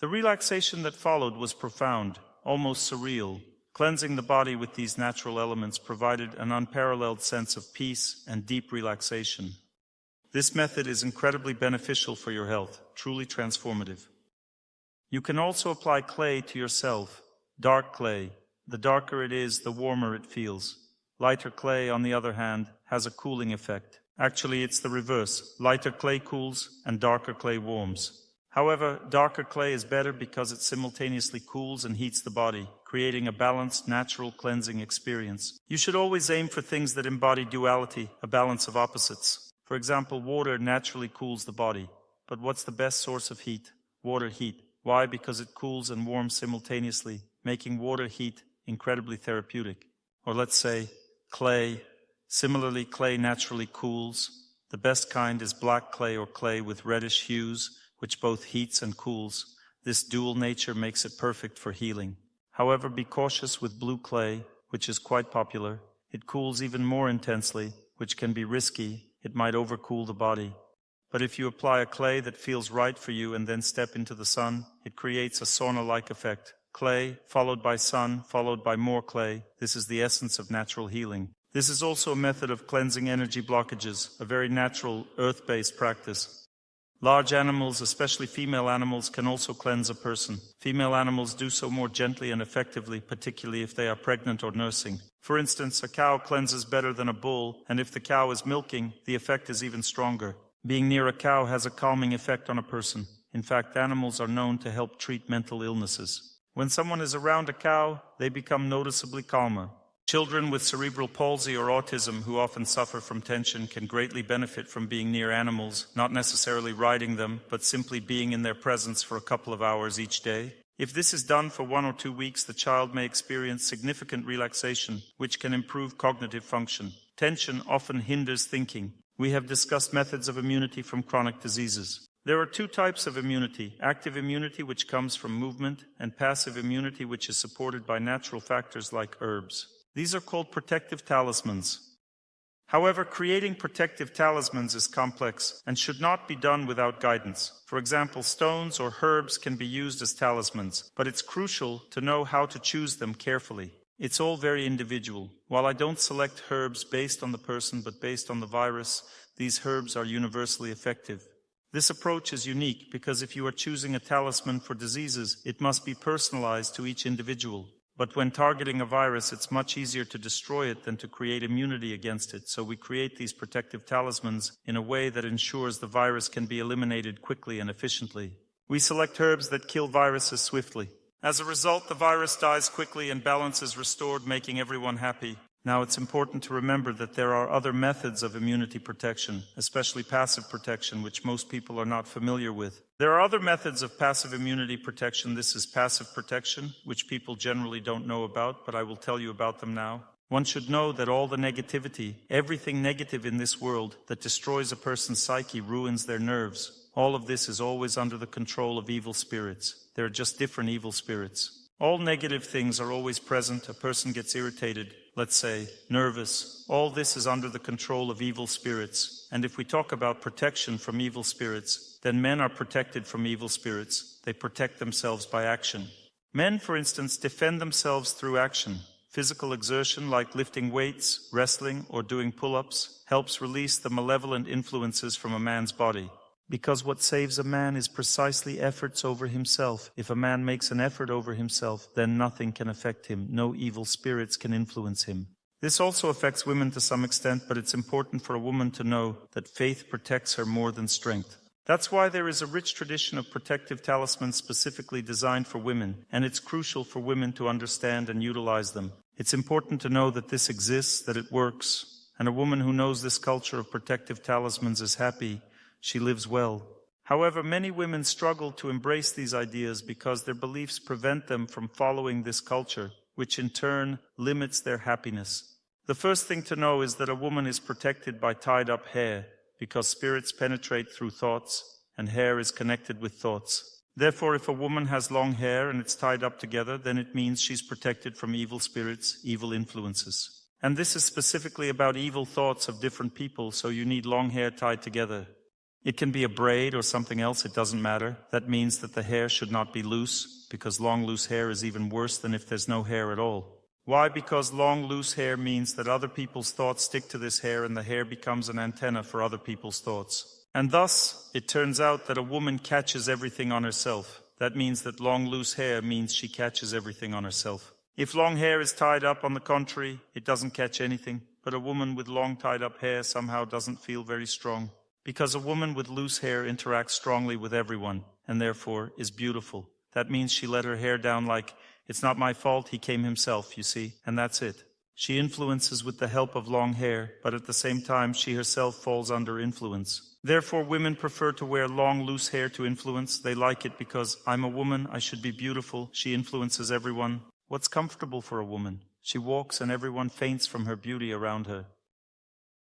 The relaxation that followed was profound, almost surreal. Cleansing the body with these natural elements provided an unparalleled sense of peace and deep relaxation. This method is incredibly beneficial for your health, truly transformative. You can also apply clay to yourself, dark clay. The darker it is, the warmer it feels. Lighter clay, on the other hand, has a cooling effect. Actually, it's the reverse. Lighter clay cools and darker clay warms. However, darker clay is better because it simultaneously cools and heats the body, creating a balanced, natural cleansing experience. You should always aim for things that embody duality, a balance of opposites. For example, water naturally cools the body. But what's the best source of heat? Water heat. Why? Because it cools and warms simultaneously, making water heat incredibly therapeutic. Or let's say, clay. Similarly, clay naturally cools. The best kind is black clay or clay with reddish hues, which both heats and cools. This dual nature makes it perfect for healing. However, be cautious with blue clay, which is quite popular. It cools even more intensely, which can be risky. It might overcool the body. But if you apply a clay that feels right for you and then step into the sun, it creates a sauna-like effect. Clay, followed by sun, followed by more clay. This is the essence of natural healing. This is also a method of cleansing energy blockages, a very natural, earth-based practice. Large animals, especially female animals, can also cleanse a person. Female animals do so more gently and effectively, particularly if they are pregnant or nursing. For instance, a cow cleanses better than a bull, and if the cow is milking, the effect is even stronger. Being near a cow has a calming effect on a person. In fact, animals are known to help treat mental illnesses. When someone is around a cow, they become noticeably calmer. Children with cerebral palsy or autism who often suffer from tension can greatly benefit from being near animals, not necessarily riding them, but simply being in their presence for a couple of hours each day. If this is done for 1 or 2 weeks, the child may experience significant relaxation, which can improve cognitive function. Tension often hinders thinking. We have discussed methods of immunity from chronic diseases. There are 2 types of immunity: active immunity, which comes from movement, and passive immunity, which is supported by natural factors like herbs. These are called protective talismans. However, creating protective talismans is complex and should not be done without guidance. For example, stones or herbs can be used as talismans, but it's crucial to know how to choose them carefully. It's all very individual. While I don't select herbs based on the person but based on the virus, these herbs are universally effective. This approach is unique because if you are choosing a talisman for diseases, it must be personalized to each individual. But when targeting a virus, it's much easier to destroy it than to create immunity against it. So we create these protective talismans in a way that ensures the virus can be eliminated quickly and efficiently. We select herbs that kill viruses swiftly. As a result, the virus dies quickly and balance is restored, making everyone happy. Now, it's important to remember that there are other methods of immunity protection, especially passive protection, which most people are not familiar with. There are other methods of passive immunity protection. This is passive protection, which people generally don't know about, but I will tell you about them now. One should know that all the negativity, everything negative in this world that destroys a person's psyche, ruins their nerves. All of this is always under the control of evil spirits. There are just different evil spirits. All negative things are always present. A person gets irritated, let's say, nervous. All this is under the control of evil spirits. And if we talk about protection from evil spirits, then men are protected from evil spirits. They protect themselves by action. Men, for instance, defend themselves through action. Physical exertion like lifting weights, wrestling, or doing pull-ups helps release the malevolent influences from a man's body. Because what saves a man is precisely efforts over himself. If a man makes an effort over himself, then nothing can affect him. No evil spirits can influence him. This also affects women to some extent, but it's important for a woman to know that faith protects her more than strength. That's why there is a rich tradition of protective talismans specifically designed for women, and it's crucial for women to understand and utilize them. It's important to know that this exists, that it works, and a woman who knows this culture of protective talismans is happy. She lives well. However, many women struggle to embrace these ideas because their beliefs prevent them from following this culture, which in turn limits their happiness. The first thing to know is that a woman is protected by tied-up hair, because spirits penetrate through thoughts, and hair is connected with thoughts. Therefore, if a woman has long hair and it's tied up together, then it means she's protected from evil spirits, evil influences. And this is specifically about evil thoughts of different people, so you need long hair tied together. It can be a braid or something else, it doesn't matter. That means that the hair should not be loose, because long loose hair is even worse than if there's no hair at all. Why? Because long loose hair means that other people's thoughts stick to this hair and the hair becomes an antenna for other people's thoughts. And thus, it turns out that a woman catches everything on herself. That means that long loose hair means she catches everything on herself. If long hair is tied up, on the contrary, it doesn't catch anything. But a woman with long tied up hair somehow doesn't feel very strong. Because a woman with loose hair interacts strongly with everyone, and therefore is beautiful. That means she let her hair down like, it's not my fault, he came himself, you see, and that's it. She influences with the help of long hair, but at the same time she herself falls under influence. Therefore women prefer to wear long loose hair to influence. They like it because, I'm a woman, I should be beautiful, she influences everyone. What's comfortable for a woman? She walks and everyone faints from her beauty around her.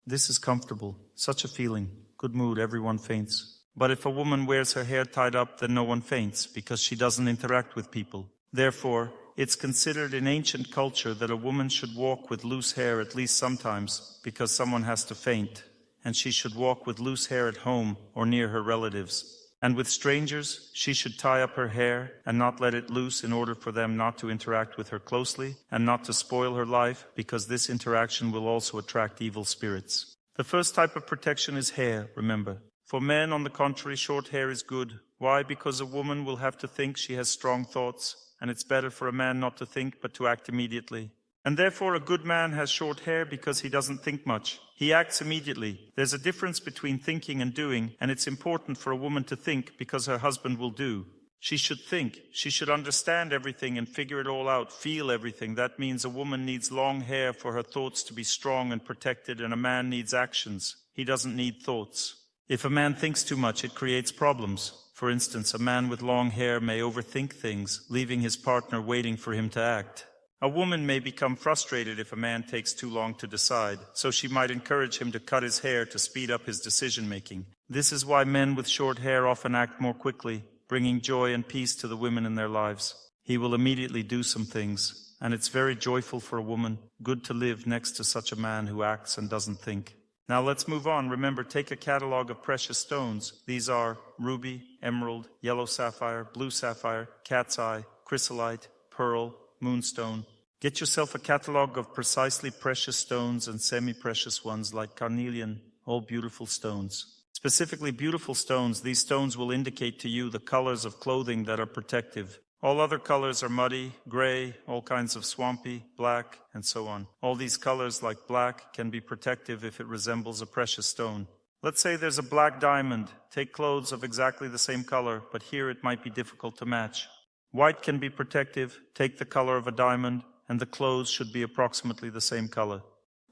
This is comfortable, such a feeling. Good mood, everyone faints. But if a woman wears her hair tied up, then no one faints, because she doesn't interact with people. Therefore, it's considered in ancient culture that a woman should walk with loose hair at least sometimes, because someone has to faint, and she should walk with loose hair at home or near her relatives. And with strangers, she should tie up her hair and not let it loose in order for them not to interact with her closely and not to spoil her life, because this interaction will also attract evil spirits. The first type of protection is hair, remember. For men, on the contrary, short hair is good. Why? Because a woman will have to think she has strong thoughts, and it's better for a man not to think but to act immediately. And therefore a good man has short hair because he doesn't think much. He acts immediately. There's a difference between thinking and doing, and it's important for a woman to think because her husband will do. She should think. She should understand everything and figure it all out, feel everything. That means a woman needs long hair for her thoughts to be strong and protected, and a man needs actions. He doesn't need thoughts. If a man thinks too much, it creates problems. For instance, a man with long hair may overthink things, leaving his partner waiting for him to act. A woman may become frustrated if a man takes too long to decide, so she might encourage him to cut his hair to speed up his decision-making. This is why men with short hair often act more quickly, bringing joy and peace to the women in their lives. He will immediately do some things, and it's very joyful for a woman, good to live next to such a man who acts and doesn't think. Now let's move on. Remember, take a catalog of precious stones. These are ruby, emerald, yellow sapphire, blue sapphire, cat's eye, chrysolite, pearl, moonstone. Get yourself a catalog of precisely precious stones and semi-precious ones like carnelian, all beautiful stones. Specifically beautiful stones, these stones will indicate to you the colors of clothing that are protective. All other colors are muddy, gray, all kinds of swampy, black, and so on. All these colors, like black, can be protective if it resembles a precious stone. Let's say there's a black diamond. Take clothes of exactly the same color, but here it might be difficult to match. White can be protective. Take the color of a diamond, and the clothes should be approximately the same color.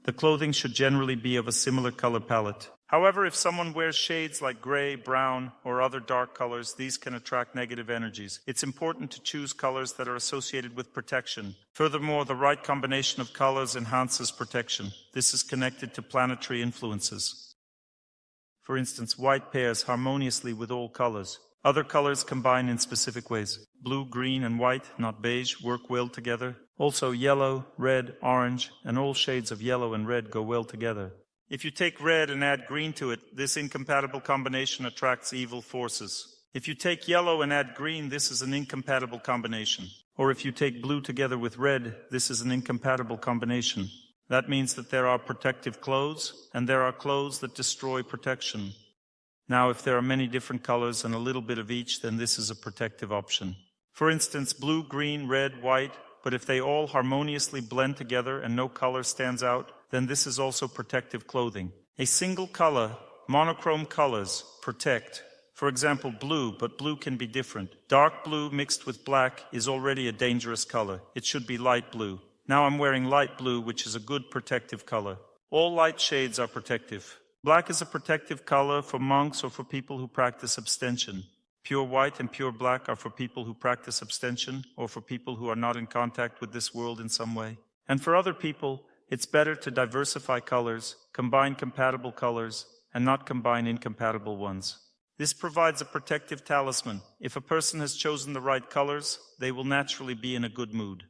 The clothing should generally be of a similar color palette. However, if someone wears shades like gray, brown, or other dark colors, these can attract negative energies. It's important to choose colors that are associated with protection. Furthermore, the right combination of colors enhances protection. This is connected to planetary influences. For instance, white pairs harmoniously with all colors. Other colors combine in specific ways. Blue, green, and white, not beige, work well together. Also, yellow, red, orange, and all shades of yellow and red go well together. If you take red and add green to it, this incompatible combination attracts evil forces. If you take yellow and add green, this is an incompatible combination. Or if you take blue together with red, this is an incompatible combination. That means that there are protective clothes, and there are clothes that destroy protection. Now, if there are many different colors and a little bit of each, then this is a protective option. For instance, blue, green, red, white, but if they all harmoniously blend together and no color stands out, then this is also protective clothing. A single color, monochrome colors, protect. For example, blue, but blue can be different. Dark blue mixed with black is already a dangerous color. It should be light blue. Now I'm wearing light blue, which is a good protective color. All light shades are protective. Black is a protective color for monks or for people who practice abstention. Pure white and pure black are for people who practice abstention or for people who are not in contact with this world in some way. And for other people, it's better to diversify colors, combine compatible colors, and not combine incompatible ones. This provides a protective talisman. If a person has chosen the right colors, they will naturally be in a good mood.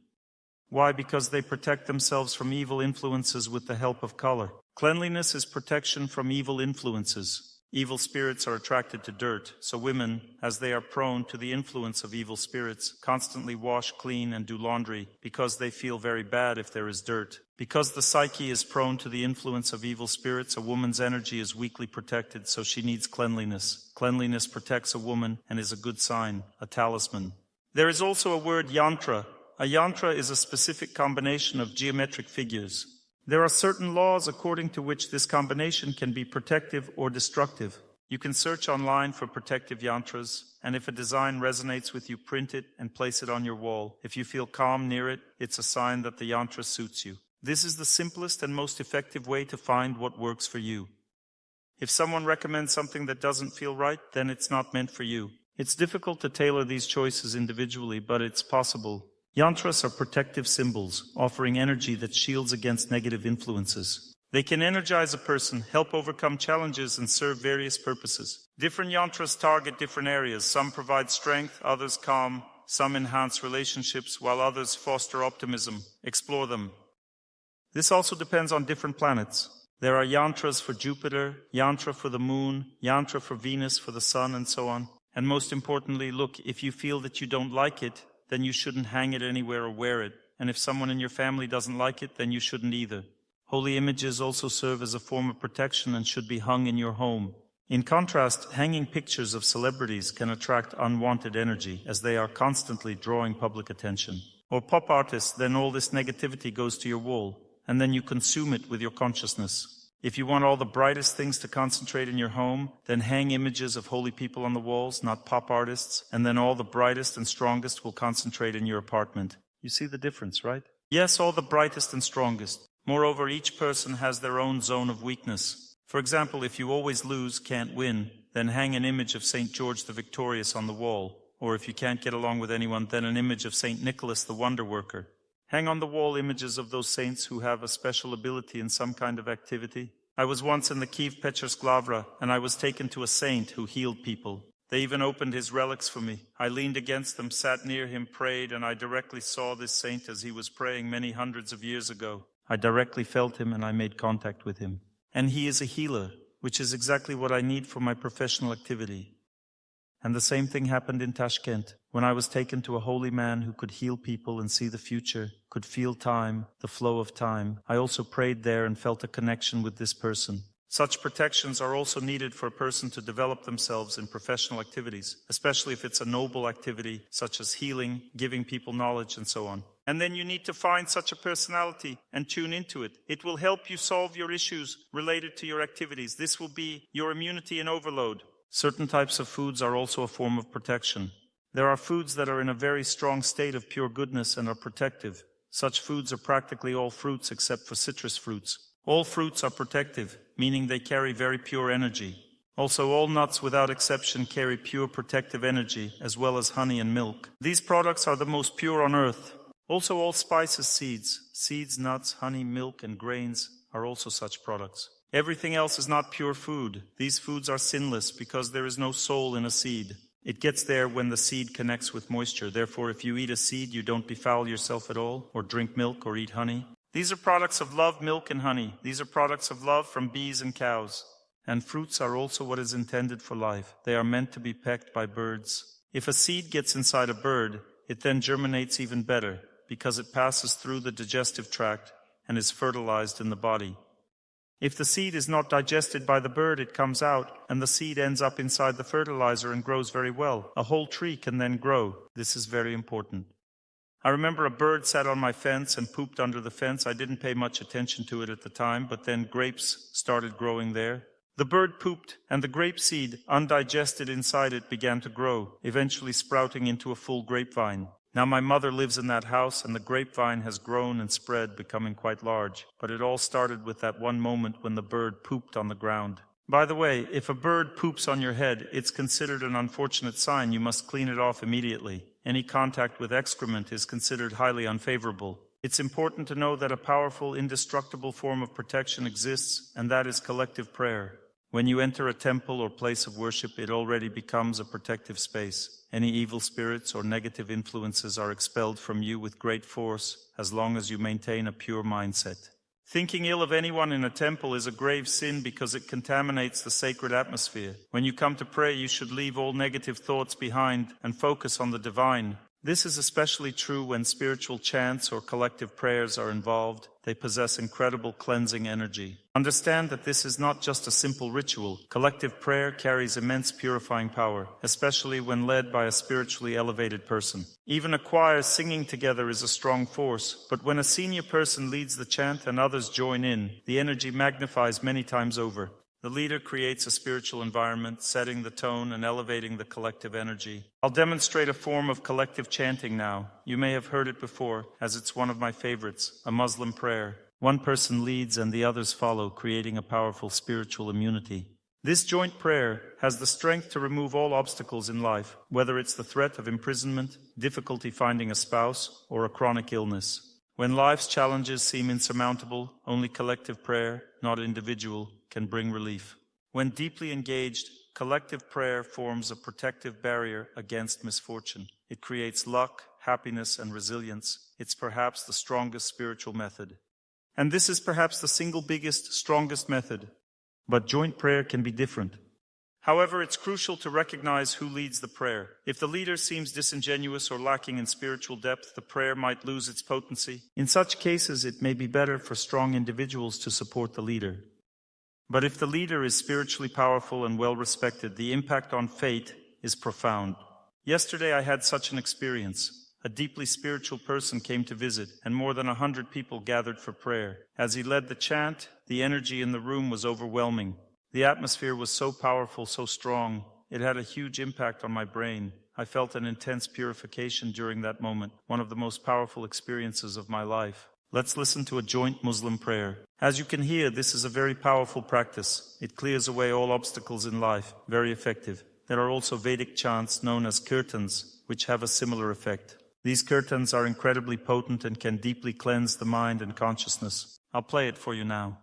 Why? Because they protect themselves from evil influences with the help of color. Cleanliness is protection from evil influences. Evil spirits are attracted to dirt, so women, as they are prone to the influence of evil spirits, constantly wash, clean, and do laundry because they feel very bad if there is dirt. Because the psyche is prone to the influence of evil spirits, a woman's energy is weakly protected, so she needs cleanliness. Cleanliness protects a woman and is a good sign, a talisman. There is also a word yantra. A yantra is a specific combination of geometric figures. There are certain laws according to which this combination can be protective or destructive. You can search online for protective yantras, and if a design resonates with you, print it and place it on your wall. If you feel calm near it, it's a sign that the yantra suits you. This is the simplest and most effective way to find what works for you. If someone recommends something that doesn't feel right, then it's not meant for you. It's difficult to tailor these choices individually, but it's possible. Yantras are protective symbols, offering energy that shields against negative influences. They can energize a person, help overcome challenges, and serve various purposes. Different yantras target different areas. Some provide strength, others calm, some enhance relationships, while others foster optimism. Explore them. This also depends on different planets. There are yantras for Jupiter, yantra for the moon, yantra for Venus, for the sun, and so on. And most importantly, look, if you feel that you don't like it, then you shouldn't hang it anywhere or wear it. And if someone in your family doesn't like it, then you shouldn't either. Holy images also serve as a form of protection and should be hung in your home. In contrast, hanging pictures of celebrities can attract unwanted energy, as they are constantly drawing public attention. Or pop artists, then all this negativity goes to your wall, and then you consume it with your consciousness. If you want all the brightest things to concentrate in your home, then hang images of holy people on the walls, not pop artists, and then all the brightest and strongest will concentrate in your apartment. You see the difference, right? Yes, all the brightest and strongest. Moreover, each person has their own zone of weakness. For example, if you always lose, can't win, then hang an image of St. George the Victorious on the wall. Or if you can't get along with anyone, then an image of St. Nicholas the Wonder Worker. Hang on the wall images of those saints who have a special ability in some kind of activity. I was once in the Kiev Pecherslavra, and I was taken to a saint who healed people. They even opened his relics for me. I leaned against them, sat near him, prayed, and I directly saw this saint as he was praying many hundreds of years ago. I directly felt him and I made contact with him. And he is a healer, which is exactly what I need for my professional activity. And the same thing happened in Tashkent, when I was taken to a holy man who could heal people and see the future, could feel time, the flow of time. I also prayed there and felt a connection with this person. Such protections are also needed for a person to develop themselves in professional activities, especially if it's a noble activity, such as healing, giving people knowledge, and so on. And then you need to find such a personality and tune into it. It will help you solve your issues related to your activities. This will be your immunity in overload. Certain types of foods are also a form of protection. There are foods that are in a very strong state of pure goodness and are protective. Such foods are practically all fruits except for citrus fruits. All fruits are protective, meaning they carry very pure energy. Also, all nuts without exception carry pure protective energy, as well as honey and milk. These products are the most pure on earth. Also, all spices, seeds, nuts, honey, milk, and grains are also such products. Everything else is not pure food. These foods are sinless because there is no soul in a seed. It gets there when the seed connects with moisture. Therefore, if you eat a seed, you don't befoul yourself at all, or drink milk, or eat honey. These are products of love, milk, and honey. These are products of love from bees and cows. And fruits are also what is intended for life. They are meant to be pecked by birds. If a seed gets inside a bird, it then germinates even better, because it passes through the digestive tract and is fertilized in the body. If the seed is not digested by the bird, it comes out, and the seed ends up inside the fertilizer and grows very well. A whole tree can then grow. This is very important. I remember a bird sat on my fence and pooped under the fence. I didn't pay much attention to it at the time, but then grapes started growing there. The bird pooped, and the grape seed, undigested inside it, began to grow, eventually sprouting into a full grapevine. Now my mother lives in that house, and the grapevine has grown and spread, becoming quite large. But it all started with that one moment when the bird pooped on the ground. By the way, if a bird poops on your head, it's considered an unfortunate sign. You must clean it off immediately. Any contact with excrement is considered highly unfavorable. It's important to know that a powerful, indestructible form of protection exists, and that is collective prayer. When you enter a temple or place of worship, it already becomes a protective space. Any evil spirits or negative influences are expelled from you with great force, as long as you maintain a pure mindset. Thinking ill of anyone in a temple is a grave sin because it contaminates the sacred atmosphere. When you come to pray, you should leave all negative thoughts behind and focus on the divine. This is especially true when spiritual chants or collective prayers are involved. They possess incredible cleansing energy. Understand that this is not just a simple ritual. Collective prayer carries immense purifying power, especially when led by a spiritually elevated person. Even a choir singing together is a strong force, but when a senior person leads the chant and others join in, the energy magnifies many times over. The leader creates a spiritual environment, setting the tone and elevating the collective energy. I'll demonstrate a form of collective chanting now. You may have heard it before, as it's one of my favorites, a Muslim prayer. One person leads and the others follow, creating a powerful spiritual immunity. This joint prayer has the strength to remove all obstacles in life, whether it's the threat of imprisonment, difficulty finding a spouse, or a chronic illness. When life's challenges seem insurmountable, only collective prayer, not individual, can bring relief. When deeply engaged, collective prayer forms a protective barrier against misfortune. It creates luck, happiness, and resilience. It's perhaps the strongest spiritual method. And this is perhaps the single biggest, strongest method. But joint prayer can be different. However, it's crucial to recognize who leads the prayer. If the leader seems disingenuous or lacking in spiritual depth, the prayer might lose its potency. In such cases, it may be better for strong individuals to support the leader. But if the leader is spiritually powerful and well respected, the impact on faith is profound. Yesterday I had such an experience. A deeply spiritual person came to visit, and more than 100 people gathered for prayer. As he led the chant, the energy in the room was overwhelming. The atmosphere was so powerful, so strong. It had a huge impact on my brain. I felt an intense purification during that moment, one of the most powerful experiences of my life. Let's listen to a joint Muslim prayer. As you can hear, this is a very powerful practice. It clears away all obstacles in life. Very effective. There are also Vedic chants known as kirtans, which have a similar effect. These kirtans are incredibly potent and can deeply cleanse the mind and consciousness. I'll play it for you now.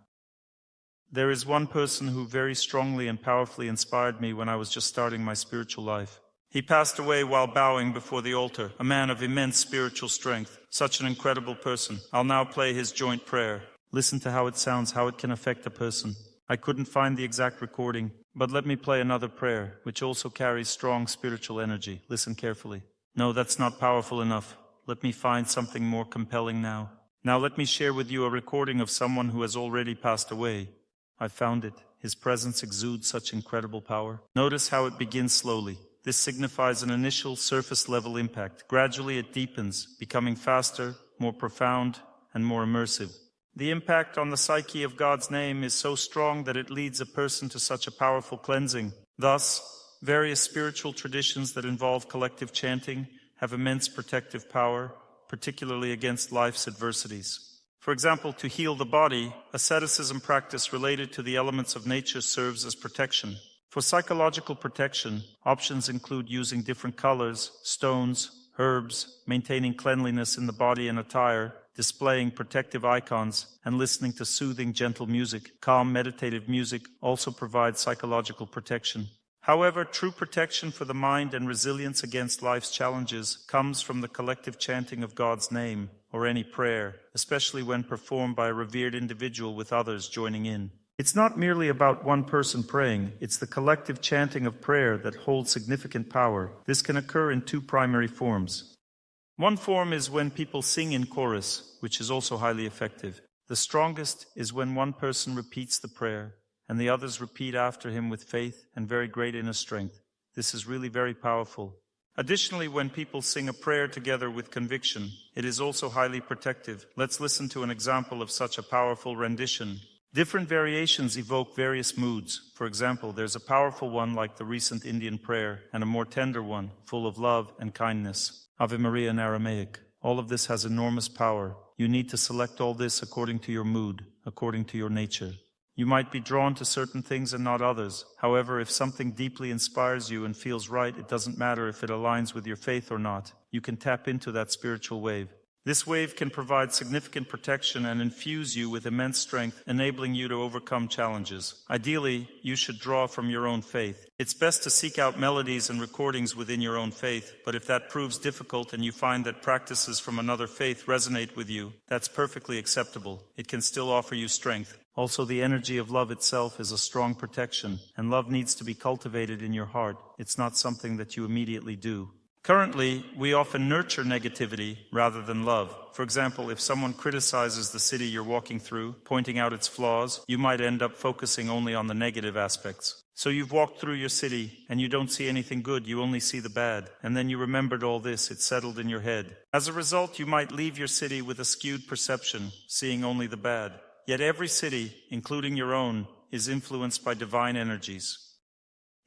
There is one person who very strongly and powerfully inspired me when I was just starting my spiritual life. He passed away while bowing before the altar, a man of immense spiritual strength. Such an incredible person. I'll now play his joint prayer. Listen to how it sounds, how it can affect a person. I couldn't find the exact recording, but let me play another prayer, which also carries strong spiritual energy. Listen carefully. No, that's not powerful enough. Let me find something more compelling now. Now let me share with you a recording of someone who has already passed away. I found it. His presence exudes such incredible power. Notice how it begins slowly. This signifies an initial surface-level impact. Gradually it deepens, becoming faster, more profound, and more immersive. The impact on the psyche of God's name is so strong that it leads a person to such a powerful cleansing. Thus, various spiritual traditions that involve collective chanting have immense protective power, particularly against life's adversities. For example, to heal the body, asceticism practice related to the elements of nature serves as protection. For psychological protection, options include using different colors, stones, herbs, maintaining cleanliness in the body and attire, displaying protective icons, and listening to soothing, gentle music. Calm, meditative music also provides psychological protection. However, true protection for the mind and resilience against life's challenges comes from the collective chanting of God's name, or any prayer, especially when performed by a revered individual with others joining in. It's not merely about one person praying, it's the collective chanting of prayer that holds significant power. This can occur in two primary forms. One form is when people sing in chorus, which is also highly effective. The strongest is when one person repeats the prayer, and the others repeat after him with faith and very great inner strength. This is really very powerful. Additionally, when people sing a prayer together with conviction, it is also highly protective. Let's listen to an example of such a powerful rendition. Different variations evoke various moods. For example, there's a powerful one like the recent Indian prayer, and a more tender one, full of love and kindness. Ave Maria in Aramaic. All of this has enormous power. You need to select all this according to your mood, according to your nature. You might be drawn to certain things and not others. However, if something deeply inspires you and feels right, it doesn't matter if it aligns with your faith or not. You can tap into that spiritual wave. This wave can provide significant protection and infuse you with immense strength, enabling you to overcome challenges. Ideally, you should draw from your own faith. It's best to seek out melodies and recordings within your own faith, but if that proves difficult and you find that practices from another faith resonate with you, that's perfectly acceptable. It can still offer you strength. Also, the energy of love itself is a strong protection, and love needs to be cultivated in your heart. It's not something that you immediately do. Currently, we often nurture negativity rather than love. For example, if someone criticizes the city you're walking through, pointing out its flaws, you might end up focusing only on the negative aspects. So you've walked through your city, and you don't see anything good, you only see the bad. And then you remembered all this, it settled in your head. As a result, you might leave your city with a skewed perception, seeing only the bad. Yet every city, including your own, is influenced by divine energies.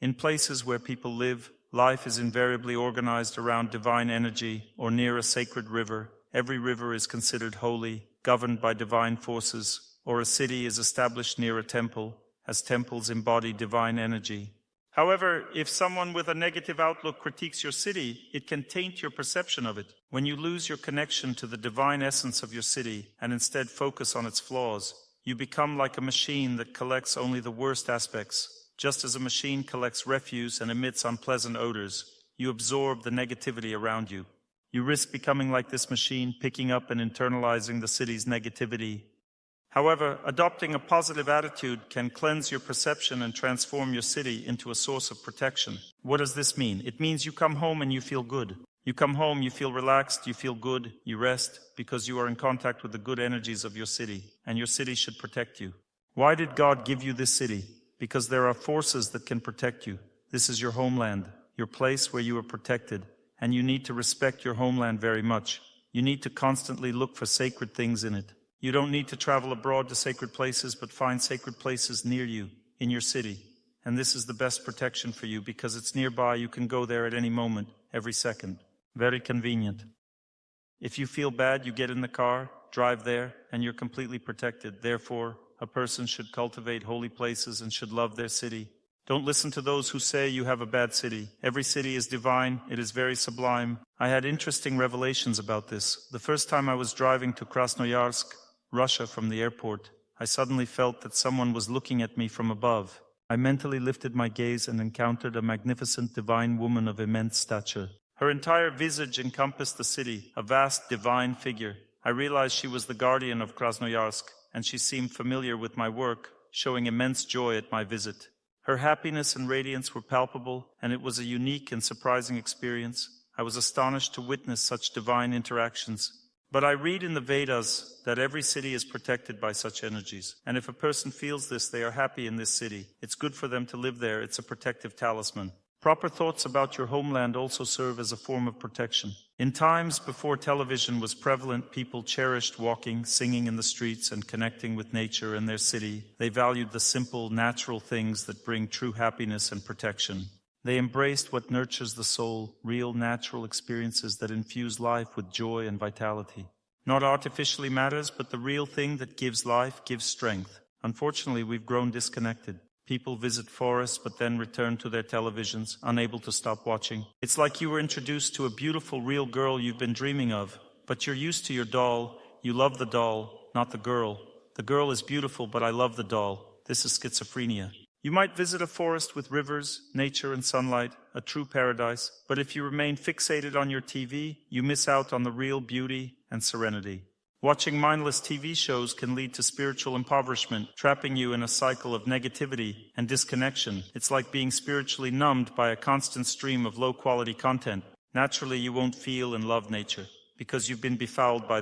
In places where people live, life is invariably organized around divine energy or near a sacred river. Every river is considered holy, governed by divine forces, or a city is established near a temple, as temples embody divine energy. However, if someone with a negative outlook critiques your city, it can taint your perception of it. When you lose your connection to the divine essence of your city and instead focus on its flaws, you become like a machine that collects only the worst aspects. Just as a machine collects refuse and emits unpleasant odors, you absorb the negativity around you. You risk becoming like this machine, picking up and internalizing the city's negativity. However, adopting a positive attitude can cleanse your perception and transform your city into a source of protection. What does this mean? It means you come home and you feel good. You come home, you feel relaxed, you feel good, you rest, because you are in contact with the good energies of your city, and your city should protect you. Why did God give you this city? Because there are forces that can protect you. This is your homeland, your place where you are protected, and you need to respect your homeland very much. You need to constantly look for sacred things in it. You don't need to travel abroad to sacred places, but find sacred places near you, in your city. And this is the best protection for you because it's nearby. You can go there at any moment, every second. Very convenient. If you feel bad, you get in the car, drive there, and you're completely protected. Therefore, a person should cultivate holy places and should love their city. Don't listen to those who say you have a bad city. Every city is divine. It is very sublime. I had interesting revelations about this. The first time I was driving to Krasnoyarsk, Russia, from the airport, I suddenly felt that someone was looking at me from above. I mentally lifted my gaze and encountered a magnificent divine woman of immense stature. Her entire visage encompassed the city, a vast divine figure. I realized she was the guardian of Krasnoyarsk, and she seemed familiar with my work, showing immense joy at my visit. Her happiness and radiance were palpable, and it was a unique and surprising experience. I was astonished to witness such divine interactions. But I read in the Vedas that every city is protected by such energies. And if a person feels this, they are happy in this city. It's good for them to live there. It's a protective talisman. Proper thoughts about your homeland also serve as a form of protection. In times before television was prevalent, people cherished walking, singing in the streets, and connecting with nature and their city. They valued the simple, natural things that bring true happiness and protection. They embraced what nurtures the soul, real, natural experiences that infuse life with joy and vitality. Not artificially matters, but the real thing that gives life, gives strength. Unfortunately, we've grown disconnected. People visit forests but then return to their televisions, unable to stop watching. It's like you were introduced to a beautiful real girl you've been dreaming of, but you're used to your doll. You love the doll, not the girl. The girl is beautiful, but I love the doll. This is schizophrenia. You might visit a forest with rivers, nature and sunlight, a true paradise, but if you remain fixated on your TV, you miss out on the real beauty and serenity. Watching mindless TV shows can lead to spiritual impoverishment, trapping you in a cycle of negativity and disconnection. It's like being spiritually numbed by a constant stream of low-quality content. Naturally, you won't feel and love nature, because you've been befouled by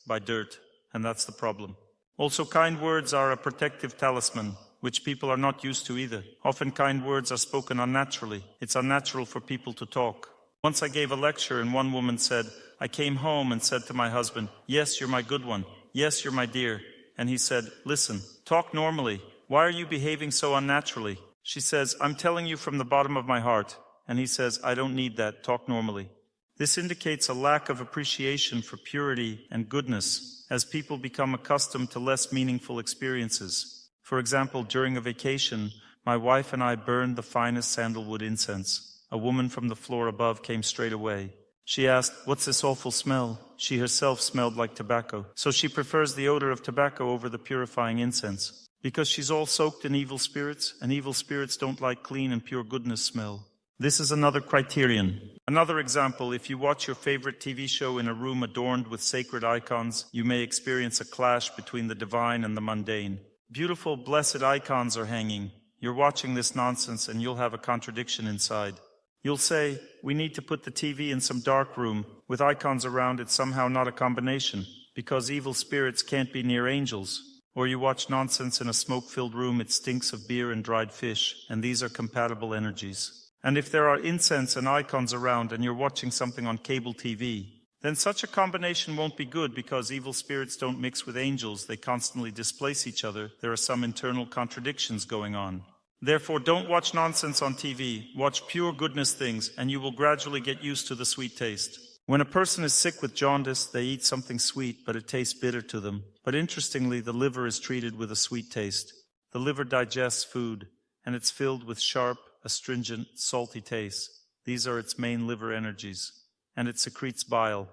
by dirt, and that's the problem. Also, kind words are a protective talisman, which people are not used to either. Often kind words are spoken unnaturally. It's unnatural for people to talk. Once I gave a lecture and one woman said, I came home and said to my husband, yes, you're my good one. Yes, you're my dear. And he said, listen, talk normally. Why are you behaving so unnaturally? She says, I'm telling you from the bottom of my heart. And he says, I don't need that. Talk normally. This indicates a lack of appreciation for purity and goodness as people become accustomed to less meaningful experiences. For example, during a vacation, my wife and I burned the finest sandalwood incense. A woman from the floor above came straight away. She asked, what's this awful smell? She herself smelled like tobacco. So she prefers the odor of tobacco over the purifying incense. Because she's all soaked in evil spirits, and evil spirits don't like clean and pure goodness smell. This is another criterion. Another example, if you watch your favorite TV show in a room adorned with sacred icons, you may experience a clash between the divine and the mundane. Beautiful, blessed icons are hanging. You're watching this nonsense and you'll have a contradiction inside. You'll say, we need to put the TV in some dark room. With icons around, it's somehow not a combination, because evil spirits can't be near angels. Or you watch nonsense in a smoke-filled room, it stinks of beer and dried fish, and these are compatible energies. And if there are incense and icons around and you're watching something on cable TV, then such a combination won't be good because evil spirits don't mix with angels. They constantly displace each other. There are some internal contradictions going on. Therefore, don't watch nonsense on TV. Watch pure goodness things, and you will gradually get used to the sweet taste. When a person is sick with jaundice, they eat something sweet, but it tastes bitter to them. But interestingly, the liver is treated with a sweet taste. The liver digests food, and it's filled with sharp, astringent, salty taste. These are its main liver energies. And it secretes bile.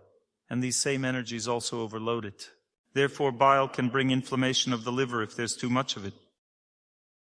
And these same energies also overload it. Therefore, bile can bring inflammation of the liver if there's too much of it.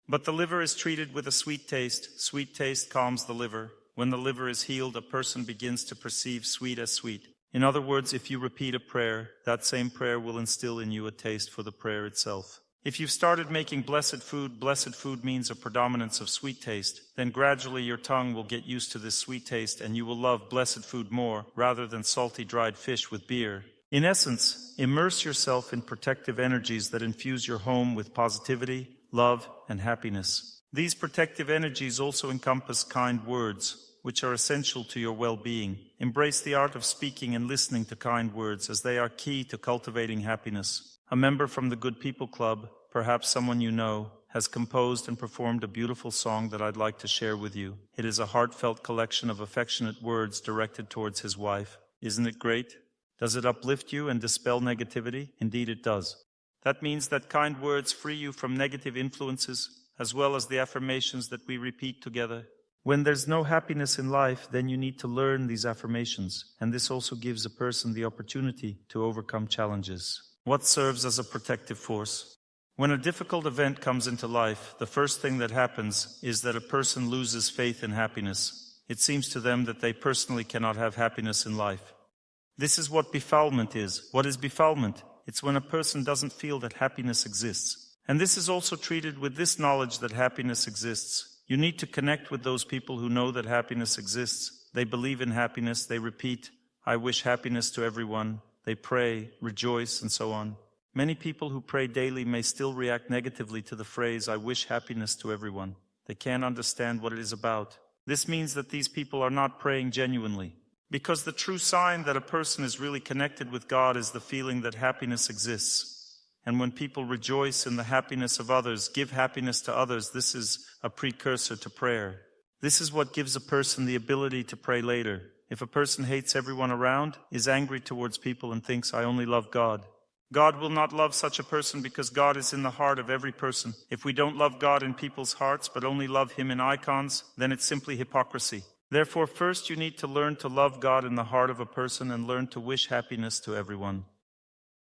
But the liver is treated with a sweet taste. Sweet taste calms the liver. When the liver is healed, a person begins to perceive sweet as sweet. In other words, if you repeat a prayer, that same prayer will instill in you a taste for the prayer itself. If you've started making blessed food means a predominance of sweet taste, then gradually your tongue will get used to this sweet taste and you will love blessed food more rather than salty dried fish with beer. In essence, immerse yourself in protective energies that infuse your home with positivity, love, and happiness. These protective energies also encompass kind words, which are essential to your well-being. Embrace the art of speaking and listening to kind words, as they are key to cultivating happiness. A member from the Good People Club, perhaps someone you know, has composed and performed a beautiful song that I'd like to share with you. It is a heartfelt collection of affectionate words directed towards his wife. Isn't it great? Does it uplift you and dispel negativity? Indeed it does. That means that kind words free you from negative influences, as well as the affirmations that we repeat together. When there's no happiness in life, then you need to learn these affirmations, and this also gives a person the opportunity to overcome challenges. What serves as a protective force? When a difficult event comes into life, the first thing that happens is that a person loses faith in happiness. It seems to them that they personally cannot have happiness in life. This is what befoulment is. What is befoulment? It's when a person doesn't feel that happiness exists. And this is also treated with this knowledge that happiness exists. You need to connect with those people who know that happiness exists. They believe in happiness. They repeat, I wish happiness to everyone. They pray, rejoice, and so on. Many people who pray daily may still react negatively to the phrase, I wish happiness to everyone. They can't understand what it is about. This means that these people are not praying genuinely. Because the true sign that a person is really connected with God is the feeling that happiness exists. And when people rejoice in the happiness of others, give happiness to others, this is a precursor to prayer. This is what gives a person the ability to pray later. If a person hates everyone around, is angry towards people, and thinks, I only love God, God will not love such a person because God is in the heart of every person. If we don't love God in people's hearts but only love Him in icons, then it's simply hypocrisy. Therefore, first you need to learn to love God in the heart of a person and learn to wish happiness to everyone.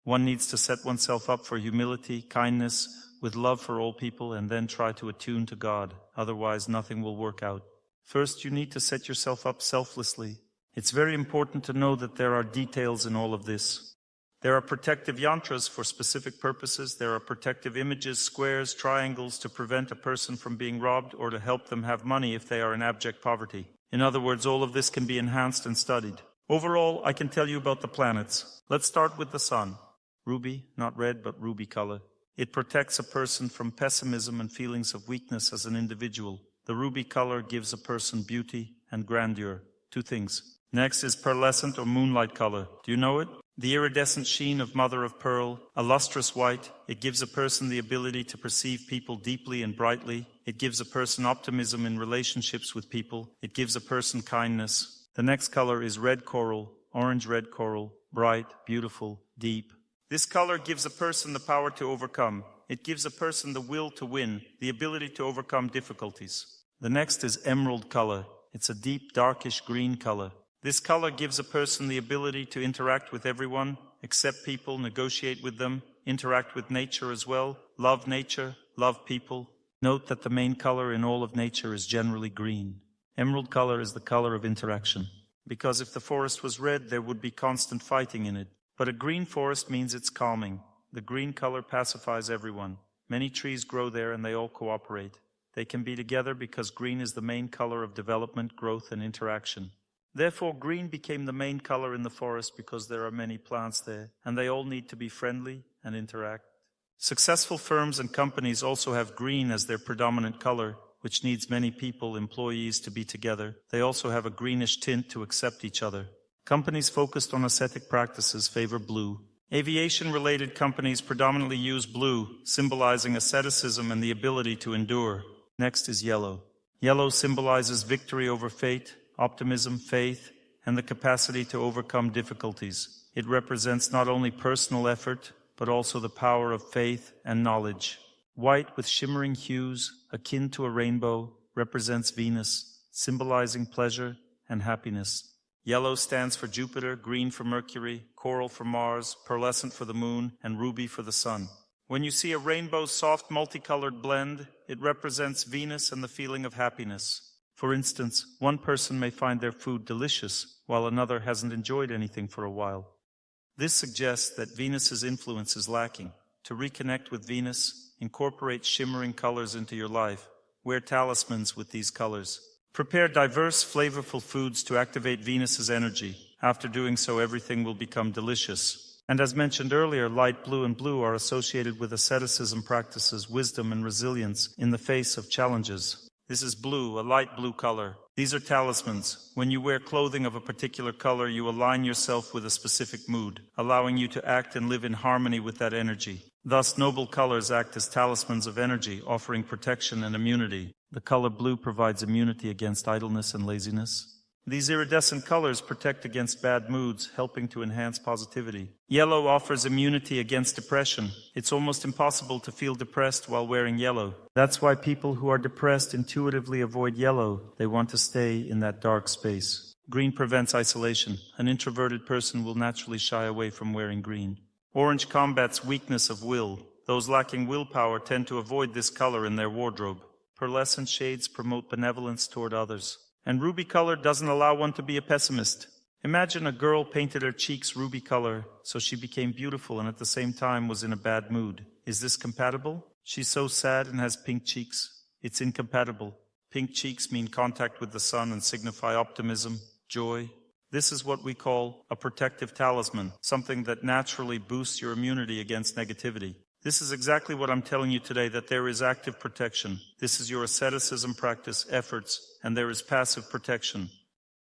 One needs to set oneself up for humility, kindness, with love for all people, and then try to attune to God. Otherwise, nothing will work out. First, you need to set yourself up selflessly. It's very important to know that there are details in all of this. There are protective yantras for specific purposes. There are protective images, squares, triangles to prevent a person from being robbed or to help them have money if they are in abject poverty. In other words, all of this can be enhanced and studied. Overall, I can tell you about the planets. Let's start with the sun. Ruby, not red, but ruby color. It protects a person from pessimism and feelings of weakness as an individual. The ruby color gives a person beauty and grandeur. Two things. Next is pearlescent or moonlight color. Do you know it? The iridescent sheen of mother of pearl, a lustrous white. It gives a person the ability to perceive people deeply and brightly. It gives a person optimism in relationships with people. It gives a person kindness. The next color is red coral, orange-red coral, bright, beautiful, deep. This color gives a person the power to overcome. It gives a person the will to win, the ability to overcome difficulties. The next is emerald color. It's a deep, darkish green color. This color gives a person the ability to interact with everyone, accept people, negotiate with them, interact with nature as well, love nature, love people. Note that the main color in all of nature is generally green. Emerald color is the color of interaction. Because if the forest was red, there would be constant fighting in it. But a green forest means it's calming. The green color pacifies everyone. Many trees grow there and they all cooperate. They can be together because green is the main color of development, growth, and interaction. Therefore, green became the main color in the forest because there are many plants there, and they all need to be friendly and interact. Successful firms and companies also have green as their predominant color, which needs many people, employees, to be together. They also have a greenish tint to accept each other. Companies focused on ascetic practices favor blue. Aviation-related companies predominantly use blue, symbolizing asceticism and the ability to endure. Next is yellow. Yellow symbolizes victory over fate, optimism, faith, and the capacity to overcome difficulties. It represents not only personal effort, but also the power of faith and knowledge. White with shimmering hues, akin to a rainbow, represents Venus, symbolizing pleasure and happiness. Yellow stands for Jupiter, green for Mercury, coral for Mars, pearlescent for the moon, and ruby for the sun. When you see a rainbow's soft multicolored blend, it represents Venus and the feeling of happiness. For instance, one person may find their food delicious, while another hasn't enjoyed anything for a while. This suggests that Venus's influence is lacking. To reconnect with Venus, incorporate shimmering colors into your life. Wear talismans with these colors. Prepare diverse, flavorful foods to activate Venus's energy. After doing so, everything will become delicious. And as mentioned earlier, light blue and blue are associated with asceticism practices, wisdom, and resilience in the face of challenges. This is blue, a light blue color. These are talismans. When you wear clothing of a particular color, you align yourself with a specific mood, allowing you to act and live in harmony with that energy. Thus, noble colors act as talismans of energy, offering protection and immunity. The color blue provides immunity against idleness and laziness. These iridescent colors protect against bad moods, helping to enhance positivity. Yellow offers immunity against depression. It's almost impossible to feel depressed while wearing yellow. That's why people who are depressed intuitively avoid yellow. They want to stay in that dark space. Green prevents isolation. An introverted person will naturally shy away from wearing green. Orange combats weakness of will. Those lacking willpower tend to avoid this color in their wardrobe. Pearlescent shades promote benevolence toward others. And ruby color doesn't allow one to be a pessimist. Imagine a girl painted her cheeks ruby color, so she became beautiful and at the same time was in a bad mood. Is this compatible? She's so sad and has pink cheeks. It's incompatible. Pink cheeks mean contact with the sun and signify optimism, joy. This is what we call a protective talisman, something that naturally boosts your immunity against negativity. This is exactly what I'm telling you today, that there is active protection. This is your asceticism practice, efforts, and there is passive protection.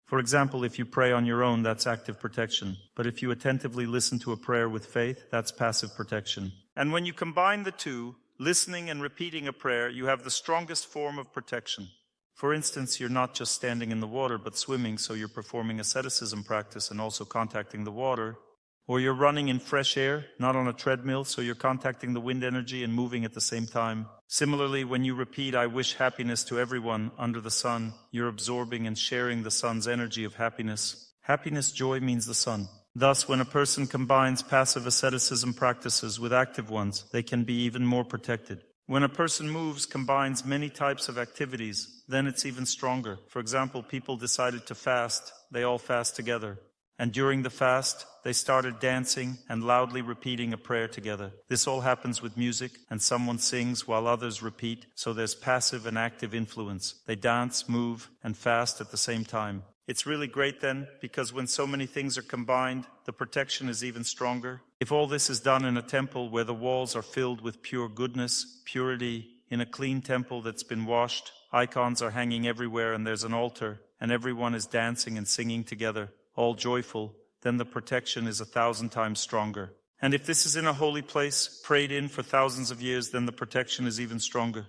For example, if you pray on your own, that's active protection. But if you attentively listen to a prayer with faith, that's passive protection. And when you combine the two, listening and repeating a prayer, you have the strongest form of protection. For instance, you're not just standing in the water but swimming, so you're performing asceticism practice and also contacting the water. Or you're running in fresh air, not on a treadmill, so you're contacting the wind energy and moving at the same time. Similarly, when you repeat, "I wish happiness to everyone under the sun," you're absorbing and sharing the sun's energy of happiness. Happiness, joy means the sun. Thus, when a person combines passive asceticism practices with active ones, they can be even more protected. When a person combines many types of activities, then it's even stronger. For example, people decided to fast, they all fast together. And during the fast, they started dancing and loudly repeating a prayer together. This all happens with music, and someone sings while others repeat, so there's passive and active influence. They dance, move, and fast at the same time. It's really great then, because when so many things are combined, the protection is even stronger. If all this is done in a temple where the walls are filled with pure goodness, purity, in a clean temple that's been washed, icons are hanging everywhere and there's an altar, and everyone is dancing and singing together, all joyful, then the protection is 1,000 times stronger. And if this is in a holy place, prayed in for thousands of years, then the protection is even stronger.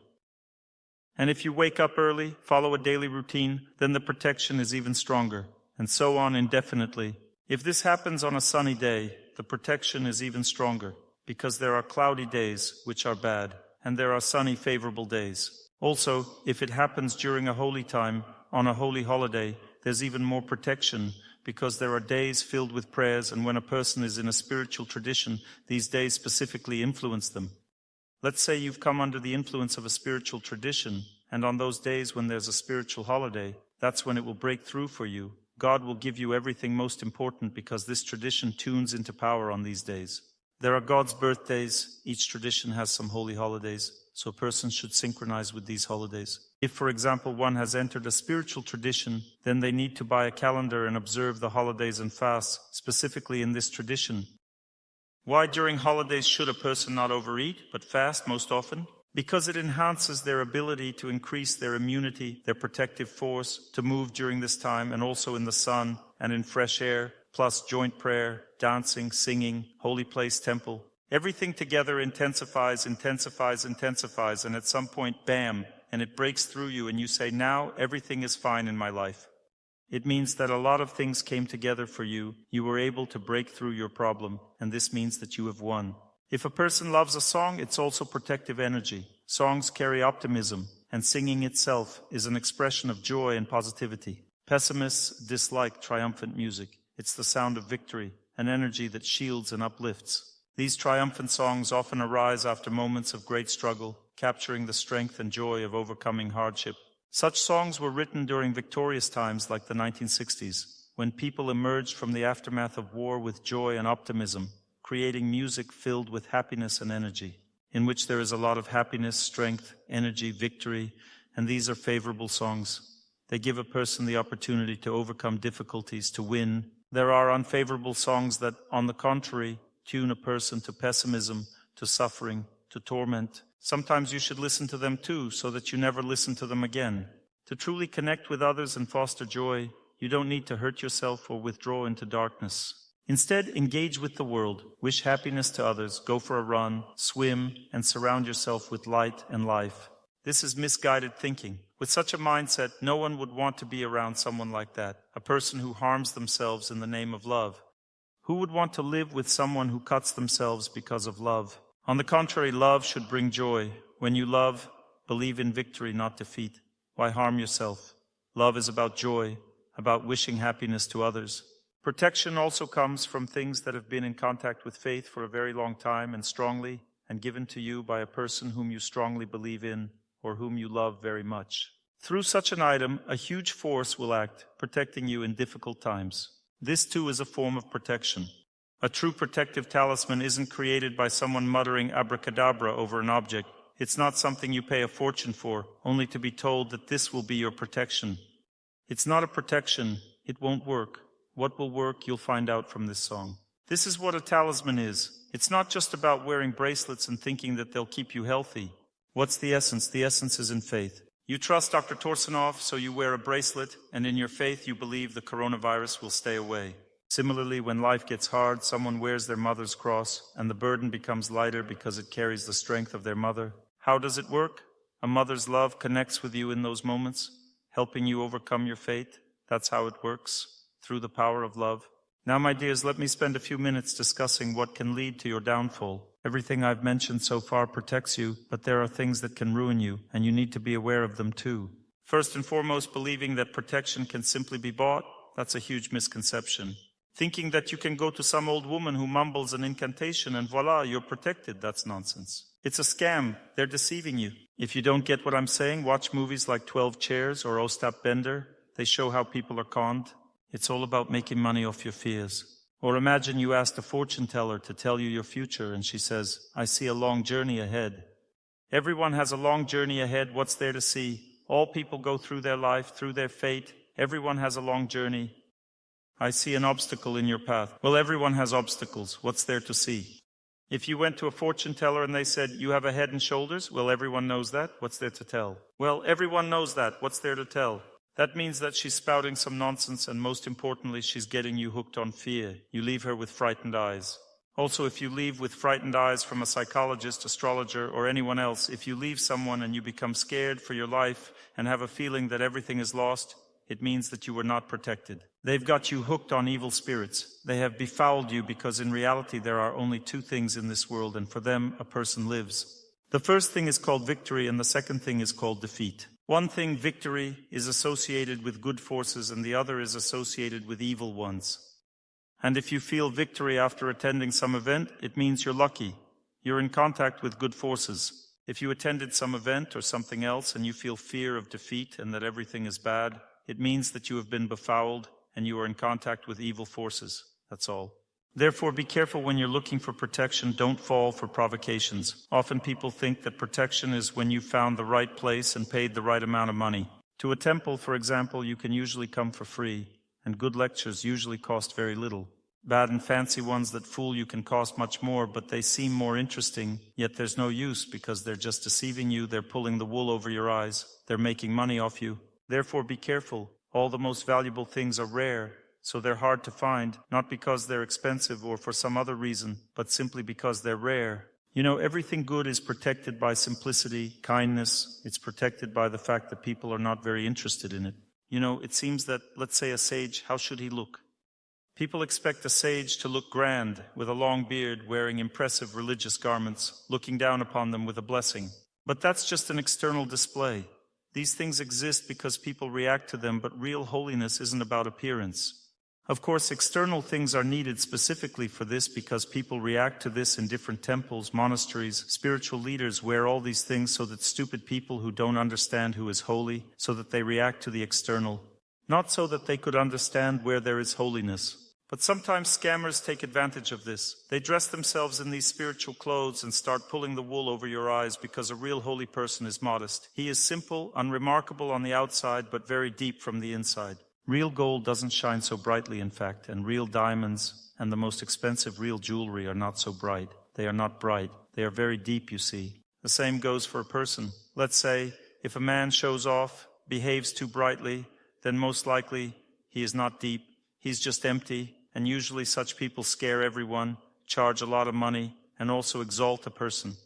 And if you wake up early, follow a daily routine, then the protection is even stronger, and so on indefinitely. If this happens on a sunny day, the protection is even stronger, because there are cloudy days, which are bad, and there are sunny, favorable days. Also, if it happens during a holy time, on a holy holiday, there's even more protection, because there are days filled with prayers, and when a person is in a spiritual tradition, these days specifically influence them. Let's say you've come under the influence of a spiritual tradition, and on those days when there's a spiritual holiday, that's when it will break through for you. God will give you everything most important because this tradition tunes into power on these days. There are God's birthdays. Each tradition has some holy holidays, so a person should synchronize with these holidays. If, for example, one has entered a spiritual tradition, then they need to buy a calendar and observe the holidays and fasts, specifically in this tradition. Why during holidays should a person not overeat, but fast most often? Because it enhances their ability to increase their immunity, their protective force, to move during this time, and also in the sun and in fresh air, plus joint prayer, dancing, singing, holy place, temple. Everything together intensifies, and at some point, bam, and it breaks through you, and you say, now everything is fine in my life. It means that a lot of things came together for you. You were able to break through your problem, and this means that you have won. If a person loves a song, it's also protective energy. Songs carry optimism, and singing itself is an expression of joy and positivity. Pessimists dislike triumphant music. It's the sound of victory, an energy that shields and uplifts. These triumphant songs often arise after moments of great struggle, capturing the strength and joy of overcoming hardship. Such songs were written during victorious times like the 1960s, when people emerged from the aftermath of war with joy and optimism, creating music filled with happiness and energy, in which there is a lot of happiness, strength, energy, victory, and these are favorable songs. They give a person the opportunity to overcome difficulties, to win. There are unfavorable songs that, on the contrary, tune a person to pessimism, to suffering, to torment. Sometimes you should listen to them too, so that you never listen to them again. To truly connect with others and foster joy, you don't need to hurt yourself or withdraw into darkness. Instead, engage with the world, wish happiness to others, go for a run, swim, and surround yourself with light and life. This is misguided thinking. With such a mindset, no one would want to be around someone like that, a person who harms themselves in the name of love. Who would want to live with someone who cuts themselves because of love? On the contrary, love should bring joy. When you love, believe in victory, not defeat. Why harm yourself? Love is about joy, about wishing happiness to others. Protection also comes from things that have been in contact with faith for a very long time and strongly, and given to you by a person whom you strongly believe in or whom you love very much. Through such an item, a huge force will act, protecting you in difficult times. This too is a form of protection. A true protective talisman isn't created by someone muttering abracadabra over an object. It's not something you pay a fortune for, only to be told that this will be your protection. It's not a protection. It won't work. What will work, you'll find out from this song. This is what a talisman is. It's not just about wearing bracelets and thinking that they'll keep you healthy. What's the essence? The essence is in faith. You trust Dr. Torsunov, so you wear a bracelet, and in your faith you believe the coronavirus will stay away. Similarly, when life gets hard, someone wears their mother's cross, and the burden becomes lighter because it carries the strength of their mother. How does it work? A mother's love connects with you in those moments. helping you overcome your fate. That's how it works, through the power of love. Now, my dears, let me spend a few minutes discussing what can lead to your downfall. Everything I've mentioned so far protects you, but there are things that can ruin you, and you need to be aware of them too. First and foremost, believing that protection can simply be bought, that's a huge misconception. Thinking that you can go to some old woman who mumbles an incantation and voila, you're protected, that's nonsense. It's a scam. They're deceiving you. If you don't get what I'm saying, watch movies like 12 Chairs or Ostap Bender. They show how people are conned. It's all about making money off your fears. Or imagine you asked a fortune teller to tell you your future and she says, I see a long journey ahead. Everyone has a long journey ahead. What's there to see? All people go through their life, through their fate. Everyone has a long journey. I see an obstacle in your path. Well, everyone has obstacles. What's there to see? If you went to a fortune teller and they said, you have a head and shoulders, well, everyone knows that. What's there to tell? Well, everyone knows that. What's there to tell? That means that she's spouting some nonsense, and most importantly, she's getting you hooked on fear. You leave her with frightened eyes. Also, if you leave with frightened eyes from a psychologist, astrologer, or anyone else, if you leave someone and you become scared for your life and have a feeling that everything is lost, it means that you were not protected. They've got you hooked on evil spirits. They have befouled you because in reality there are only two things in this world, and for them a person lives. The first thing is called victory, and the second thing is called defeat. One thing, victory, is associated with good forces, and the other is associated with evil ones. And if you feel victory after attending some event, it means you're lucky. You're in contact with good forces. If you attended some event or something else and you feel fear of defeat and that everything is bad, it means that you have been befouled and you are in contact with evil forces. That's all. Therefore, be careful when you're looking for protection. Don't fall for provocations. Often people think that protection is when you found the right place and paid the right amount of money. To a temple, for example, you can usually come for free, and good lectures usually cost very little. Bad and fancy ones that fool you can cost much more, but they seem more interesting, yet there's no use because they're just deceiving you, they're pulling the wool over your eyes, they're making money off you. Therefore, be careful. All the most valuable things are rare, so they're hard to find, not because they're expensive or for some other reason, but simply because they're rare. You know, everything good is protected by simplicity, kindness. It's protected by the fact that people are not very interested in it. You know, it seems that, let's say a sage, how should he look? People expect a sage to look grand, with a long beard, wearing impressive religious garments, looking down upon them with a blessing. But that's just an external display. These things exist because people react to them, but real holiness isn't about appearance. Of course, external things are needed specifically for this because people react to this in different temples, monasteries. Spiritual leaders wear all these things so that stupid people who don't understand who is holy, so that they react to the external, not so that they could understand where there is holiness. But sometimes scammers take advantage of this. They dress themselves in these spiritual clothes and start pulling the wool over your eyes because a real holy person is modest. He is simple, unremarkable on the outside, but very deep from the inside. Real gold doesn't shine so brightly, in fact, and real diamonds and the most expensive real jewelry are not so bright. They are not bright. They are very deep, you see. The same goes for a person. Let's say, if a man shows off, behaves too brightly, then most likely he is not deep. He's just empty, and usually such people scare everyone, charge a lot of money, and also exalt a person.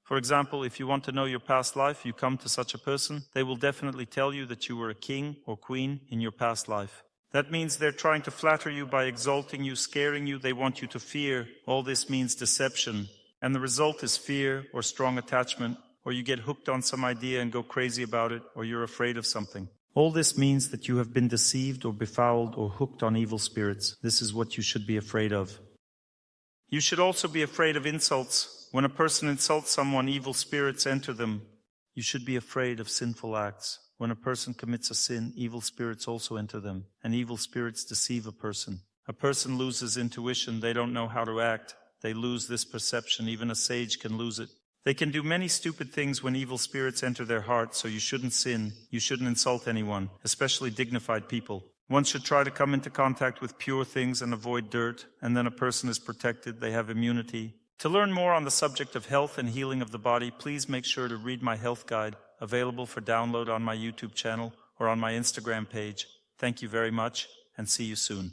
For example, if you want to know your past life, you come to such a person, they will definitely tell you that you were a king or queen in your past life. That means they're trying to flatter you by exalting you, scaring you. They want you to fear. All this means deception. And the result is fear or strong attachment, or you get hooked on some idea and go crazy about it, or you're afraid of something. All this means that you have been deceived or befouled or hooked on evil spirits. This is what you should be afraid of. You should also be afraid of insults. When a person insults someone, evil spirits enter them. You should be afraid of sinful acts. When a person commits a sin, evil spirits also enter them, and evil spirits deceive a person. A person loses intuition. They don't know how to act. They lose this perception. Even a sage can lose it. They can do many stupid things when evil spirits enter their heart, so you shouldn't sin. You shouldn't insult anyone, especially dignified people. One should try to come into contact with pure things and avoid dirt, and then a person is protected. They have immunity. To learn more on the subject of health and healing of the body, please make sure to read my health guide, available for download on my YouTube channel or on my Instagram page. Thank you very much, and see you soon.